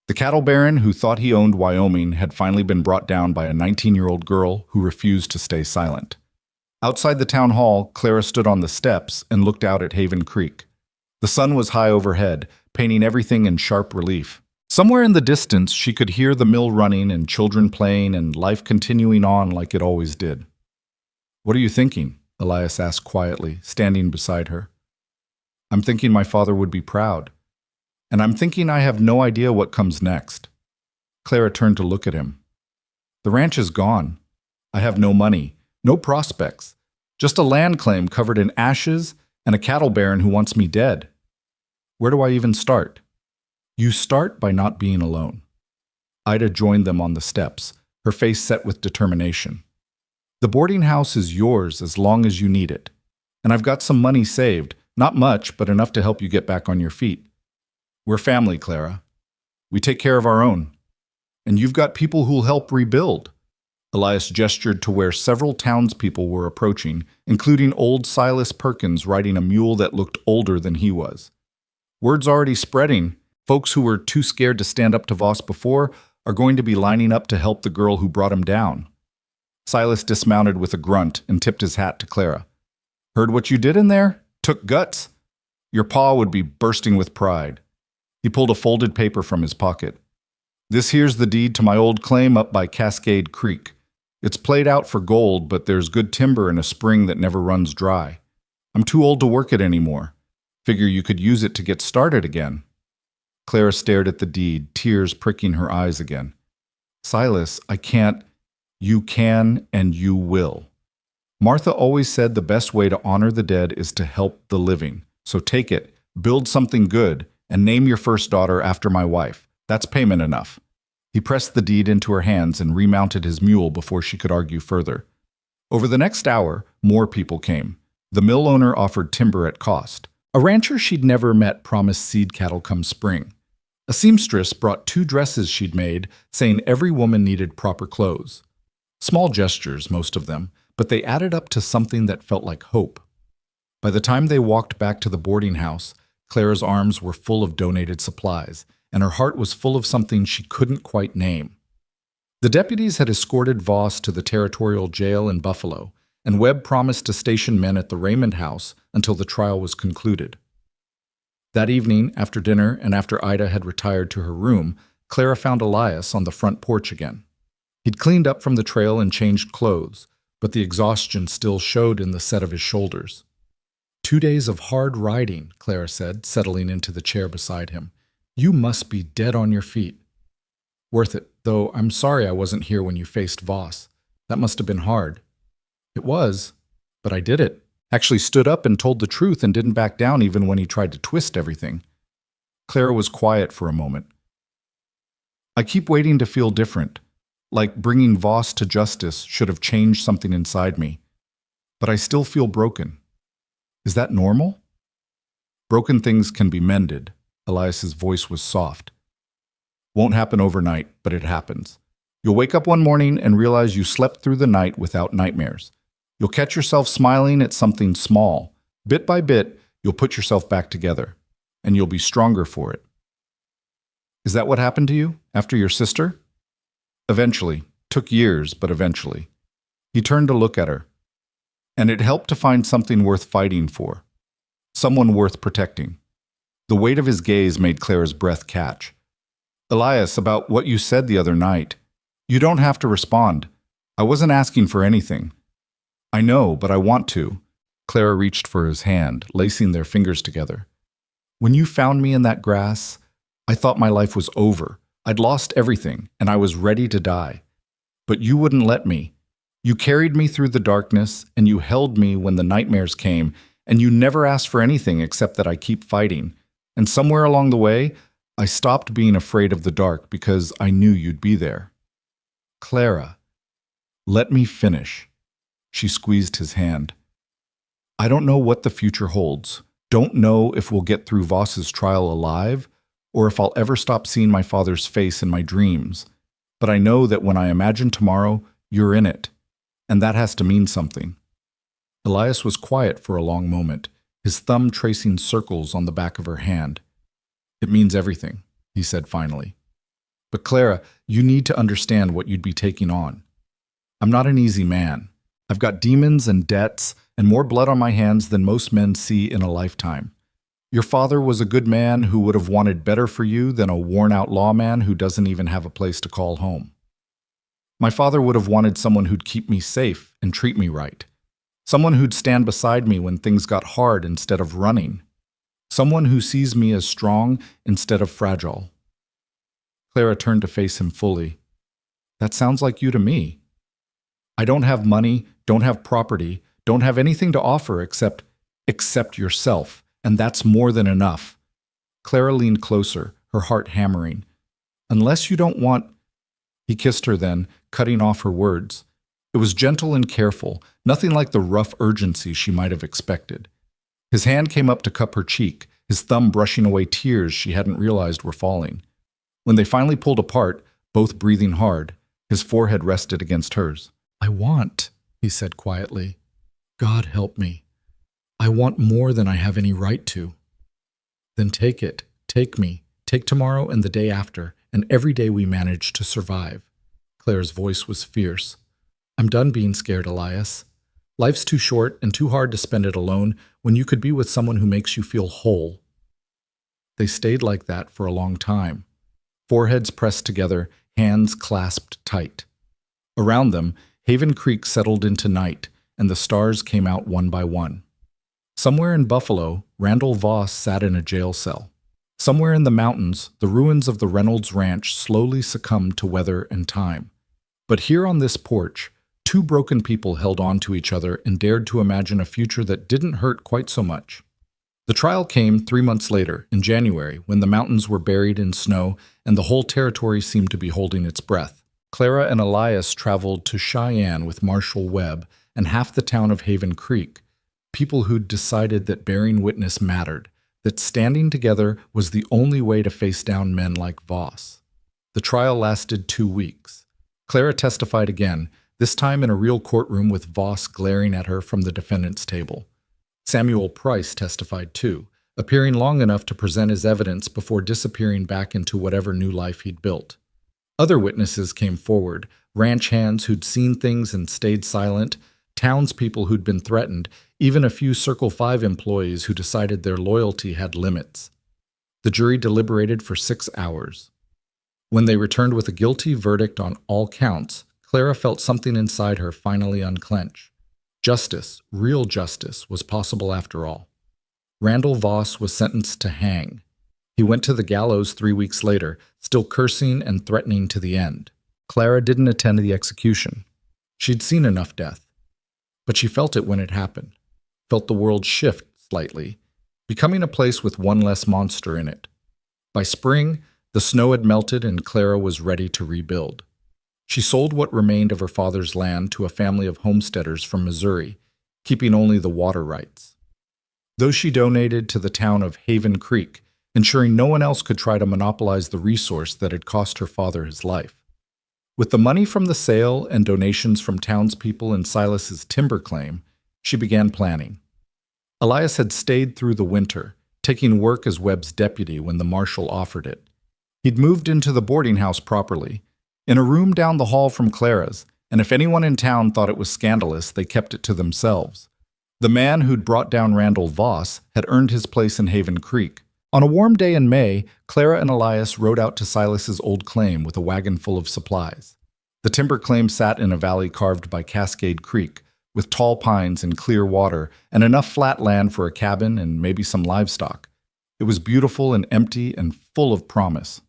Speaker 1: The cattle baron who thought he owned Wyoming had finally been brought down by a 19-year-old girl who refused to stay silent. Outside the town hall, Clara stood on the steps and looked out at Haven Creek. The sun was high overhead, painting everything in sharp relief. Somewhere in the distance, she could hear the mill running and children playing and life continuing on like it always did. What are you thinking? Elias asked quietly, standing beside her. I'm thinking my father would be proud. And I'm thinking I have no idea what comes next. Clara turned to look at him. The ranch is gone. I have no money, no prospects, just a land claim covered in ashes and a cattle baron who wants me dead. Where do I even start? You start by not being alone. Ida joined them on the steps, her face set with determination. The boarding house is yours as long as you need it. And I've got some money saved, not much, but enough to help you get back on your feet. We're family, Clara. We take care of our own. And you've got people who'll help rebuild. Elias gestured to where several townspeople were approaching, including old Silas Perkins riding a mule that looked older than he was. Word's already spreading. Folks who were too scared to stand up to Voss before are going to be lining up to help the girl who brought him down. Silas dismounted with a grunt and tipped his hat to Clara. Heard what you did in there? Took guts. Your pa would be bursting with pride. He pulled a folded paper from his pocket. This here's the deed to my old claim up by Cascade Creek. It's played out for gold, but there's good timber and a spring that never runs dry. I'm too old to work it anymore. Figure you could use it to get started again. Clara stared at the deed, tears pricking her eyes again. Silas, I can't. You can and you will. Martha always said the best way to honor the dead is to help the living. So take it, build something good, and name your first daughter after my wife. That's payment enough. He pressed the deed into her hands and remounted his mule before she could argue further. Over the next hour, more people came. The mill owner offered timber at cost. A rancher she'd never met promised seed cattle come spring. A seamstress brought 2 dresses she'd made, saying every woman needed proper clothes. Small gestures, most of them, but they added up to something that felt like hope. By the time they walked back to the boarding house, Clara's arms were full of donated supplies, and her heart was full of something she couldn't quite name. The deputies had escorted Voss to the territorial jail in Buffalo, and Webb promised to station men at the Raymond house until the trial was concluded. That evening, after dinner and after Ida had retired to her room, Clara found Elias on the front porch again. He'd cleaned up from the trail and changed clothes, but the exhaustion still showed in the set of his shoulders. 2 days of hard riding, Clara said, settling into the chair beside him. You must be dead on your feet. Worth it, though I'm sorry I wasn't here when you faced Voss. That must have been hard. It was, but I did it. Actually stood up and told the truth and didn't back down even when he tried to twist everything. Clara was quiet for a moment. I keep waiting to feel different, like bringing Voss to justice should have changed something inside me. But I still feel broken. Is that normal? Broken things can be mended. Elias's voice was soft. Won't happen overnight, but it happens. You'll wake up one morning and realize you slept through the night without nightmares. You'll catch yourself smiling at something small. Bit by bit, you'll put yourself back together, and you'll be stronger for it. Is that what happened to you after your sister? Eventually. Took years, but eventually. He turned to look at her. And it helped to find something worth fighting for. Someone worth protecting. The weight of his gaze made Clara's breath catch. Elias, about what you said the other night. You don't have to respond. I wasn't asking for anything. I know, but I want to. Clara reached for his hand, lacing their fingers together. When you found me in that grass, I thought my life was over. I'd lost everything, and I was ready to die. But you wouldn't let me. You carried me through the darkness, and you held me when the nightmares came, and you never asked for anything except that I keep fighting. And somewhere along the way, I stopped being afraid of the dark because I knew you'd be there. Clara, let me finish. She squeezed his hand. I don't know what the future holds. Don't know if we'll get through Voss's trial alive, or if I'll ever stop seeing my father's face in my dreams. But I know that when I imagine tomorrow, you're in it. And that has to mean something. Elias was quiet for a long moment, his thumb tracing circles on the back of her hand. It means everything, he said finally. But Clara, you need to understand what you'd be taking on. I'm not an easy man. I've got demons and debts and more blood on my hands than most men see in a lifetime. Your father was a good man who would have wanted better for you than a worn-out lawman who doesn't even have a place to call home. My father would have wanted someone who'd keep me safe and treat me right. Someone who'd stand beside me when things got hard instead of running. Someone who sees me as strong instead of fragile. Clara turned to face him fully. That sounds like you to me. I don't have money, don't have property, don't have anything to offer except yourself, and that's more than enough. Clara leaned closer, her heart hammering. Unless you don't want... He kissed her then, cutting off her words. It was gentle and careful, nothing like the rough urgency she might have expected. His hand came up to cup her cheek, his thumb brushing away tears she hadn't realized were falling. When they finally pulled apart, both breathing hard, his forehead rested against hers. I want, he said quietly. God help me. I want more than I have any right to. Then take it, take me, take tomorrow and the day after, and every day we manage to survive. Claire's voice was fierce. I'm done being scared, Elias. Life's too short and too hard to spend it alone when you could be with someone who makes you feel whole. They stayed like that for a long time. Foreheads pressed together, hands clasped tight. Around them, Haven Creek settled into night, and the stars came out one by one. Somewhere in Buffalo, Randall Voss sat in a jail cell. Somewhere in the mountains, the ruins of the Reynolds Ranch slowly succumbed to weather and time. But here on this porch, two broken people held on to each other and dared to imagine a future that didn't hurt quite so much. The trial came 3 months later, in January, when the mountains were buried in snow and the whole territory seemed to be holding its breath. Clara and Elias traveled to Cheyenne with Marshall Webb and half the town of Haven Creek, people who'd decided that bearing witness mattered, that standing together was the only way to face down men like Voss. The trial lasted 2 weeks. Clara testified again, this time in a real courtroom with Voss glaring at her from the defendant's table. Samuel Price testified too, appearing long enough to present his evidence before disappearing back into whatever new life he'd built. Other witnesses came forward, ranch hands who'd seen things and stayed silent, townspeople who'd been threatened, even a few Circle 5 employees who decided their loyalty had limits. The jury deliberated for 6 hours. When they returned with a guilty verdict on all counts, Clara felt something inside her finally unclench. Justice, real justice, was possible after all. Randall Voss was sentenced to hang. He went to the gallows 3 weeks later, still cursing and threatening to the end. Clara didn't attend the execution. She'd seen enough death. But she felt it when it happened, felt the world shift slightly, becoming a place with one less monster in it. By spring, the snow had melted and Clara was ready to rebuild. She sold what remained of her father's land to a family of homesteaders from Missouri, keeping only the water rights. Those she donated to the town of Haven Creek, ensuring no one else could try to monopolize the resource that had cost her father his life. With the money from the sale and donations from townspeople and Silas's timber claim, she began planning. Elias had stayed through the winter, taking work as Webb's deputy when the marshal offered it. He'd moved into the boarding house properly, in a room down the hall from Clara's, and if anyone in town thought it was scandalous, they kept it to themselves. The man who'd brought down Randall Voss had earned his place in Haven Creek. On a warm day in May, Clara and Elias rode out to Silas's old claim with a wagon full of supplies. The timber claim sat in a valley carved by Cascade Creek, with tall pines and clear water and enough flat land for a cabin and maybe some livestock. It was beautiful and empty and full of promise.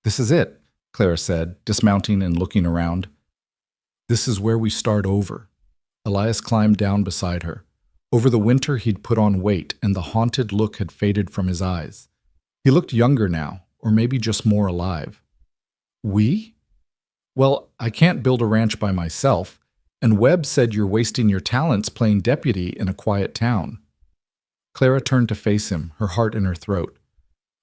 Speaker 1: "This is it," Clara said, dismounting and looking around. "This is where we start over." Elias climbed down beside her. Over the winter he'd put on weight, and the haunted look had faded from his eyes. He looked younger now, or maybe just more alive. "We? Well, I can't build a ranch by myself, and Webb said you're wasting your talents playing deputy in a quiet town." Clara turned to face him, her heart in her throat.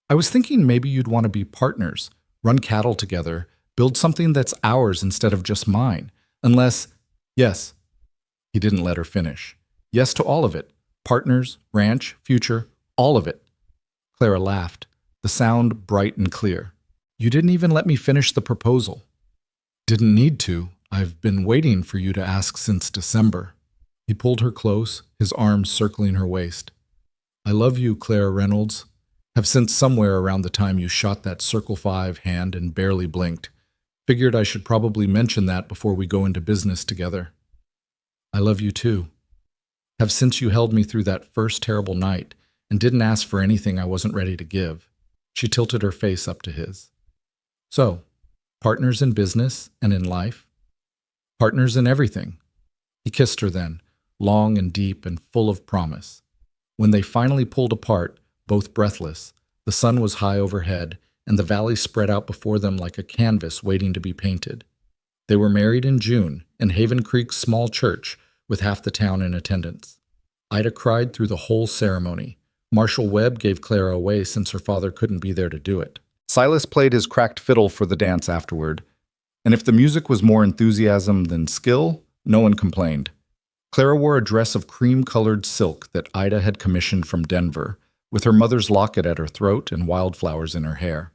Speaker 1: "I was thinking maybe you'd want to be partners, run cattle together, build something that's ours instead of just mine. Unless, yes." He didn't let her finish. "Yes to all of it. Partners, ranch, future, all of it." Clara laughed, the sound bright and clear. "You didn't even let me finish the proposal." "Didn't need to. I've been waiting for you to ask since December." He pulled her close, his arms circling her waist. "I love you, Clara Reynolds. Have since somewhere around the time you shot that Circle 5 hand and barely blinked. Figured I should probably mention that before we go into business together. I love you too. Have since you held me through that first terrible night and didn't ask for anything I wasn't ready to give." She tilted her face up to his. "So, partners in business and in life? Partners in everything." He kissed her then, long and deep and full of promise. When they finally pulled apart, both breathless, the sun was high overhead, and the valley spread out before them like a canvas waiting to be painted. They were married in June in Haven Creek's small church, with half the town in attendance. Ida cried through the whole ceremony. Marshall Webb gave Clara away since her father couldn't be there to do it. Silas played his cracked fiddle for the dance afterward, and if the music was more enthusiasm than skill, no one complained. Clara wore a dress of cream-colored silk that Ida had commissioned from Denver, with her mother's locket at her throat and wildflowers in her hair.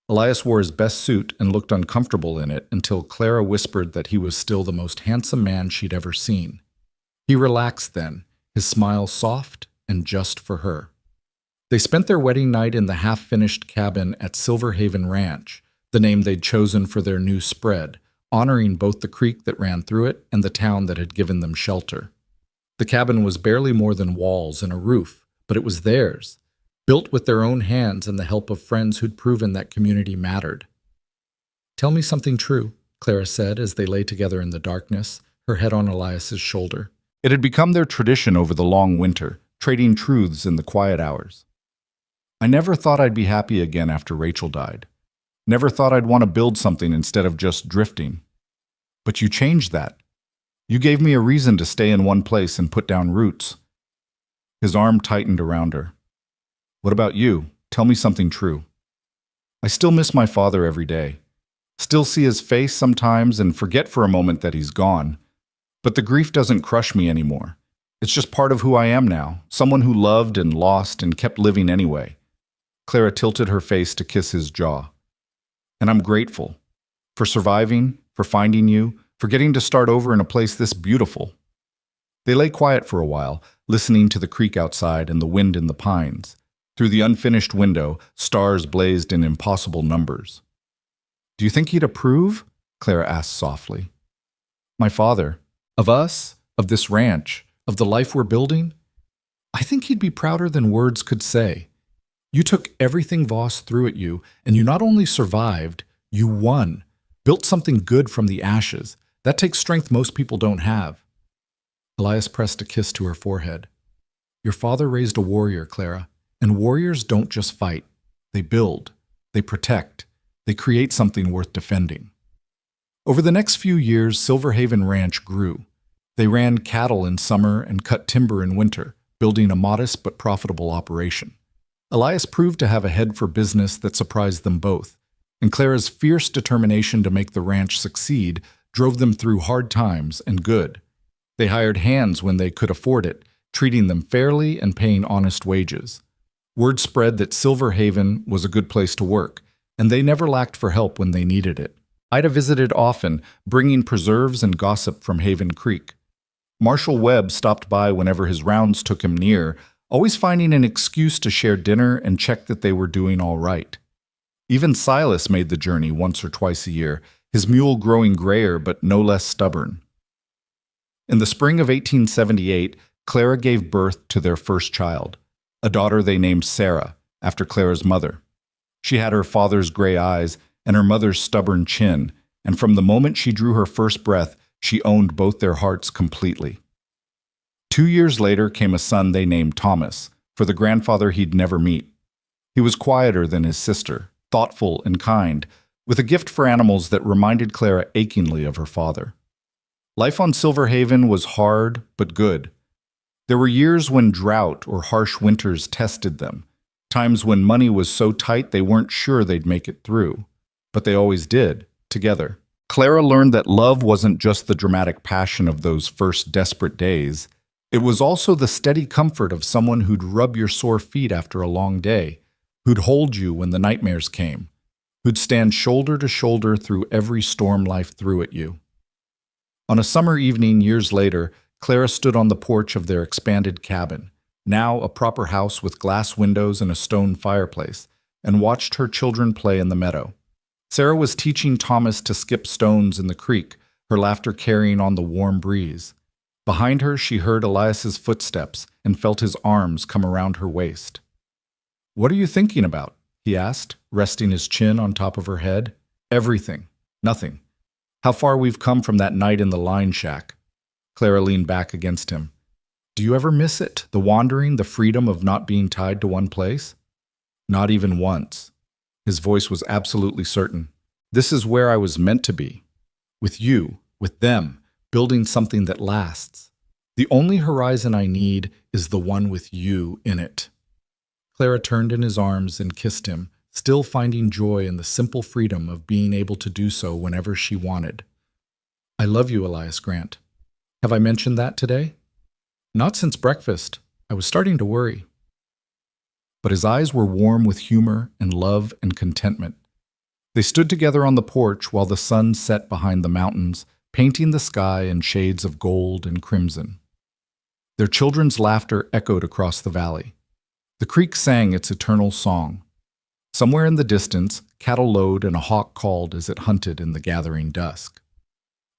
Speaker 1: Elias wore his best suit and looked uncomfortable in it until Clara whispered that he was still the most handsome man she'd ever seen. He relaxed then, his smile soft and just for her. They spent their wedding night in the half-finished cabin at Silver Haven Ranch, the name they'd chosen for their new spread, honoring both the creek that ran through it and the town that had given them shelter. The cabin was barely more than walls and a roof, but it was theirs, built with their own hands and the help of friends who'd proven that community mattered. "Tell me something true," Clara said as they lay together in the darkness, her head on Elias's shoulder. It had become their tradition over the long winter, trading truths in the quiet hours. "I never thought I'd be happy again after Rachel died. Never thought I'd want to build something instead of just drifting. But you changed that. You gave me a reason to stay in one place and put down roots." His arm tightened around her. "What about you? Tell me something true." "I still miss my father every day. Still see his face sometimes and forget for a moment that he's gone. But the grief doesn't crush me anymore. It's just part of who I am now, someone who loved and lost and kept living anyway." Clara tilted her face to kiss his jaw. "And I'm grateful. For surviving, for finding you, for getting to start over in a place this beautiful." They lay quiet for a while, listening to the creek outside and the wind in the pines. Through the unfinished window, stars blazed in impossible numbers. "Do you think he'd approve?" Clara asked softly. "My father. Of us? Of this ranch? Of the life we're building? I think he'd be prouder than words could say. You took everything Voss threw at you, and you not only survived, you won. Built something good from the ashes. That takes strength most people don't have." Elias pressed a kiss to her forehead. "Your father raised a warrior, Clara, and warriors don't just fight. They build. They protect. They create something worth defending." Over the next few years, Silver Haven Ranch grew. They ran cattle in summer and cut timber in winter, building a modest but profitable operation. Elias proved to have a head for business that surprised them both, and Clara's fierce determination to make the ranch succeed drove them through hard times and good. They hired hands when they could afford it, treating them fairly and paying honest wages. Word spread that Silver Haven was a good place to work, and they never lacked for help when they needed it. Ida visited often, bringing preserves and gossip from Haven Creek. Marshall Webb stopped by whenever his rounds took him near, always finding an excuse to share dinner and check that they were doing all right. Even Silas made the journey once or twice a year, his mule growing grayer but no less stubborn. In the spring of 1878, Clara gave birth to their first child, a daughter they named Sarah, after Clara's mother. She had her father's gray eyes and her mother's stubborn chin, and from the moment she drew her first breath, she owned both their hearts completely. 2 years later came a son they named Thomas, for the grandfather he'd never meet. He was quieter than his sister, thoughtful and kind, with a gift for animals that reminded Clara achingly of her father. Life on Silver Haven was hard but good. There were years when drought or harsh winters tested them, times when money was so tight they weren't sure they'd make it through. But they always did, together. Clara learned that love wasn't just the dramatic passion of those first desperate days. It was also the steady comfort of someone who'd rub your sore feet after a long day, who'd hold you when the nightmares came, who'd stand shoulder to shoulder through every storm life threw at you. On a summer evening years later, Clara stood on the porch of their expanded cabin, now a proper house with glass windows and a stone fireplace, and watched her children play in the meadow. Sarah was teaching Thomas to skip stones in the creek, her laughter carrying on the warm breeze. Behind her, she heard Elias's footsteps and felt his arms come around her waist. "What are you thinking about?" he asked, resting his chin on top of her head. "Everything. Nothing. How far we've come from that night in the line shack." Clara leaned back against him. "Do you ever miss it, the wandering, the freedom of not being tied to one place?" "Not even once." His voice was absolutely certain. "This is where I was meant to be. With you, with them, building something that lasts. The only horizon I need is the one with you in it." Clara turned in his arms and kissed him, still finding joy in the simple freedom of being able to do so whenever she wanted. "I love you, Elias Grant. Have I mentioned that today?" "Not since breakfast. I was starting to worry." But his eyes were warm with humor and love and contentment. They stood together on the porch while the sun set behind the mountains, painting the sky in shades of gold and crimson. Their children's laughter echoed across the valley. The creek sang its eternal song. Somewhere in the distance, cattle lowed and a hawk called as it hunted in the gathering dusk.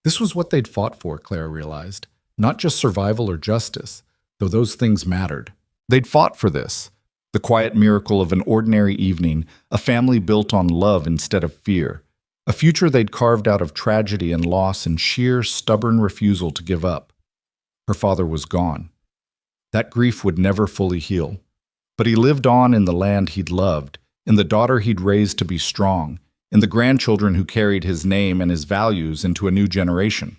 Speaker 1: This was what they'd fought for, Clara realized. Not just survival or justice, though those things mattered. They'd fought for this, the quiet miracle of an ordinary evening, a family built on love instead of fear, a future they'd carved out of tragedy and loss and sheer, stubborn refusal to give up. Her father was gone. That grief would never fully heal. But he lived on in the land he'd loved, in the daughter he'd raised to be strong, in the grandchildren who carried his name and his values into a new generation.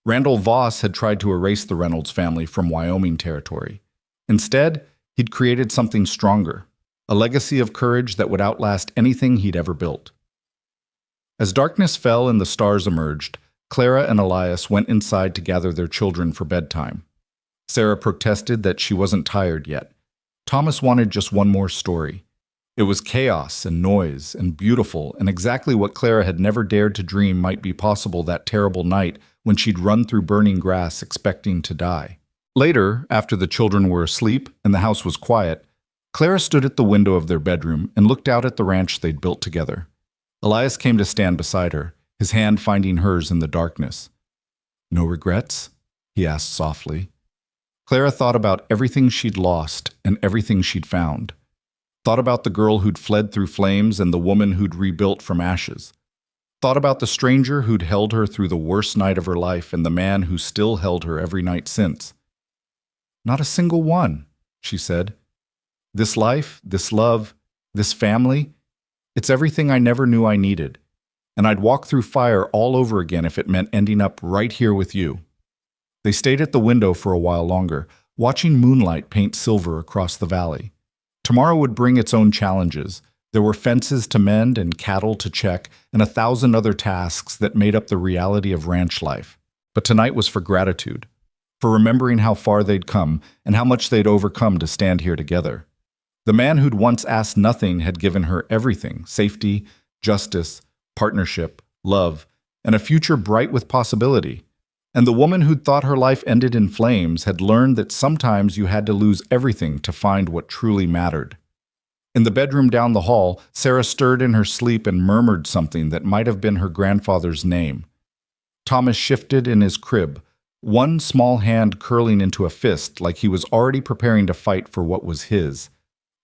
Speaker 1: Randall Voss had tried to erase the Reynolds family from Wyoming territory. Instead, he'd created something stronger, a legacy of courage that would outlast anything he'd ever built. As darkness fell and the stars emerged, Clara and Elias went inside to gather their children for bedtime. Sarah protested that she wasn't tired yet. Thomas wanted just one more story. It was chaos and noise and beautiful and exactly what Clara had never dared to dream might be possible that terrible night when she'd run through burning grass expecting to die. Later, after the children were asleep and the house was quiet, Clara stood at the window of their bedroom and looked out at the ranch they'd built together. Elias came to stand beside her, his hand finding hers in the darkness. "No regrets?" he asked softly. Clara thought about everything she'd lost and everything she'd found. Thought about the girl who'd fled through flames and the woman who'd rebuilt from ashes. Thought about the stranger who'd held her through the worst night of her life and the man who still held her every night since. "Not a single one," she said. "This life, this love, this family, it's everything I never knew I needed. And I'd walk through fire all over again if it meant ending up right here with you." They stayed at the window for a while longer, watching moonlight paint silver across the valley. Tomorrow would bring its own challenges. There were fences to mend and cattle to check, and 1,000 other tasks that made up the reality of ranch life. But tonight was for gratitude, for remembering how far they'd come and how much they'd overcome to stand here together. The man who'd once asked nothing had given her everything: safety, justice, partnership, love, and a future bright with possibility. And the woman who'd thought her life ended in flames had learned that sometimes you had to lose everything to find what truly mattered. In the bedroom down the hall, Sarah stirred in her sleep and murmured something that might have been her grandfather's name. Thomas shifted in his crib, one small hand curling into a fist like he was already preparing to fight for what was his.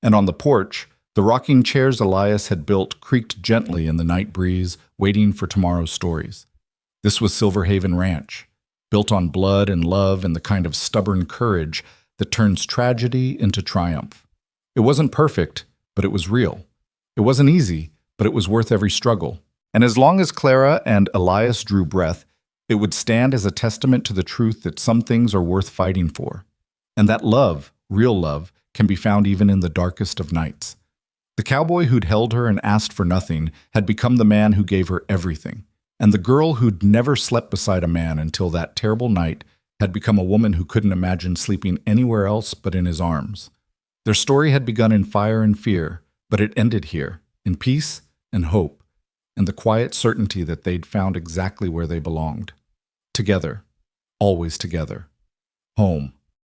Speaker 1: And on the porch, the rocking chairs Elias had built creaked gently in the night breeze, waiting for tomorrow's stories. This was Silver Haven Ranch, built on blood and love and the kind of stubborn courage that turns tragedy into triumph. It wasn't perfect, but it was real. It wasn't easy, but it was worth every struggle. And as long as Clara and Elias drew breath, it would stand as a testament to the truth that some things are worth fighting for, and that love, real love, can be found even in the darkest of nights. The cowboy who'd held her and asked for nothing had become the man who gave her everything. And the girl who'd never slept beside a man until that terrible night had become a woman who couldn't imagine sleeping anywhere else but in his arms. Their story had begun in fire and fear, but it ended here, in peace and hope, and the quiet certainty that they'd found exactly where they belonged. Together, always together. Home.